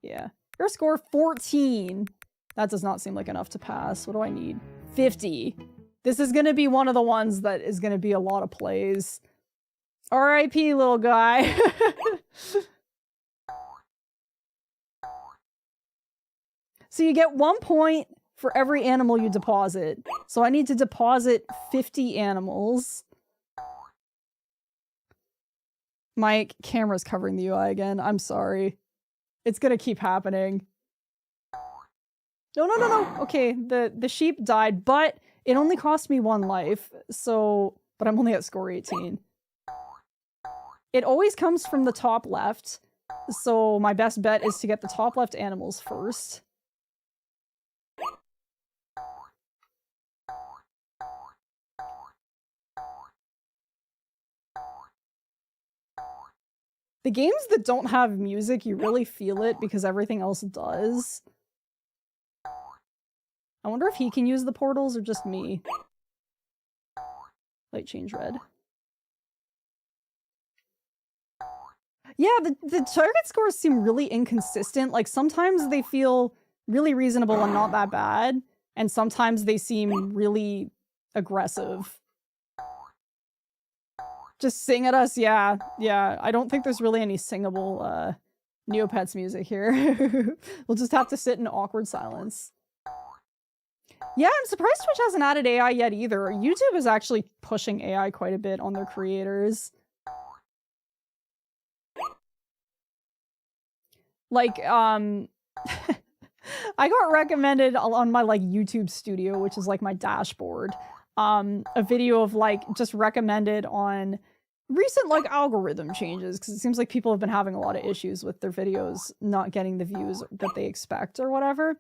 [SPEAKER 1] Yeah. Your score 14. That does not seem like enough to pass. What do I need? 50. This is gonna be one of the ones that is gonna be a lot of plays. R.I.P. little guy. So you get 1 point for every animal you deposit. So I need to deposit 50 animals. My camera's covering the UI again. I'm sorry. It's gonna keep happening. No. Okay, the sheep died, but it only cost me 1 life. So, but I'm only at score 18. It always comes from the top left. So my best bet is to get the top left animals first. The games that don't have music, you really feel it because everything else does. I wonder if he can use the portals or just me. Light change red. Yeah, the target scores seem really inconsistent. Like, sometimes they feel really reasonable and not that bad, and sometimes they seem really aggressive. Just sing at us, yeah. I don't think there's really any singable Neopets music here. We'll just have to sit in awkward silence. Yeah, I'm surprised Twitch hasn't added AI yet either. YouTube is actually pushing AI quite a bit on their creators. Like, I got recommended on my, like, YouTube Studio, which is, like, my dashboard, a video of, like, just recommended on recent, like, algorithm changes, because it seems like people have been having a lot of issues with their videos not getting the views that they expect or whatever.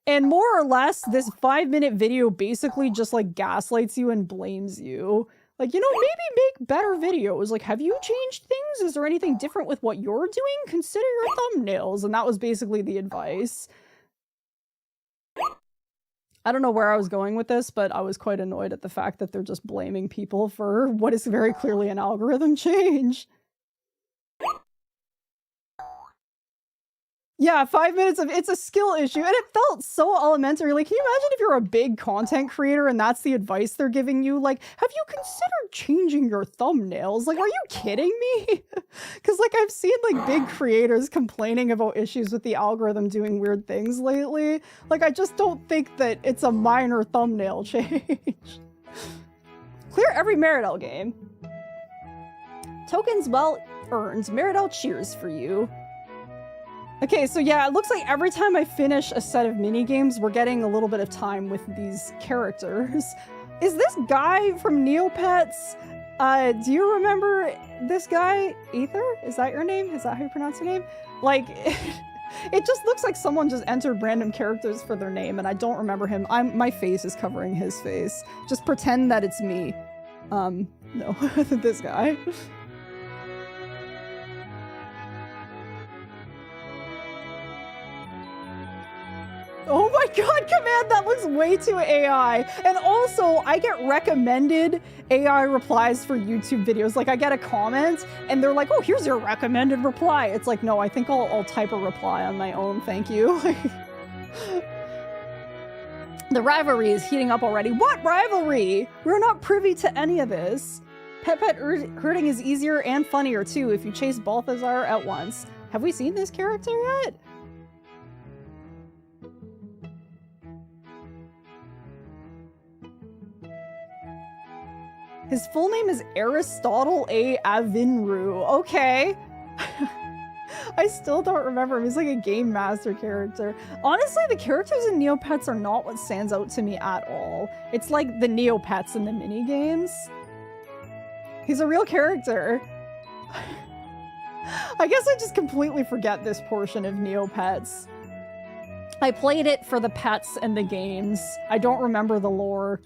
[SPEAKER 1] And more or less, this 5-minute video basically just, like, gaslights you and blames you. Like, you know, maybe make better videos. Like, have you changed things? Is there anything different with what you're doing? Consider your thumbnails. And that was basically the advice. I don't know where I was going with this, but I was quite annoyed at the fact that they're just blaming people for what is very clearly an algorithm change. Yeah, 5 minutes of it's a skill issue, and it felt so elementary. Like, can you imagine if you're a big content creator and that's the advice they're giving you? Like, have you considered changing your thumbnails? Like, are you kidding me? Because, like, I've seen, like, big creators complaining about issues with the algorithm doing weird things lately. Like, I just don't think that it's a minor thumbnail change. Clear every Meridell game. Tokens well earned. Meridell cheers for you. Okay, so yeah, it looks like every time I finish a set of minigames, we're getting a little bit of time with these characters. Is this guy from Neopets? Do you remember this guy? Aether? Is that your name? Is that how you pronounce your name? Like, it just looks like someone just entered random characters for their name, and I don't remember him. My face is covering his face. Just pretend that it's me. No, this guy. Oh my god, Command, that looks way too AI. And also, I get recommended AI replies for YouTube videos. Like, I get a comment, and they're like, oh, here's your recommended reply. It's like, no, I think I'll type a reply on my own, thank you. The rivalry is heating up already. What rivalry? We're not privy to any of this. Pet herding is easier and funnier, too, if you chase Balthazar at once. Have we seen this character yet? His full name is Aristotle A. Avinru. Okay. I still don't remember him. He's like a Game Master character. Honestly, the characters in Neopets are not what stands out to me at all. It's like the Neopets in the minigames. He's a real character. I guess I just completely forget this portion of Neopets. I played it for the pets and the games. I don't remember the lore.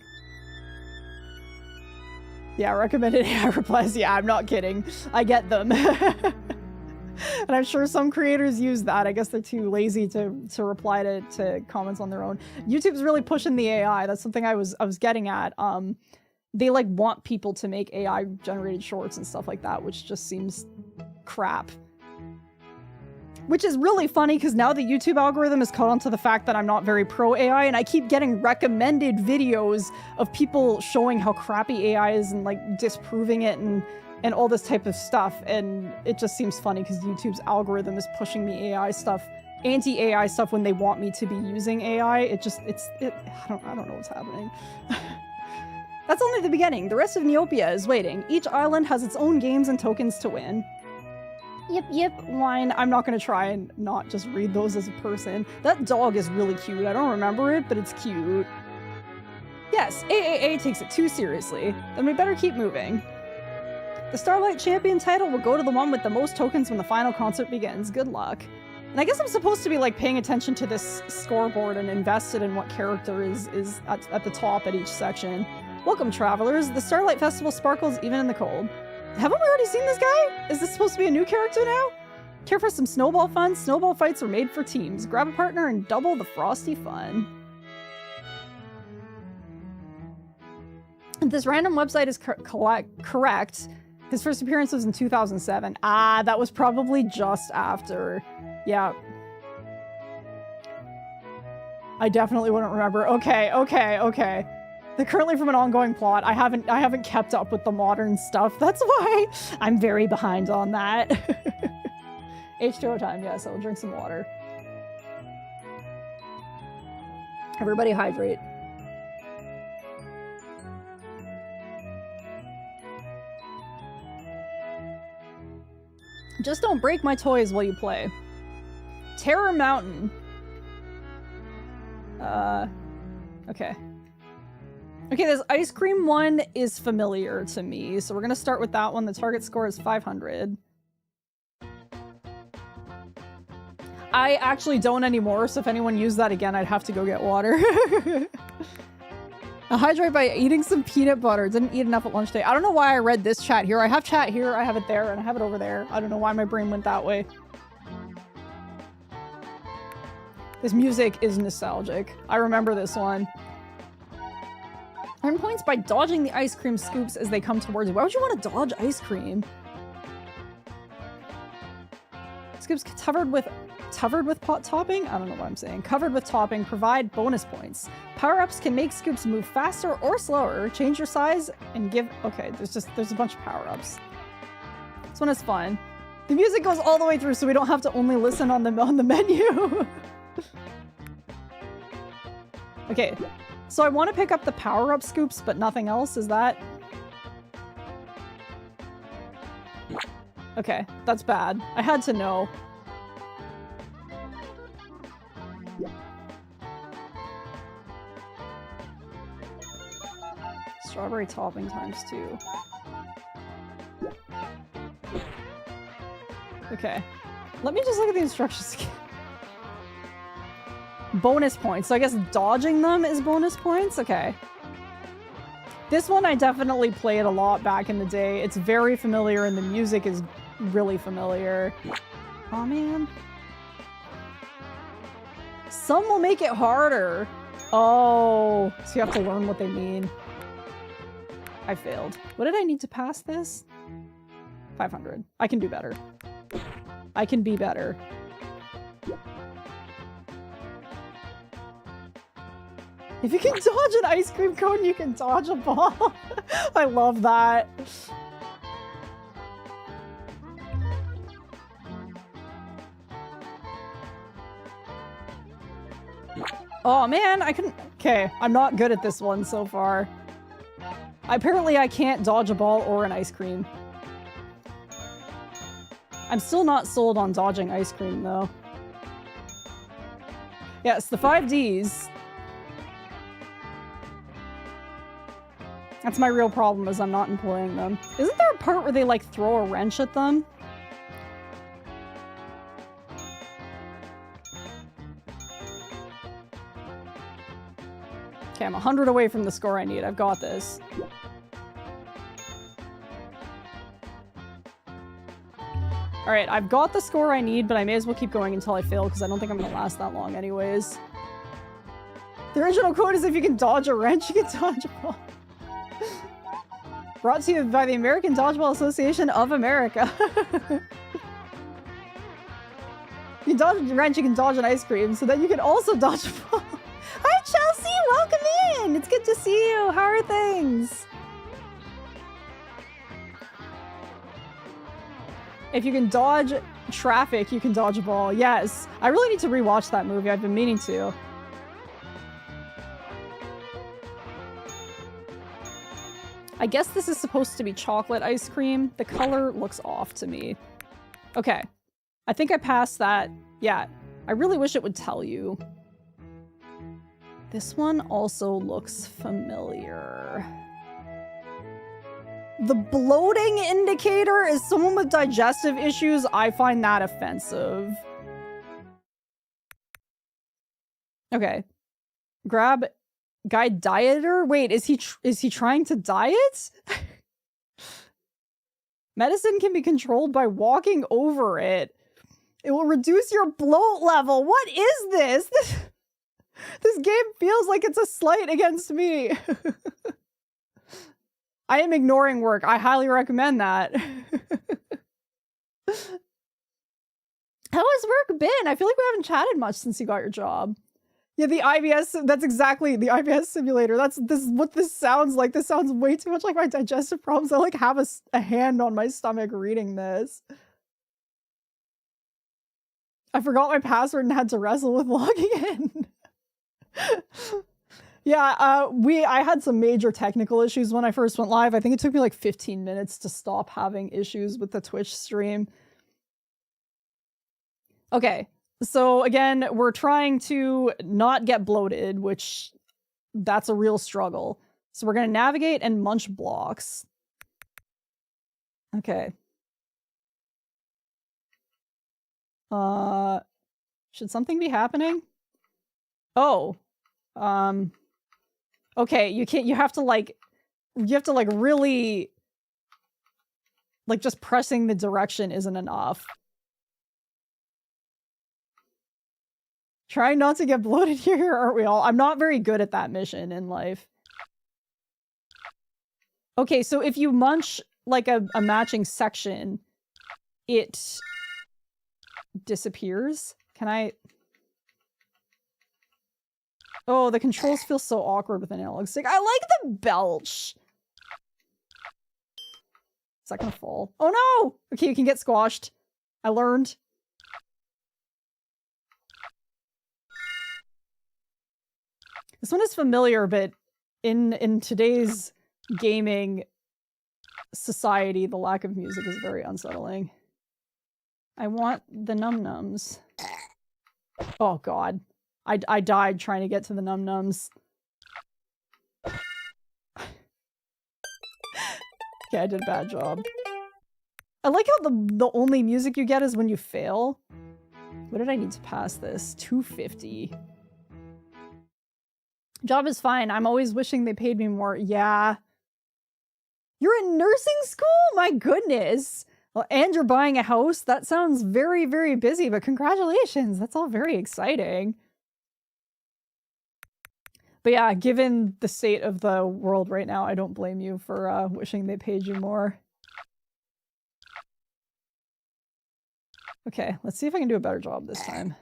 [SPEAKER 1] Yeah, recommended AI replies. Yeah, I'm not kidding. I get them. And I'm sure some creators use that. I guess they're too lazy to reply to comments on their own. YouTube's really pushing the AI. That's something I was getting at. They like want people to make AI generated shorts and stuff like that, which just seems crap. Which is really funny because now the YouTube algorithm has caught on to the fact that I'm not very pro AI, and I keep getting recommended videos of people showing how crappy AI is and like disproving it and all this type of stuff. And it just seems funny because YouTube's algorithm is pushing me AI stuff, anti-AI stuff when they want me to be using AI. I don't know what's happening. That's only the beginning. The rest of Neopia is waiting. Each island has its own games and tokens to win. Yep, wine. I'm not gonna try and not just read those as a person. That dog is really cute. I don't remember it, but it's cute. Yes, AAA takes it too seriously. Then we better keep moving. The Starlight Champion title will go to the one with the most tokens when the final concert begins. Good luck. And I guess I'm supposed to be like paying attention to this scoreboard and invested in what character is at the top at each section. Welcome, travelers. The Starlight Festival sparkles even in the cold. Haven't we already seen this guy? Is this supposed to be a new character now? Care for some snowball fun? Snowball fights are made for teams. Grab a partner and double the frosty fun. This random website is correct. His first appearance was in 2007. Ah, that was probably just after. Yeah. I definitely wouldn't remember. Okay. They're currently from an ongoing plot. I haven't kept up with the modern stuff. That's why I'm very behind on that. H2O time, yes, I'll drink some water. Everybody hydrate. Just don't break my toys while you play. Terror Mountain. Okay. Okay, this ice cream one is familiar to me, so we're gonna start with that one. The target score is 500. I actually don't anymore, so if anyone used that again, I'd have to go get water. I hydrate by eating some peanut butter. Didn't eat enough at lunch today. I don't know why I read this chat here. I have chat here, I have it there, and I have it over there. I don't know why my brain went that way. This music is nostalgic. I remember this one. Earn points by dodging the ice cream scoops as they come towards you. Why would you want to dodge ice cream? Scoops covered with pot topping? I don't know what I'm saying. Covered with topping provide bonus points. Power-ups can make scoops move faster or slower. Change your size and give... Okay, there's a bunch of power-ups. This one is fun. The music goes all the way through, so we don't have to only listen on the menu. Okay. So I want to pick up the power-up scoops, but nothing else. Is that... Okay, that's bad. I had to know. Strawberry topping ×2. Okay. Let me just look at the instructions again. Bonus points. So I guess dodging them is bonus points? Okay. This one I definitely played a lot back in the day. It's very familiar and the music is really familiar. Oh man. Some will make it harder. Oh, so you have to learn what they mean. I failed. What did I need to pass this? 500. I can do better. I can be better. If you can dodge an ice cream cone, you can dodge a ball. I love that. Oh man, I couldn't... Okay, I'm not good at this one so far. Apparently I can't dodge a ball or an ice cream. I'm still not sold on dodging ice cream though. Yes, the 5Ds. That's my real problem, is I'm not employing them. Isn't there a part where they, like, throw a wrench at them? Okay, I'm 100 away from the score I need. I've got this. Alright, I've got the score I need, but I may as well keep going until I fail, because I don't think I'm gonna last that long anyways. The original quote is, if you can dodge a wrench, you can dodge a ball. Brought to you by the American Dodgeball Association of America. You dodge a wrench, you can dodge an ice cream, so then you can also dodge a ball. Hi, Chelsea! Welcome in! It's good to see you! How are things? If you can dodge traffic, you can dodge a ball. Yes. I really need to rewatch that movie. I've been meaning to. I guess this is supposed to be chocolate ice cream. The color looks off to me. Okay. I think I passed that. Yeah. I really wish it would tell you. This one also looks familiar. The bloating indicator is someone with digestive issues. I find that offensive. Okay. Grab guy dieter? Wait, is he trying to diet? Medicine can be controlled by walking over it. It will reduce your bloat level. What is this? This game feels like it's a slight against me. I am ignoring work. I highly recommend that. How has work been? I feel like we haven't chatted much since you got your job. Yeah, the IBS, that's exactly the IBS simulator. This is what this sounds like. This sounds way too much like my digestive problems. I like have a hand on my stomach reading this. I forgot my password and had to wrestle with logging in. Yeah, I had some major technical issues when I first went live. I think it took me like 15 minutes to stop having issues with the Twitch stream. Okay, So again, we're trying to not get bloated, which that's a real struggle. So we're going to navigate and munch blocks. Okay. Should something be happening? Oh. Okay, you have to like really, like, just pressing the direction isn't enough. Trying not to get bloated here, aren't we all? I'm not very good at that mission in life. Okay, so if you munch, like, a matching section, it disappears. Can I... Oh, the controls feel so awkward with an analog stick. I like the belch! Is that gonna fall? Oh no! Okay, you can get squashed. I learned. This one is familiar, but in today's gaming society, the lack of music is very unsettling. I want the num-nums. Oh god. I died trying to get to the num-nums. Okay, I did a bad job. I like how the only music you get is when you fail. What did I need to pass this? 250. Job is fine. I'm always wishing they paid me more. Yeah. You're in nursing school? My goodness. Well, and you're buying a house? That sounds very, very busy, but congratulations. That's all very exciting. But yeah, given the state of the world right now, I don't blame you for wishing they paid you more. Okay, let's see if I can do a better job this time.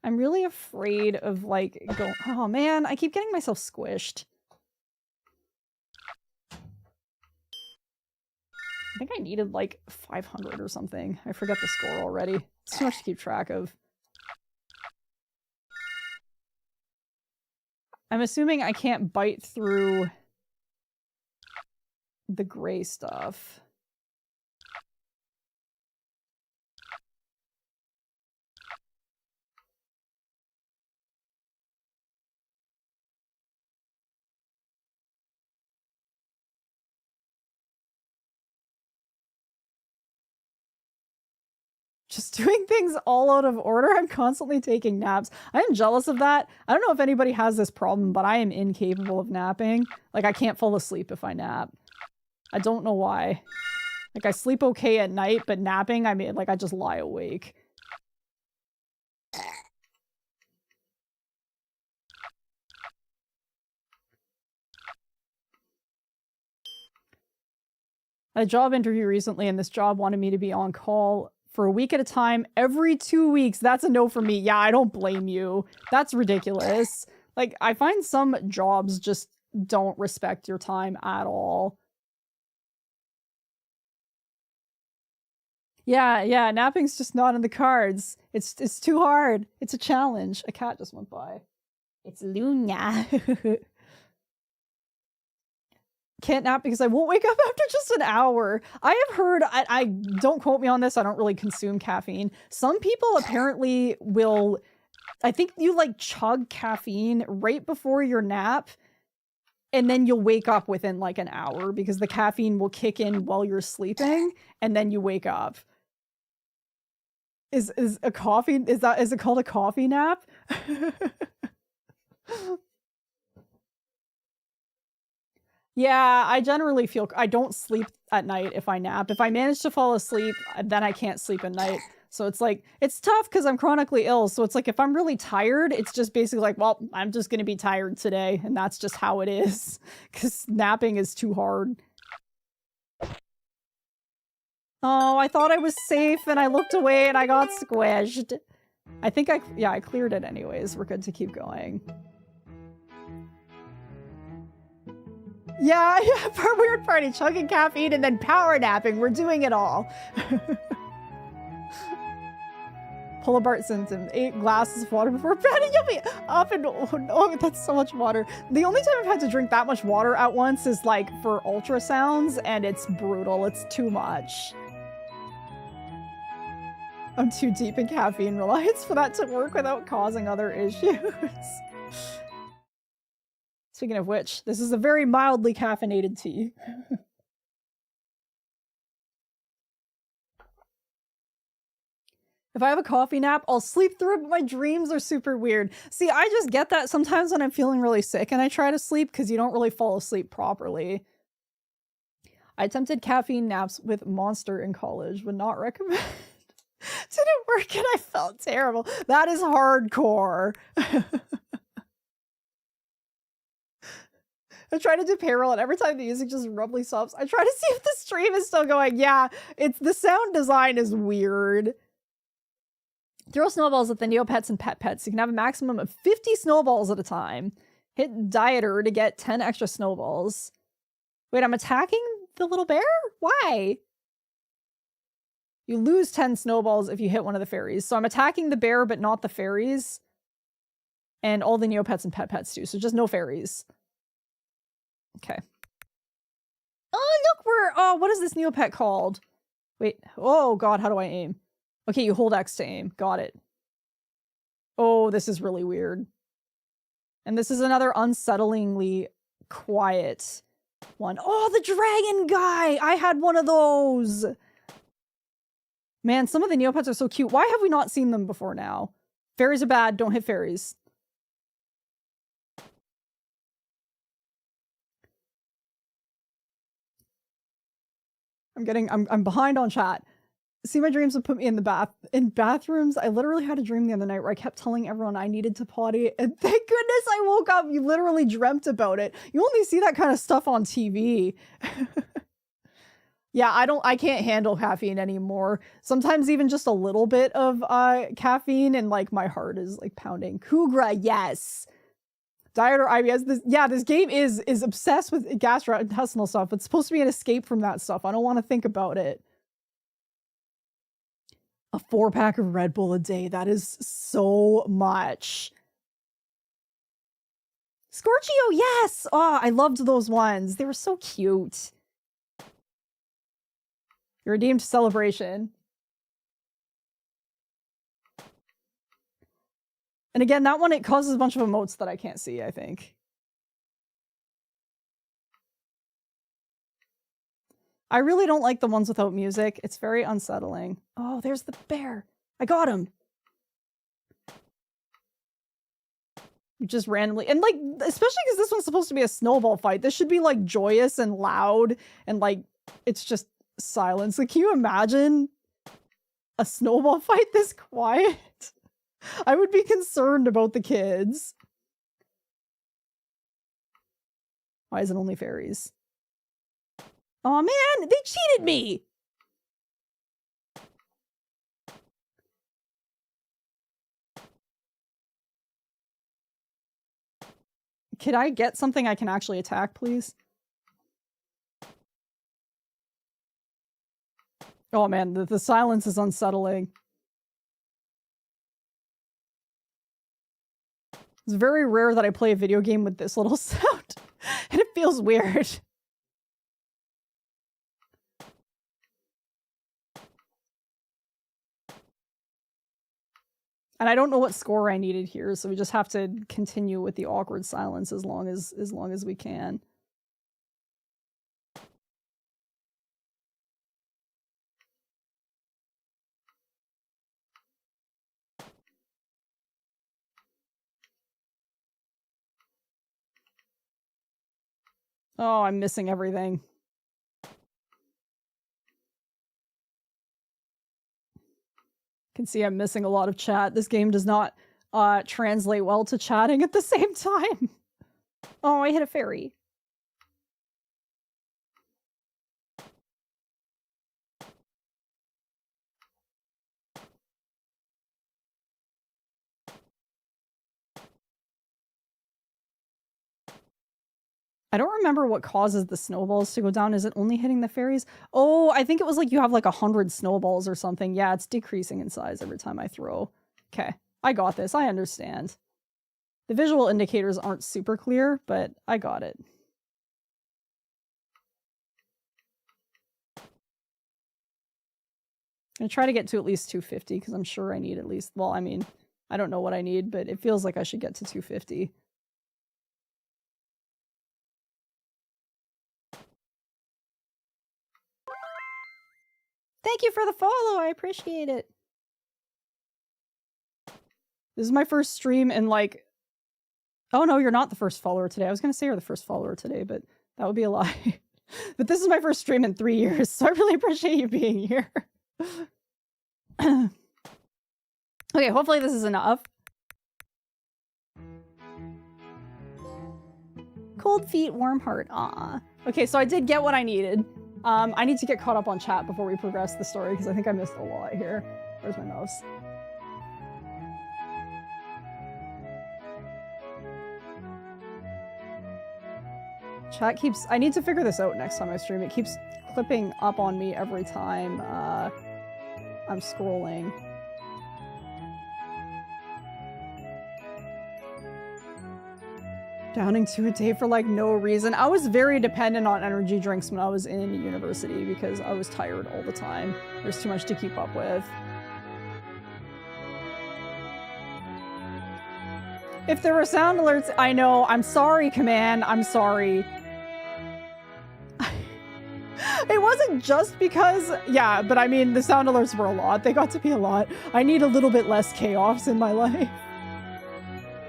[SPEAKER 1] I'm really afraid of, like, going... Oh man, I keep getting myself squished. I think I needed, like, 500 or something. I forgot the score already. It's too much to keep track of. I'm assuming I can't bite through the gray stuff. Just doing things all out of order. I'm constantly taking naps. I am jealous of that. I don't know if anybody has this problem, but I am incapable of napping. Like, I can't fall asleep if I nap. I don't know why. Like, I sleep okay at night, but napping, I mean, like, I just lie awake. I had a job interview recently, and this job wanted me to be on call for a week at a time, every 2 weeks. That's a no for me. Yeah, I don't blame you. That's ridiculous. Like, I find some jobs just don't respect your time at all. Yeah, napping's just not in the cards. It's too hard. It's a challenge. A cat just went by. It's Luna. Can't nap because I won't wake up after just an hour. I have heard, I don't quote me on this, I don't really consume caffeine. Some people apparently will, I think you like chug caffeine right before your nap, and then you'll wake up within like an hour because the caffeine will kick in while you're sleeping, and then you wake up. Is a coffee, is it called a coffee nap? Yeah, I generally feel... I don't sleep at night if I nap. If I manage to fall asleep, then I can't sleep at night. So it's like... It's tough because I'm chronically ill. So it's like if I'm really tired, it's just basically like, well, I'm just going to be tired today. And that's just how it is. Because napping is too hard. Oh, I thought I was safe and I looked away and I got squished. I think I cleared it anyways. We're good to keep going. Yeah, weird party, chugging caffeine and then power napping. We're doing it all. Pull apart symptom. 8 glasses of water before bed and you'll be up and oh, that's so much water. The only time I've had to drink that much water at once is like for ultrasounds, and it's brutal. It's too much. I'm too deep in caffeine reliance for that to work without causing other issues. Speaking of which, this is a very mildly caffeinated tea. If I have a coffee nap, I'll sleep through it, but my dreams are super weird. See, I just get that sometimes when I'm feeling really sick and I try to sleep because you don't really fall asleep properly. I attempted caffeine naps with Monster in college, would not recommend. Didn't work and I felt terrible. That is hardcore. I try to do payroll and every time the music just abruptly stops, I try to see if the stream is still going. Yeah, it's the sound design is weird. Throw snowballs at the Neopets and Pet Pets. You can have a maximum of 50 snowballs at a time. Hit Dieter to get 10 extra snowballs. Wait, I'm attacking the little bear? Why? You lose 10 snowballs if you hit one of the fairies. So I'm attacking the bear, but not the fairies. And all the Neopets and Pet Pets too. So just no fairies. Okay. Oh, look, oh, what is this Neopet called? Wait, oh god, how do I aim? Okay, you hold X to aim. Got it. Oh, this is really weird. And this is another unsettlingly quiet one. Oh, the dragon guy! I had one of those! Man, some of the Neopets are so cute. Why have we not seen them before now? Fairies are bad. Don't hit fairies. I'm behind on chat. See, my dreams would put me in bathrooms. I literally had a dream the other night where I kept telling everyone I needed to potty, and thank goodness I woke up. You literally dreamt about it. You only see that kind of stuff on TV. Yeah, I can't handle caffeine anymore. Sometimes even just a little bit of caffeine and like my heart is like pounding. Kugra, yes. Diet or IBS. This game is obsessed with gastrointestinal stuff. It's supposed to be an escape from that stuff. I don't want to think about it. A 4-pack of Red Bull a day. That is so much. Scorchio, yes! Oh, I loved those ones. They were so cute. Your redeemed celebration. And again, that one, it causes a bunch of emotes that I can't see, I think. I really don't like the ones without music. It's very unsettling. Oh, there's the bear. I got him. Just randomly. And like, especially because this one's supposed to be a snowball fight. This should be like joyous and loud and like, it's just silence. Like, can you imagine a snowball fight this quiet? I would be concerned about the kids. Why is it only fairies? Oh man, they cheated me! Could I get something I can actually attack, please? Oh man, the silence is unsettling. It's very rare that I play a video game with this little sound, and it feels weird. And I don't know what score I needed here, so we just have to continue with the awkward silence as long as we can. Oh, I'm missing everything. Can see I'm missing a lot of chat. This game does not translate well to chatting at the same time. Oh, I hit a fairy. I don't remember what causes the snowballs to go down. Is it only hitting the fairies? Oh, I think it was like you have like 100 snowballs or something. Yeah, it's decreasing in size every time I throw. Okay, I got this. I understand. The visual indicators aren't super clear, but I got it. I'm gonna try to get to at least 250 because I'm sure I need at least, well, I mean, I don't know what I need, but it feels like I should get to 250. Thank you for the follow. I appreciate it. This is my first stream in like... Oh no, you're not the first follower today. I was going to say you're the first follower today, but that would be a lie. But this is my first stream in 3 years, so I really appreciate you being here. Okay, hopefully this is enough. Cold feet, warm heart. Aw. Okay, so I did get what I needed. I need to get caught up on chat before we progress the story, because I think I missed a lot here. Where's my mouse? Chat keeps... I need to figure this out next time I stream. It keeps clipping up on me every time I'm scrolling. Downing 2 a day for like no reason. I was very dependent on energy drinks when I was in university because I was tired all the time. There's too much to keep up with. If there were sound alerts, I know. I'm sorry, Command. I'm sorry. It wasn't just because... Yeah, but I mean, the sound alerts were a lot. They got to be a lot. I need a little bit less chaos in my life.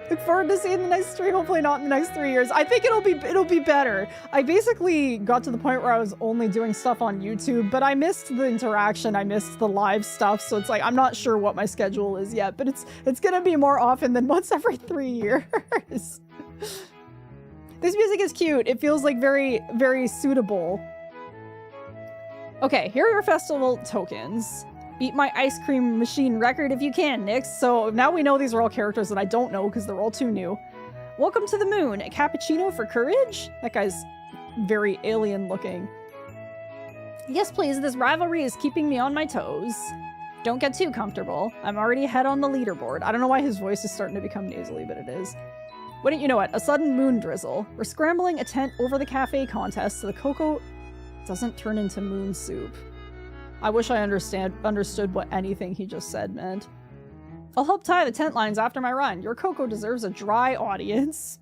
[SPEAKER 1] Look forward to seeing the next stream. Hopefully not in the next 3 years. I think it'll be better. I basically got to the point where I was only doing stuff on YouTube, but I missed the interaction. I missed the live stuff. So it's like, I'm not sure what my schedule is yet, but it's gonna be more often than once every 3 years. This music is cute. It feels like very, very suitable. Okay, here are your festival tokens. Beat my ice cream machine record if you can, Nix. So now we know these are all characters that I don't know because they're all too new. Welcome to the moon. A cappuccino for courage? That guy's very alien looking. Yes, please. This rivalry is keeping me on my toes. Don't get too comfortable. I'm already ahead on the leaderboard. I don't know why his voice is starting to become nasally, but it is. Wouldn't you know it? A sudden moon drizzle. We're scrambling a tent over the cafe contest so the cocoa doesn't turn into moon soup. I wish I understood what anything he just said meant. I'll help tie the tent lines after my run. Your cocoa deserves a dry audience.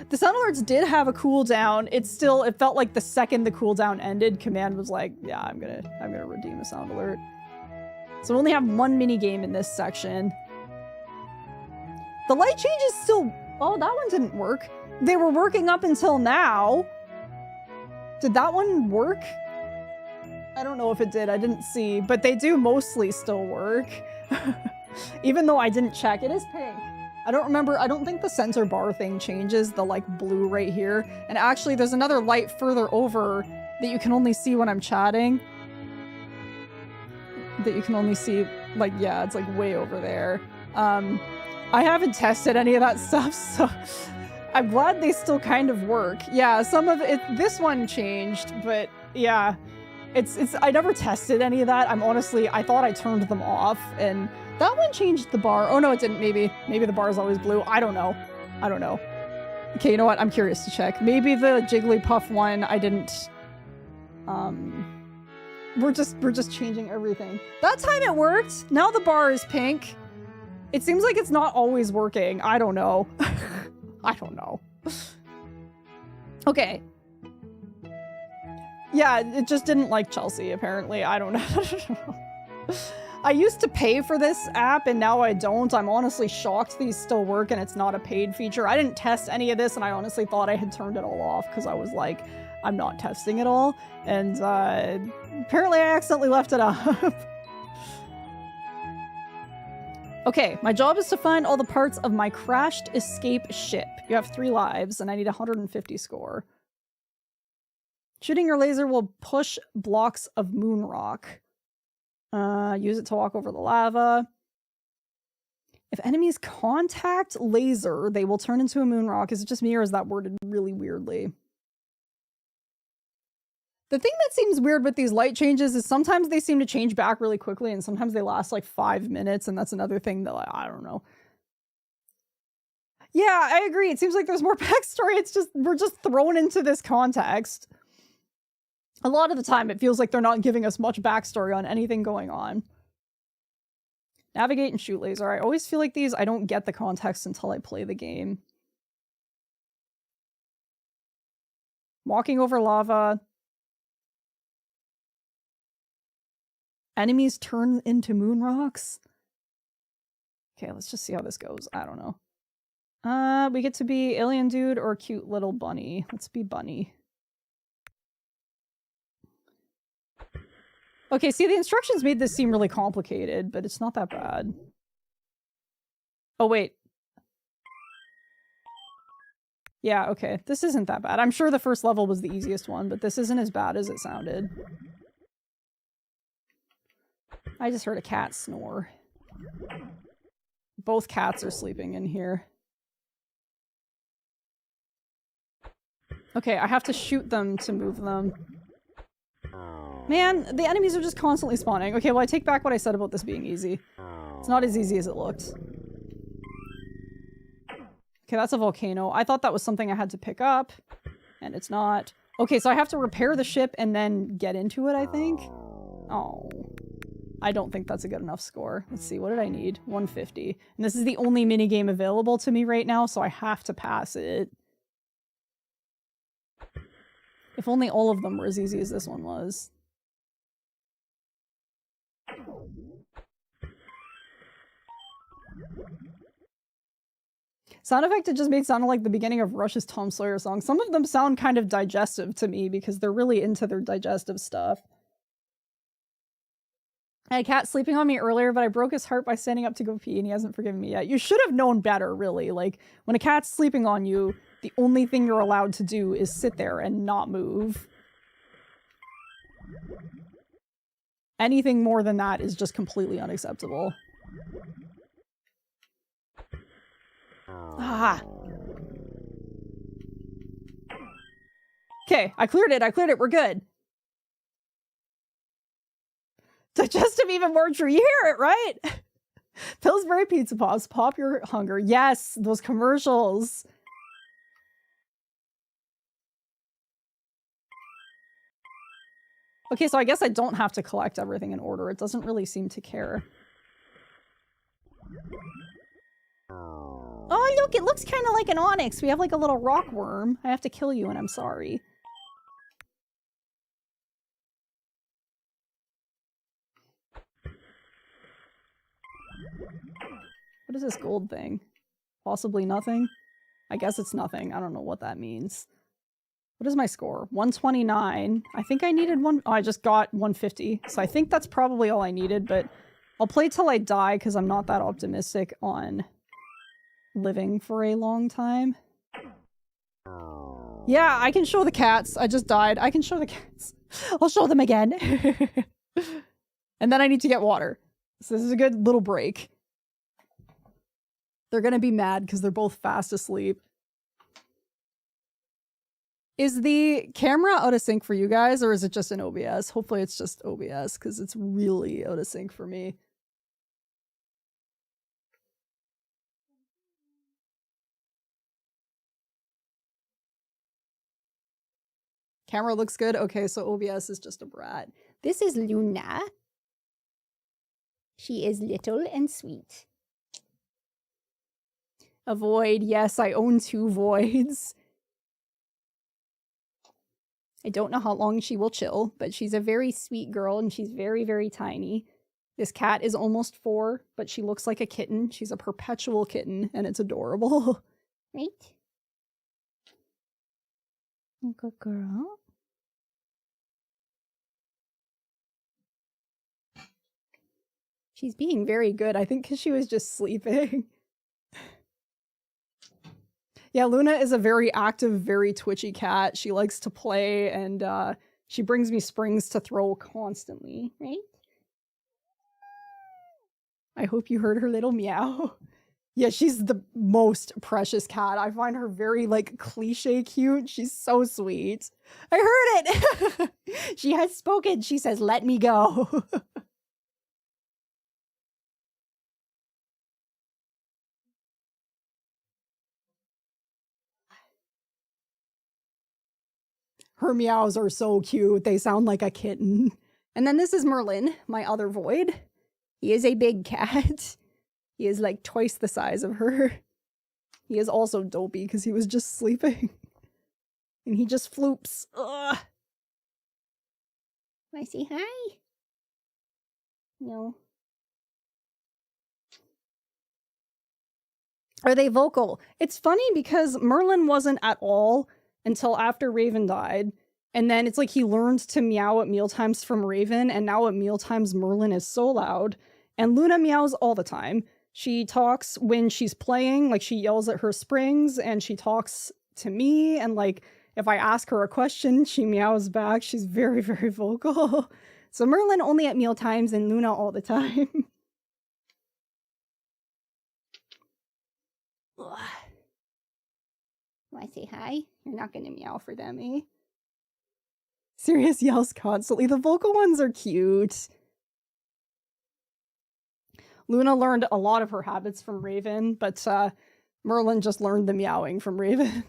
[SPEAKER 1] The sound alerts did have a cooldown. It felt like the second the cooldown ended, Command was like, yeah, I'm gonna redeem a sound alert. So we only have one mini game in this section. The light change is still... Oh, that one didn't work. They were working up until now. Did that one work? I don't know if it did. I didn't see. But they do mostly still work. Even though I didn't check. It is pink. I don't remember. I don't think the center bar thing changes. The like blue right here. And actually there's another light further over that you can only see when I'm chatting. That you can only see, like, yeah, it's like way over there. I haven't tested any of that stuff, so I'm glad they still kind of work. Yeah, some of it, this one changed, but yeah, I never tested any of that. I thought I turned them off, and that one changed the bar. Oh no, it didn't, maybe the bar is always blue. I don't know. Okay, you know what? I'm curious to check. Maybe the Jigglypuff one, I didn't, we're just changing everything. That time it worked. Now the bar is pink. It seems like it's not always working. I don't know. I don't know. Okay. Yeah, it just didn't like Chelsea, apparently. I don't know. I used to pay for this app, and now I don't. I'm honestly shocked these still work, and it's not a paid feature. I didn't test any of this, and I honestly thought I had turned it all off, because I was like, I'm not testing it all. And apparently I accidentally left it up. Okay, my job is to find all the parts of my crashed escape ship. You have 3 lives, and I need 150 score. Shooting your laser will push blocks of moon rock. Use it to walk over the lava. If enemies contact laser, they will turn into a moon rock. Is it just me or is that worded really weirdly? The thing that seems weird with these light changes is sometimes they seem to change back really quickly and sometimes they last like 5 minutes, and that's another thing that I don't know. Yeah, I agree. It seems like there's more backstory. It's just, we're just thrown into this context. A lot of the time it feels like they're not giving us much backstory on anything going on. Navigate and shoot laser. I always feel like these, I don't get the context until I play the game. Walking over lava. Enemies turn into moon rocks. Okay, let's just see how this goes. I don't know. We get to be alien dude or cute little bunny. Let's be bunny. Okay, see, the instructions made this seem really complicated, but it's not that bad. Oh, wait. Yeah, okay. This isn't that bad. I'm sure the first level was the easiest one, but this isn't as bad as it sounded. I just heard a cat snore. Both cats are sleeping in here. Okay, I have to shoot them to move them. Man, the enemies are just constantly spawning. Okay, well, I take back what I said about this being easy. It's not as easy as it looked. Okay, that's a volcano. I thought that was something I had to pick up, and it's not. Okay, so I have to repair the ship and then get into it, I think? Oh. I don't think that's a good enough score. Let's see, what did I need? 150. And this is the only minigame available to me right now, so I have to pass it. If only all of them were as easy as this one was. Sound effect it just made sound like the beginning of Rush's Tom Sawyer song. Some of them sound kind of digestive to me because they're really into their digestive stuff. I had a cat sleeping on me earlier, but I broke his heart by standing up to go pee, and he hasn't forgiven me yet. You should have known better, really. Like, when a cat's sleeping on you, the only thing you're allowed to do is sit there and not move. Anything more than that is just completely unacceptable. Ah. Okay, I cleared it, we're good. Digestive even more true. You hear it, right? Pillsbury Pizza Pops, pop your hunger. Yes, those commercials. Okay, so I guess I don't have to collect everything in order. It doesn't really seem to care. Oh, look, it looks kind of like an onyx. We have like a little rock worm. I have to kill you and I'm sorry. What is this gold thing? Possibly nothing? I guess it's nothing. I don't know what that means. What is my score? 129. I think I needed one. Oh, I just got 150. So I think that's probably all I needed, but I'll play till I die because I'm not that optimistic on living for a long time. Yeah, I can show the cats. I just died. I can show the cats. I'll show them again. And then I need to get water. So this is a good little break. They're gonna be mad because they're both fast asleep. Is the camera out of sync for you guys, or is it just in OBS? Hopefully it's just OBS, because it's really out of sync for me. Camera looks good? Okay, so OBS is just a brat. This is Luna. She is little and sweet. A void. Yes, I own 2 voids. I don't know how long she will chill, but she's a very sweet girl and she's very, very tiny. This cat is almost 4, but she looks like a kitten. She's a perpetual kitten and it's adorable. Right? Good girl. She's being very good, I think because she was just sleeping. Yeah, Luna is a very active, very twitchy cat. She likes to play, and she brings me springs to throw constantly, right? I hope you heard her little meow. Yeah, she's the most precious cat. I find her very, like, cliche cute. She's so sweet. I heard it! She has spoken. She says, let me go. Her meows are so cute. They sound like a kitten. And then this is Merlin, my other void. He is a big cat. He is like twice the size of her. He is also dopey because he was just sleeping. And he just floops. Ugh. Can I say hi? No. Are they vocal? It's funny because Merlin wasn't at all until after Raven died. And then it's like he learned to meow at mealtimes from Raven, and now at mealtimes Merlin is so loud. And Luna meows all the time. She talks when she's playing, like she yells at her springs, and she talks to me, and like if I ask her a question, she meows back. She's very, very vocal. So Merlin only at mealtimes and Luna all the time. Want to say hi? You're not gonna meow for them, eh? Sirius yells constantly. The vocal ones are cute. Luna learned a lot of her habits from Raven, but Merlin just learned the meowing from Raven.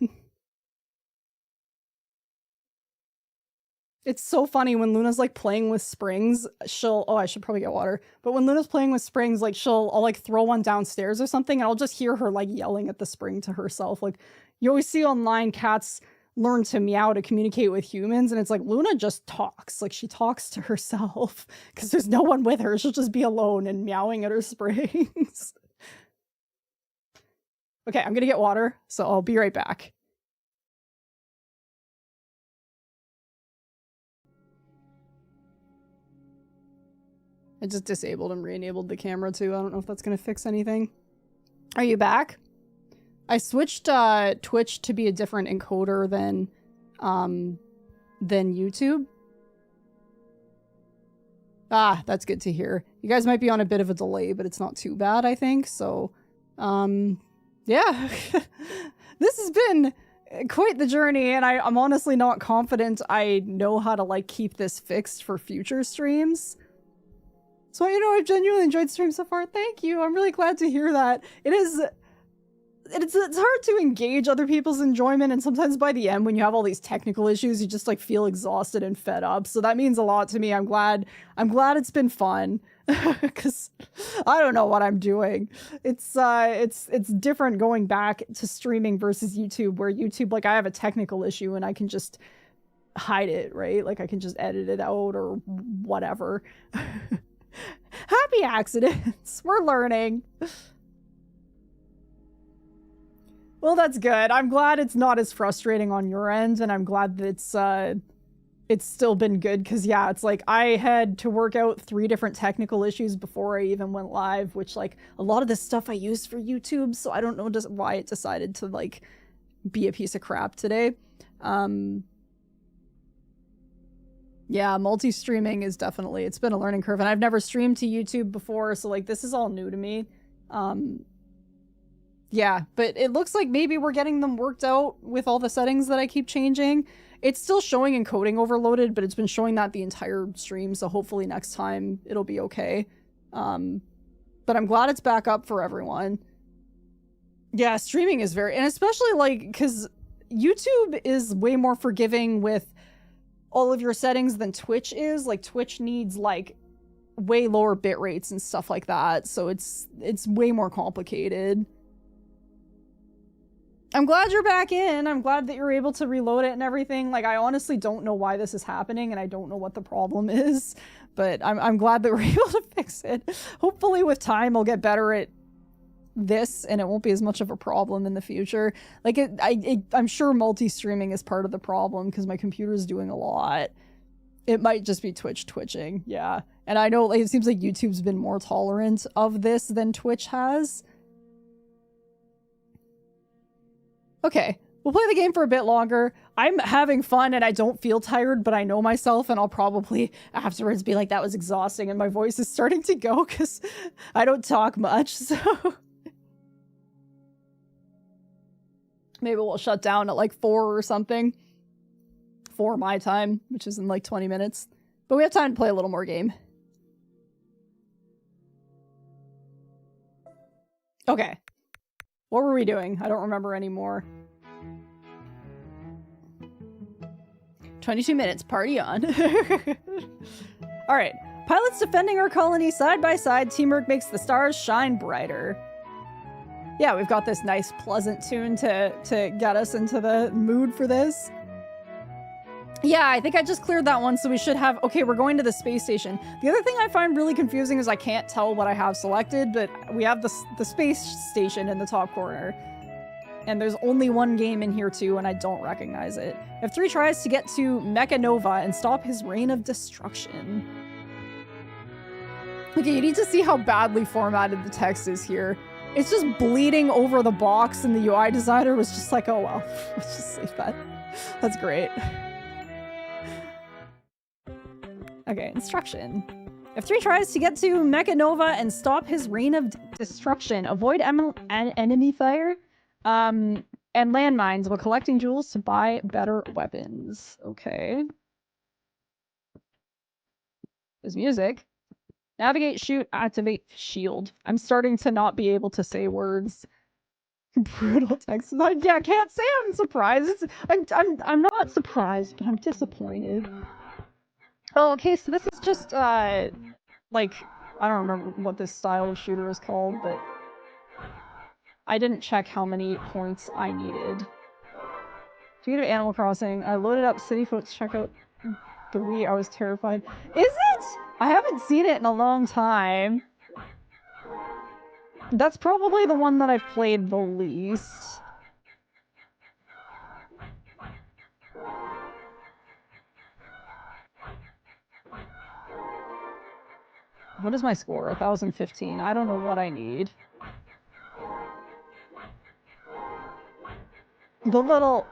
[SPEAKER 1] It's so funny when Luna's like playing with springs, she'll, oh, I should probably get water. But when Luna's playing with springs, like I'll like throw one downstairs or something, and I'll just hear her like yelling at the spring to herself. Like you always see online cats learn to meow to communicate with humans, and it's like Luna just talks. Like she talks to herself because there's no one with her. She'll just be alone and meowing at her springs. Okay, I'm gonna get water, so I'll be right back. I just disabled and re-enabled the camera too. I don't know if that's gonna fix anything. Are you back? I switched Twitch to be a different encoder than YouTube. Ah, that's good to hear. You guys might be on a bit of a delay, but it's not too bad, I think. So, yeah. This has been quite the journey, and I'm honestly not confident I know how to, like, keep this fixed for future streams. So, you know, I've genuinely enjoyed streams so far. Thank you. I'm really glad to hear that. It's hard to engage other people's enjoyment, and sometimes by the end when you have all these technical issues you just like feel exhausted and fed up, so that means a lot to me. I'm glad it's been fun because I don't know what I'm doing. It's different going back to streaming versus YouTube, where YouTube, like, I have a technical issue and I can just hide it, right? Like I can just edit it out or whatever. Happy accidents. We're learning. Well, that's good. I'm glad it's not as frustrating on your end, and I'm glad that it's still been good, because yeah, it's like I had to work out 3 different technical issues before I even went live, which, like, a lot of this stuff I use for YouTube, so I don't know just why it decided to, like, be a piece of crap today. Yeah, multi-streaming is definitely, it's been a learning curve, and I've never streamed to YouTube before, so, like, this is all new to me. Yeah, but it looks like maybe we're getting them worked out with all the settings that I keep changing. It's still showing encoding overloaded, but it's been showing that the entire stream, so hopefully next time it'll be okay. But I'm glad it's back up for everyone. Yeah, streaming is very, and especially, like, because YouTube is way more forgiving with all of your settings than Twitch is. Like, Twitch needs, like, way lower bit rates and stuff like that, so it's way more complicated. I'm glad you're back in. I'm glad that you're able to reload it and everything. Like, I honestly don't know why this is happening, and I don't know what the problem is, but I'm glad that we're able to fix it. Hopefully with time I'll get better at this, and it won't be as much of a problem in the future. Like, I'm sure multi-streaming is part of the problem, because my computer's doing a lot. It might just be Twitch twitching, yeah. And I know, like, it seems like YouTube's been more tolerant of this than Twitch has. Okay, we'll play the game for a bit longer. I'm having fun and I don't feel tired, but I know myself, and I'll probably afterwards be like, that was exhausting, and my voice is starting to go because I don't talk much, so... Maybe we'll shut down at like 4 or something. 4 my time, which is in like 20 minutes. But we have time to play a little more game. Okay. What were we doing? I don't remember anymore. 22 minutes, party on. Alright. Pilots defending our colony side by side. Teamwork makes the stars shine brighter. Yeah, we've got this nice, pleasant tune to get us into the mood for this. Yeah, I think I just cleared that one, so we should have... Okay, we're going to the space station. The other thing I find really confusing is I can't tell what I have selected, but we have the space station in the top corner. And there's only one game in here, too, and I don't recognize it. F3 tries to get to Mechanova and stop his reign of destruction. Okay, you need to see how badly formatted the text is here. It's just bleeding over the box, and the UI designer was just like, oh well, let's just leave that. That's great. Okay, instruction. F3 tries to get to Mechanova and stop his reign of destruction. Avoid enemy fire and landmines while collecting jewels to buy better weapons. Okay. There's music. Navigate, shoot, activate, shield. I'm starting to not be able to say words. Brutal text. Yeah, I can't say I'm surprised. I'm not surprised, but I'm disappointed. Oh, okay, so this is just, like, I don't remember what this style of shooter is called, but I didn't check how many points I needed. Speaking of Animal Crossing, I loaded up City Folks Checkout 3. I was terrified. Is it? I haven't seen it in a long time. That's probably the one that I've played the least. What is my score? 1015. I don't know what I need. The little...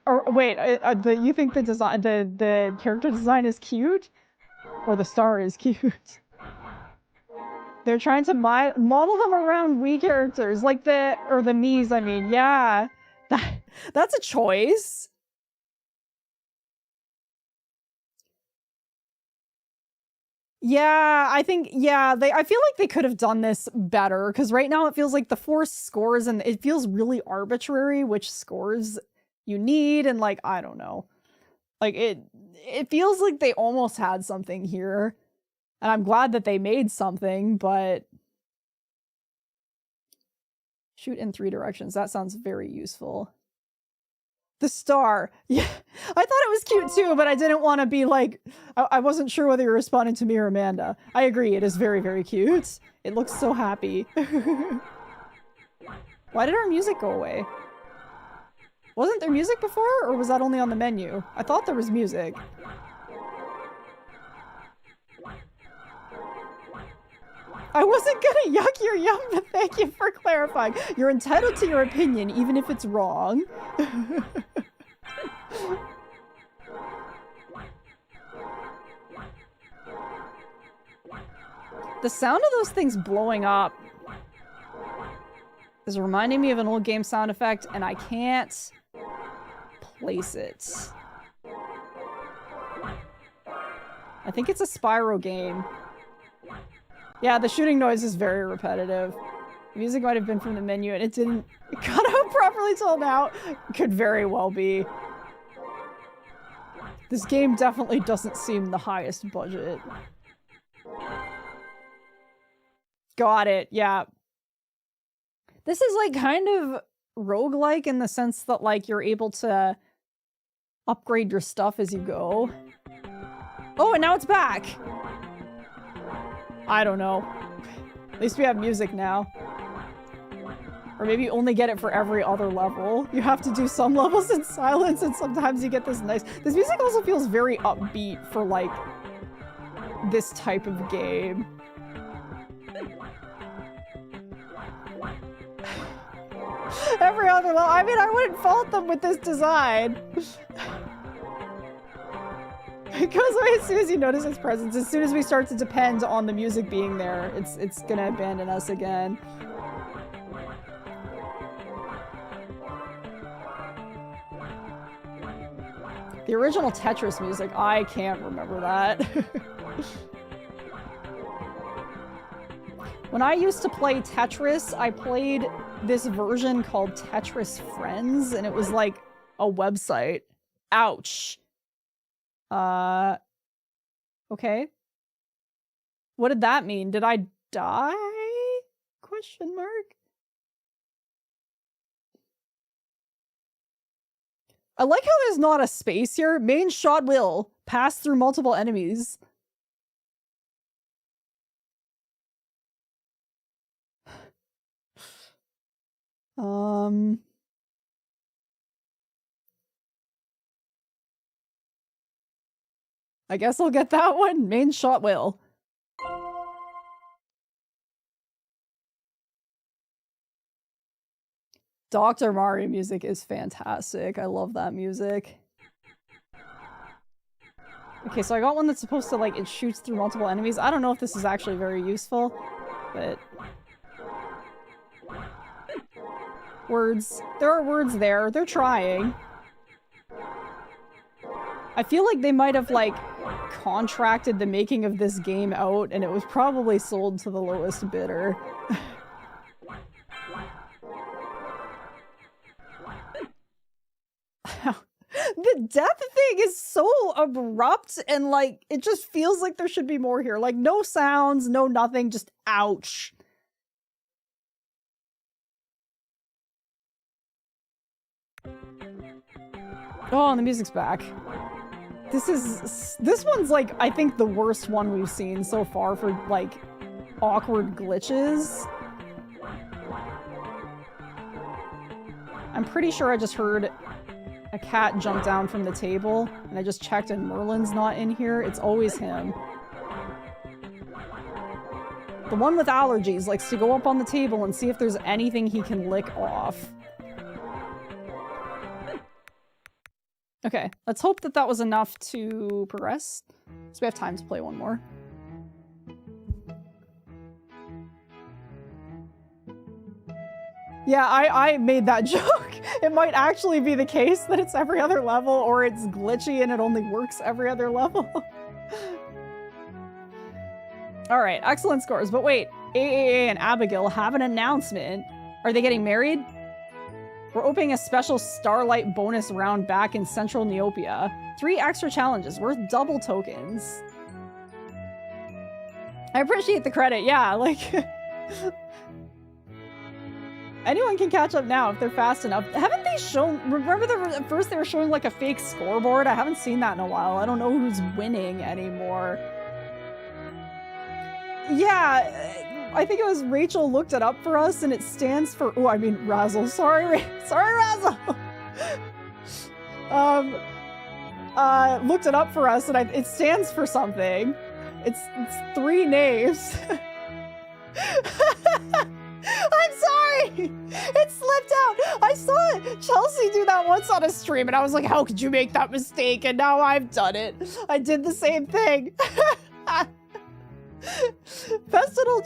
[SPEAKER 1] Or wait, you think the design, the character design is cute? Or the star is cute? They're trying to model them around Wii characters, like the Miis, I mean, yeah. That's a choice. Yeah, I think, yeah, I feel like they could have done this better, because right now it feels like the forced scores, and it feels really arbitrary which scores you need, and like, I don't know. Like, it feels like they almost had something here. And I'm glad that they made something, but... Shoot in 3 directions. That sounds very useful. The star. Yeah, I thought it was cute too, but I didn't want to be like... I wasn't sure whether you were responding to me or Amanda. I agree, it is very, very cute. It looks so happy. Why did our music go away? Wasn't there music before, or was that only on the menu? I thought there was music. I wasn't gonna yuck your yum, but thank you for clarifying. You're entitled to your opinion, even if it's wrong. The sound of those things blowing up is reminding me of an old game sound effect, and I can't place it. I think it's a Spyro game. Yeah, the shooting noise is very repetitive. The music might have been from the menu and it didn't cut out properly till now. Could very well be. This game definitely doesn't seem the highest budget. Got it, yeah. This is like kind of roguelike in the sense that like you're able to upgrade your stuff as you go. Oh, and now it's back! I don't know. At least we have music now. Or maybe you only get it for every other level. You have to do some levels in silence, and sometimes you get this nice... This music also feels very upbeat for, like, this type of game. Every other level... I mean, I wouldn't fault them with this design. It goes away as soon as you notice its presence. As soon as we start to depend on the music being there, it's gonna abandon us again. The original Tetris music, I can't remember that. When I used to play Tetris, I played this version called Tetris Friends, and it was like a website. Ouch. Okay. What did that mean? Did I die? Question mark. I like how there's not a space here. Main shot will pass through multiple enemies. I guess I'll get that one. Main shot will. Dr. Mario music is fantastic. I love that music. Okay, so I got one that's supposed to, like, it shoots through multiple enemies. I don't know if this is actually very useful, but... Words. There are words there. They're trying. I feel like they might have, like, contracted the making of this game out, and it was probably sold to the lowest bidder. The death thing is so abrupt, and, like, it just feels like there should be more here. Like, no sounds, no nothing, just ouch. Oh, and the music's back. This one's, like, I think the worst one we've seen so far for, like, awkward glitches. I'm pretty sure I just heard a cat jump down from the table, and I just checked and Merlin's not in here. It's always him. The one with allergies likes to go up on the table and see if there's anything he can lick off. Okay, let's hope that that was enough to progress. So we have time to play one more. Yeah, I made that joke. It might actually be the case that it's every other level, or it's glitchy and it only works every other level. Alright, excellent scores. But wait, AAA and Abigail have an announcement. Are they getting married? We're opening a special Starlight bonus round back in Central Neopia. 3 extra challenges worth double tokens. I appreciate the credit, yeah, like... Anyone can catch up now if they're fast enough. Haven't they shown... Remember at first they were showing like a fake scoreboard? I haven't seen that in a while. I don't know who's winning anymore. Yeah, I think it was Rachel looked it up for us, and it stands for... Oh, I mean Razzle. Sorry, Razzle! Looked it up for us, and it stands for something. It's 3 names. I'm sorry! It slipped out! I saw Chelsea do that once on a stream, and I was like, how could you make that mistake? And now I've done it. I did the same thing. Festival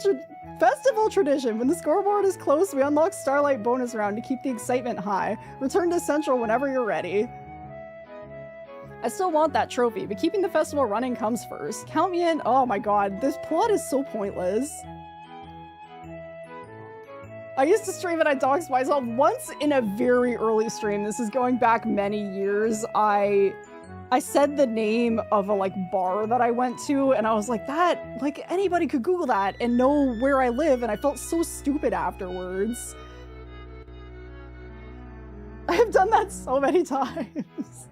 [SPEAKER 1] tradition. When the scoreboard is close, we unlock Starlight bonus round to keep the excitement high. Return to Central whenever you're ready. I still want that trophy, but keeping the festival running comes first. Count me in. Oh my god, this plot is so pointless. I used to stream and I doxed myself once in a very early stream. This is going back many years. I said the name of a like bar that I went to, and I was like, that, like anybody could Google that and know where I live, and I felt so stupid afterwards. I have done that so many times.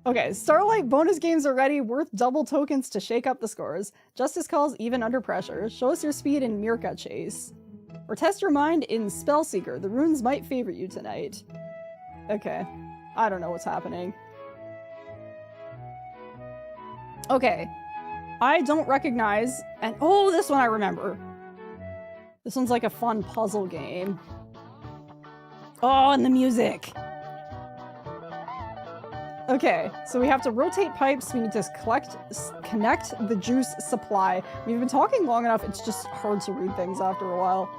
[SPEAKER 1] Okay, Starlight bonus games are ready, worth double tokens to shake up the scores. Justice calls even under pressure. Show us your speed in Mirka Chase. Or test your mind in Spellseeker. The runes might favor you tonight. Okay, I don't know what's happening. Okay, I don't recognize, and oh, this one I remember. This one's like a fun puzzle game. Oh, and the music. Okay, so we have to rotate pipes, we need to connect the juice supply. We've been talking long enough, it's just hard to read things after a while.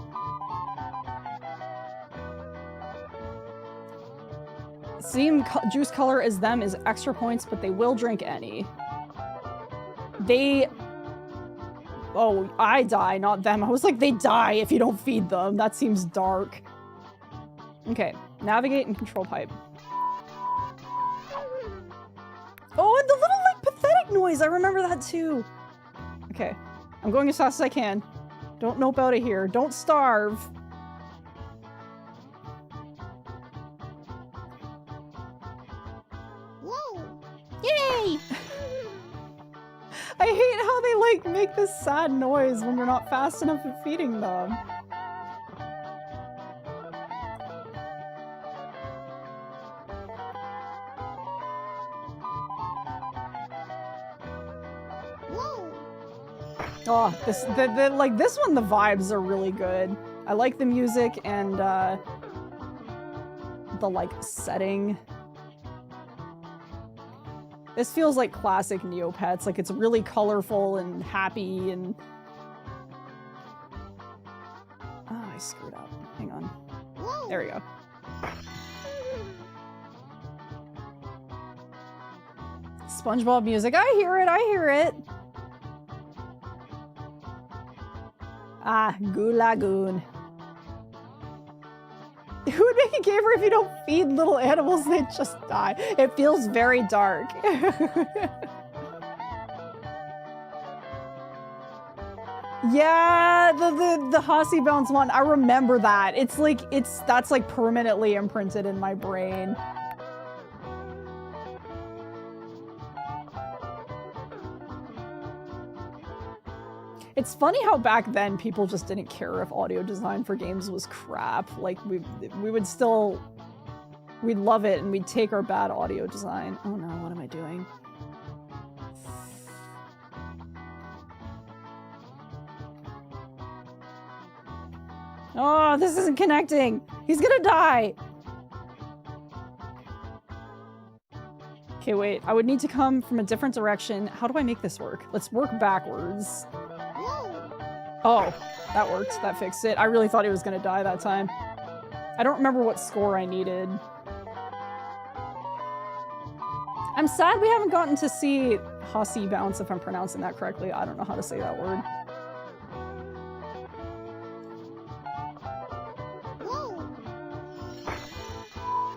[SPEAKER 1] Same juice color as them is extra points, but they will drink any. They... Oh, I die, not them. I was like, they die if you don't feed them. That seems dark. Okay, navigate and control pipe. Oh, and the little, like, pathetic noise. I remember that, too. Okay, I'm going as fast as I can. Don't nope out of here. Don't starve.
[SPEAKER 2] Whoa!
[SPEAKER 1] Yay! I hate how they, like, make this sad noise when you're not fast enough at feeding them.
[SPEAKER 2] Whoa!
[SPEAKER 1] Oh, like, this one, the vibes are really good. I like the music and, the, like, setting. This feels like classic Neopets. Like, it's really colorful and happy and... Oh, I screwed up. Hang on.
[SPEAKER 2] Whoa!
[SPEAKER 1] There we go. SpongeBob music. I hear it, I hear it. Ah, Goo Lagoon. It would make a gamer if you don't feed little animals, they just die. It feels very dark. Yeah, the Hossy Bounce one, I remember that. It's like, that's like permanently imprinted in my brain. It's funny how back then people just didn't care if audio design for games was crap. Like, we would still... We'd love it and we'd take our bad audio design. Oh no, what am I doing? Oh, this isn't connecting! He's gonna die! Okay, wait. I would need to come from a different direction. How do I make this work? Let's work backwards. Oh, that worked. That fixed it. I really thought he was gonna die that time. I don't remember what score I needed. I'm sad we haven't gotten to see Hossy Bounce, if I'm pronouncing that correctly. I don't know how to say that word.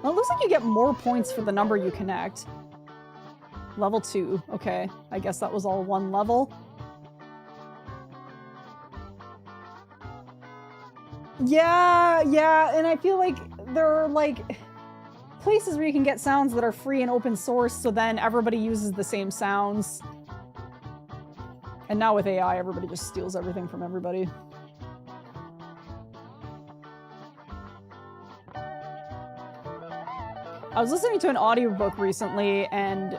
[SPEAKER 1] Well, it looks like you get more points for the number you connect. Level 2. Okay, I guess that was all one level. Yeah, and I feel like there are, like, places where you can get sounds that are free and open source, so then everybody uses the same sounds. And now with AI, everybody just steals everything from everybody. I was listening to an audiobook recently, and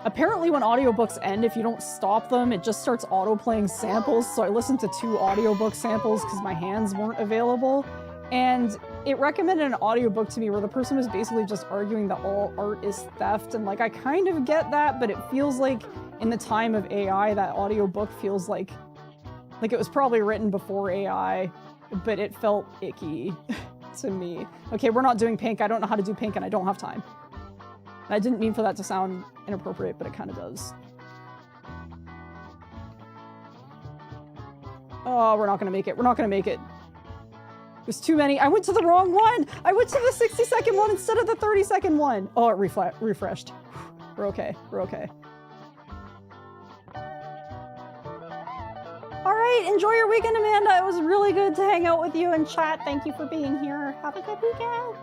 [SPEAKER 1] apparently when audiobooks end, if you don't stop them, it just starts auto-playing samples, so I listened to 2 audiobook samples because my hands weren't available, and it recommended an audiobook to me where the person was basically just arguing that all art is theft, and like, I kind of get that, but it feels like in the time of AI, that audiobook feels like it was probably written before AI, but it felt icky to me. Okay, we're not doing pink. I don't know how to do pink, and I don't have time. I didn't mean for that to sound inappropriate, but it kind of does. Oh, we're not gonna make it. We're not gonna make it. There's too many. I went to the wrong one! I went to the 60-second one instead of the 30-second one! Oh, it refreshed. We're okay. We're okay. Alright, enjoy your weekend, Amanda. It was really good to hang out with you and chat. Thank you for being here. Have a good weekend!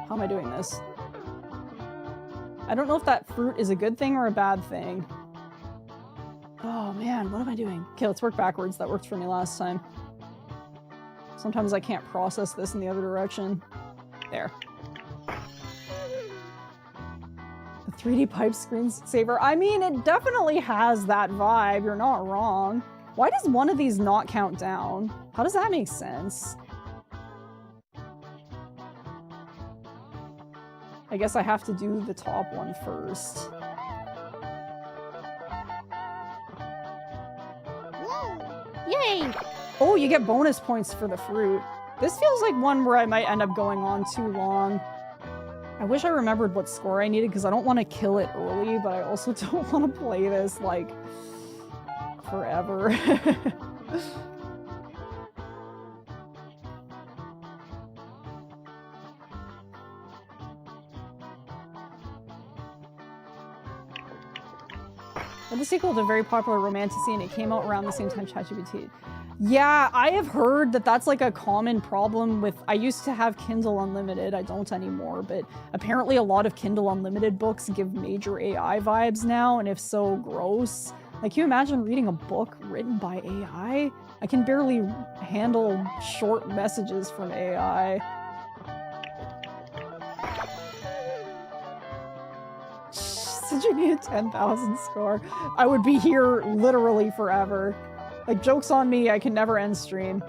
[SPEAKER 1] How am I doing this? I don't know if that fruit is a good thing or a bad thing. Oh man, what am I doing? Okay, let's work backwards. That worked for me last time. Sometimes I can't process this in the other direction. There. The 3D pipe screensaver. I mean, it definitely has that vibe. You're not wrong. Why does one of these not count down? How does that make sense? I guess I have to do the top one first.
[SPEAKER 2] Yay!
[SPEAKER 1] Oh, you get bonus points for the fruit. This feels like one where I might end up going on too long. I wish I remembered what score I needed because I don't want to kill it early, but I also don't want to play this, like, forever. But the sequel to a very popular romantasy, and it came out around the same time ChatGPT. Yeah, I have heard that that's like a common problem with... I used to have Kindle Unlimited, I don't anymore, but apparently a lot of Kindle Unlimited books give major AI vibes now, and if so, gross. Like, can you imagine reading a book written by AI? I can barely handle short messages from AI. Since you need a 10,000 score, I would be here literally forever. Like, joke's on me, I can never end stream.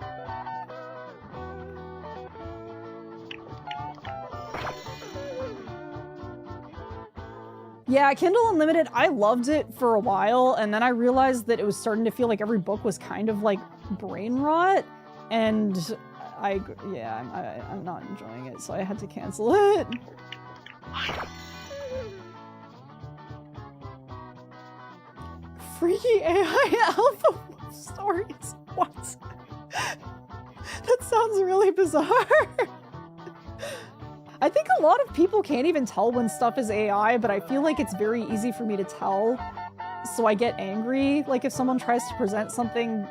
[SPEAKER 1] Yeah, Kindle Unlimited, I loved it for a while, and then I realized that it was starting to feel like every book was kind of like brain rot, and I'm not enjoying it, so I had to cancel it. Free AI alpha stories? What? That sounds really bizarre. I think a lot of people can't even tell when stuff is AI, but I feel like it's very easy for me to tell, so I get angry. Like, if someone tries to present something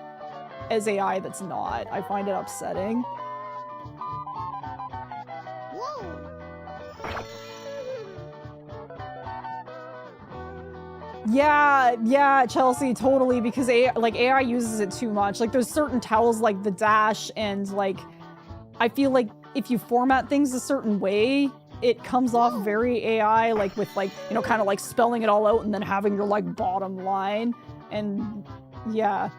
[SPEAKER 1] as AI that's not, I find it upsetting. Yeah, Chelsea, totally, because AI uses it too much. Like, there's certain towels like the dash, and like, I feel like if you format things a certain way, it comes off very AI, like with like, you know, kind of like spelling it all out and then having your like bottom line, and yeah.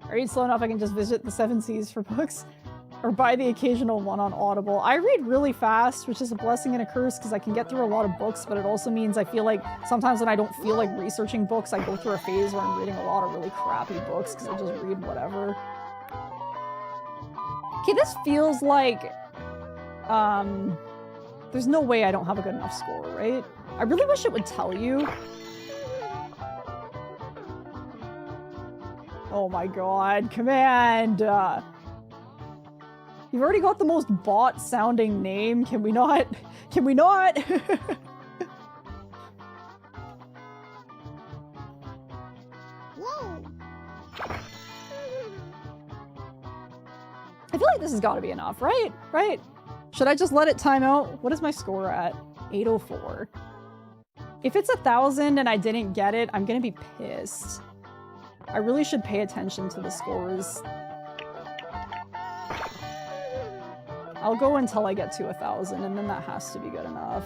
[SPEAKER 1] I read slow enough I can just visit the 7 Seas for books, or buy the occasional one on Audible. I read really fast, which is a blessing and a curse because I can get through a lot of books, but it also means I feel like sometimes when I don't feel like researching books, I go through a phase where I'm reading a lot of really crappy books because I just read whatever. Okay, this feels like, there's no way I don't have a good enough score, right? I really wish it would tell you. Oh my god, command! You've already got the most bot-sounding name, can we not? Can we not?
[SPEAKER 2] Whoa!
[SPEAKER 1] I feel like this has got to be enough, right? Right? Should I just let it time out? What is my score at? 804. If it's 1,000 and I didn't get it, I'm gonna be pissed. I really should pay attention to the scores. I'll go until I get to 1,000, and then that has to be good enough.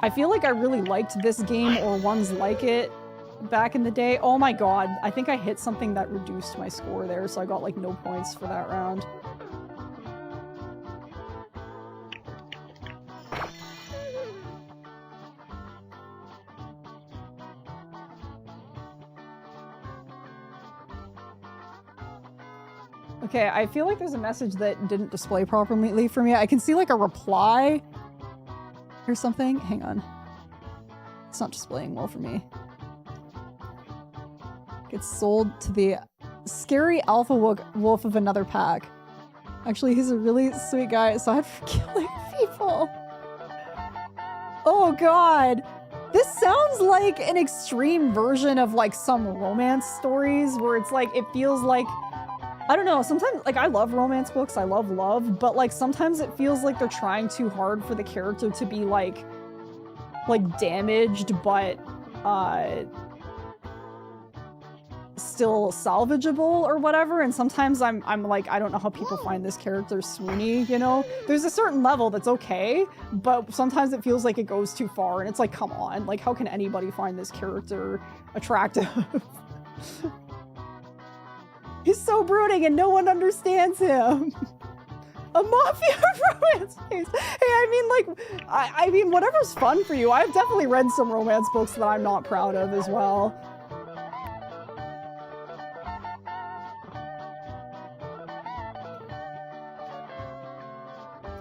[SPEAKER 1] I feel like I really liked this game or ones like it back in the day. Oh my god, I think I hit something that reduced my score there, so I got like no points for that round. Okay, I feel like there's a message that didn't display properly for me. I can see like a reply or something. Hang on. It's not displaying well for me. Gets sold to the scary alpha wolf of another pack. Actually, he's a really sweet guy, aside from killing people. Oh god. This sounds like an extreme version of like some romance stories where it's like, it feels like, I don't know, sometimes, like, I love romance books, I love love, but, like, sometimes it feels like they're trying too hard for the character to be, like, damaged, but, still salvageable or whatever, and sometimes I'm like, I don't know how people find this character swoony, you know? There's a certain level that's okay, but sometimes it feels like it goes too far, and it's like, come on, like, how can anybody find this character attractive? He's so brooding and no one understands him. A mafia romance case. Hey, I mean, like, I mean, whatever's fun for you. I've definitely read some romance books that I'm not proud of as well.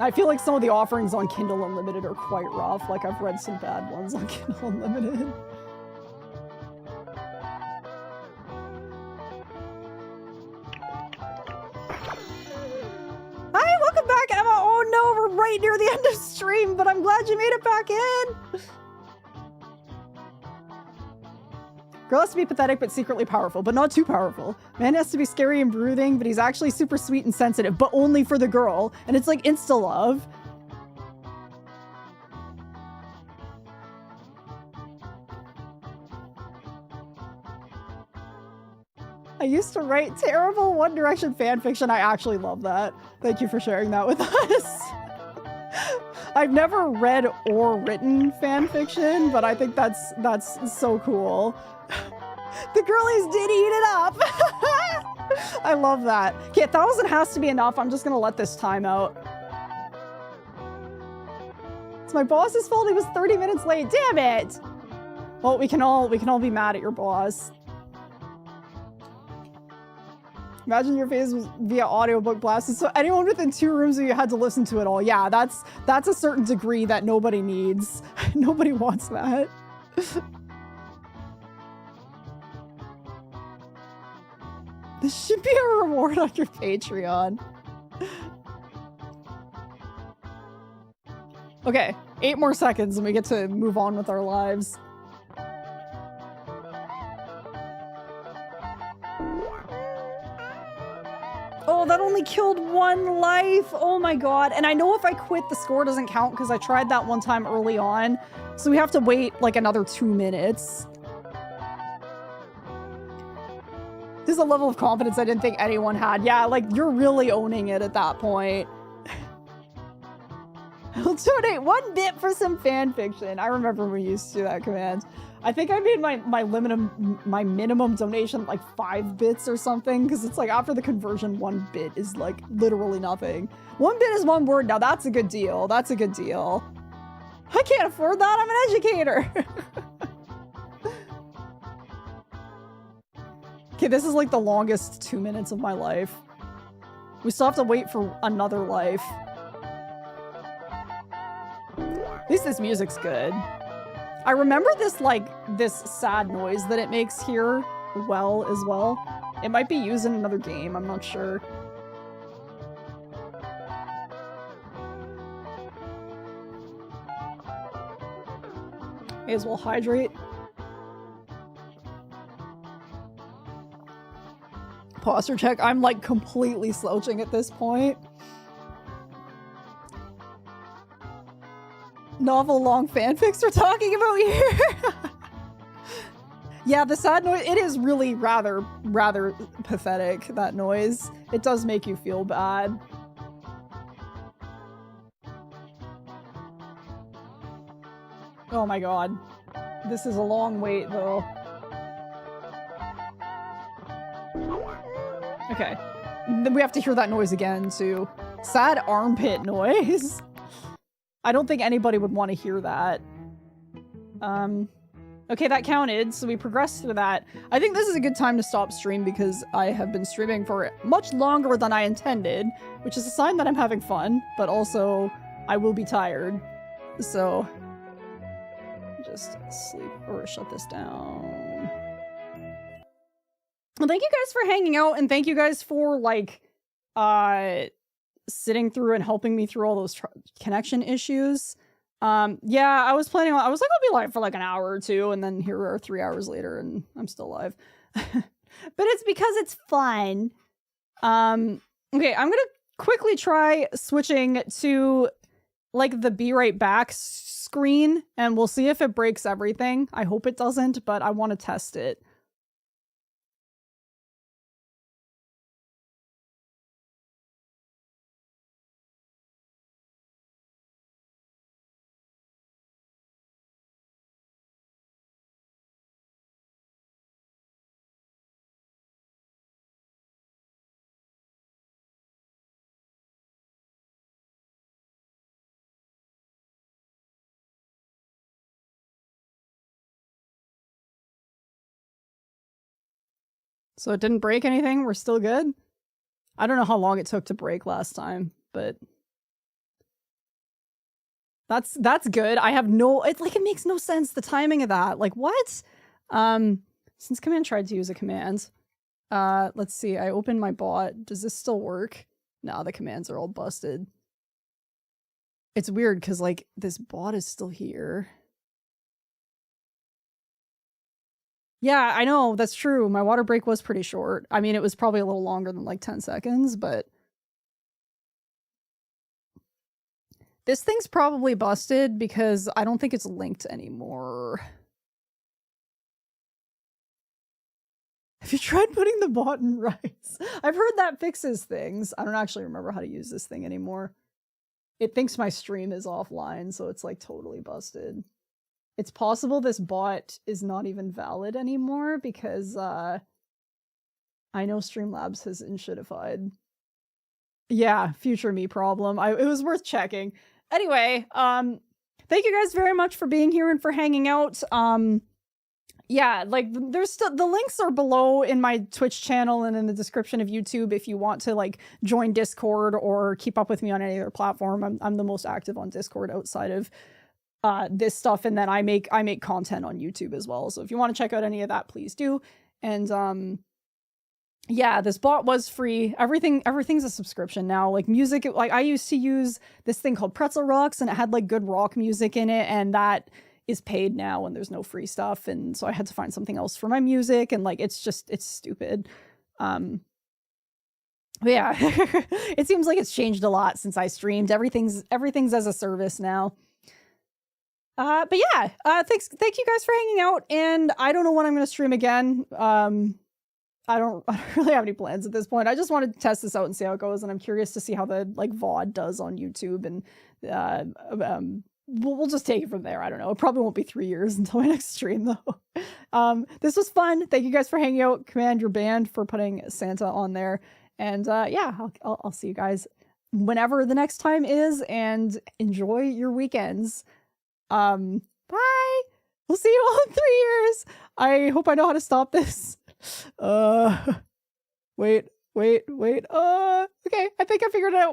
[SPEAKER 1] I feel like some of the offerings on Kindle Unlimited are quite rough. Like, I've read some bad ones on Kindle Unlimited. Hi, welcome back, Emma. Oh no, we're right near the end of stream, but I'm glad you made it back in. Girl has to be pathetic but secretly powerful, but not too powerful. Man has to be scary and brooding, but he's actually super sweet and sensitive, but only for the girl. And it's like insta-love. I used to write terrible One Direction fanfiction. I actually love that. Thank you for sharing that with us. I've never read or written fanfiction, but I think that's so cool. The girlies did eat it up. I love that. Okay, 1,000 has to be enough. I'm just gonna let this time out. It's my boss's fault. He was 30 minutes late. Damn it. Well, we can all be mad at your boss. Imagine your face was via audiobook blasted, so anyone within 2 rooms of you had to listen to it all. Yeah, that's a certain degree that nobody needs. Nobody wants that. This should be a reward on your Patreon. Okay, 8 more seconds and we get to move on with our lives. Oh, that only killed 1 life. Oh my god. And I know if I quit, the score doesn't count because I tried that one time early on. So we have to wait like another 2 minutes. This is a level of confidence I didn't think anyone had. Yeah, like, you're really owning it at that point. I'll donate 1 bit for some fan fiction. I remember we used to do that command. I think I made my minimum donation like 5 bits or something, because it's like after the conversion, 1 bit is like literally nothing. 1 bit is 1 word now. That's a good deal. That's a good deal. I can't afford that. I'm an educator. Okay, this is like the longest 2 minutes of my life. We still have to wait for another life. At least this music's good. I remember this, like, this sad noise that it makes here well as well. It might be used in another game, I'm not sure. May as well hydrate. Posture check. I'm like completely slouching at this point. Novel long fanfics we're talking about here. Yeah, the sad noise, it is really rather pathetic, that noise. It does make you feel bad. Oh my god. This is a long wait though. Okay. Then we have to hear that noise again too. Sad armpit noise. I don't think anybody would want to hear that. Okay, that counted, so we progressed through that. I think this is a good time to stop stream because I have been streaming for much longer than I intended, which is a sign that I'm having fun, but also I will be tired. So just sleep or shut this down. Well, thank you guys for hanging out, and thank you guys for like sitting through and helping me through all those connection issues. Yeah, I was like, I'll be live for like an hour or 2, and then here we are 3 hours later, and I'm still live. But it's because it's fun. Okay, I'm gonna quickly try switching to like the be right back screen, and we'll see if it breaks everything. I hope it doesn't, but I want to test it. So it didn't break anything? We're still good? I don't know how long it took to break last time, but that's good. I have no, it makes no sense, the timing of that. Like, what? Since command tried to use a command. Let's see, I opened my bot. Does this still work? No, the commands are all busted. It's weird because like this bot is still here. Yeah, I know, that's true. My water break was pretty short. I mean, it was probably a little longer than like 10 seconds, but this thing's probably busted because I don't think it's linked anymore. Have you tried putting the bot in rice? I've heard that fixes things. I don't actually remember how to use this thing anymore. It thinks my stream is offline, so it's like totally busted. It's possible this bot is not even valid anymore because I know Streamlabs has inshittified. Yeah, future me problem. It was worth checking. Anyway, thank you guys very much for being here and for hanging out. Yeah, like there's still, the links are below in my Twitch channel and in the description of YouTube if you want to like join Discord or keep up with me on any other platform. I'm the most active on Discord outside of this stuff, and then I make content on YouTube as well. So if you want to check out any of that, please do. And yeah, this bot was free. Everything's a subscription now. Like music, like I used to use this thing called Pretzel Rocks, and it had like good rock music in it, and that is paid now and there's no free stuff. And so I had to find something else for my music, and like it's stupid. But yeah, it seems like it's changed a lot since I streamed. Everything's as a service now. But yeah, thank you guys for hanging out, and I don't know when I'm gonna stream again. I don't really have any plans at this point. I just wanted to test this out and see how it goes, and I'm curious to see how the like VOD does on YouTube, and we'll just take it from there. I don't know. It probably won't be 3 years until my next stream though. This was fun. Thank you guys for hanging out. Command your band for putting Santa on there, and yeah, I'll see you guys whenever the next time is, and enjoy your weekends. Bye. We'll see you all in 3 years. I hope I know how to stop this. Wait. Okay, I think I figured it out.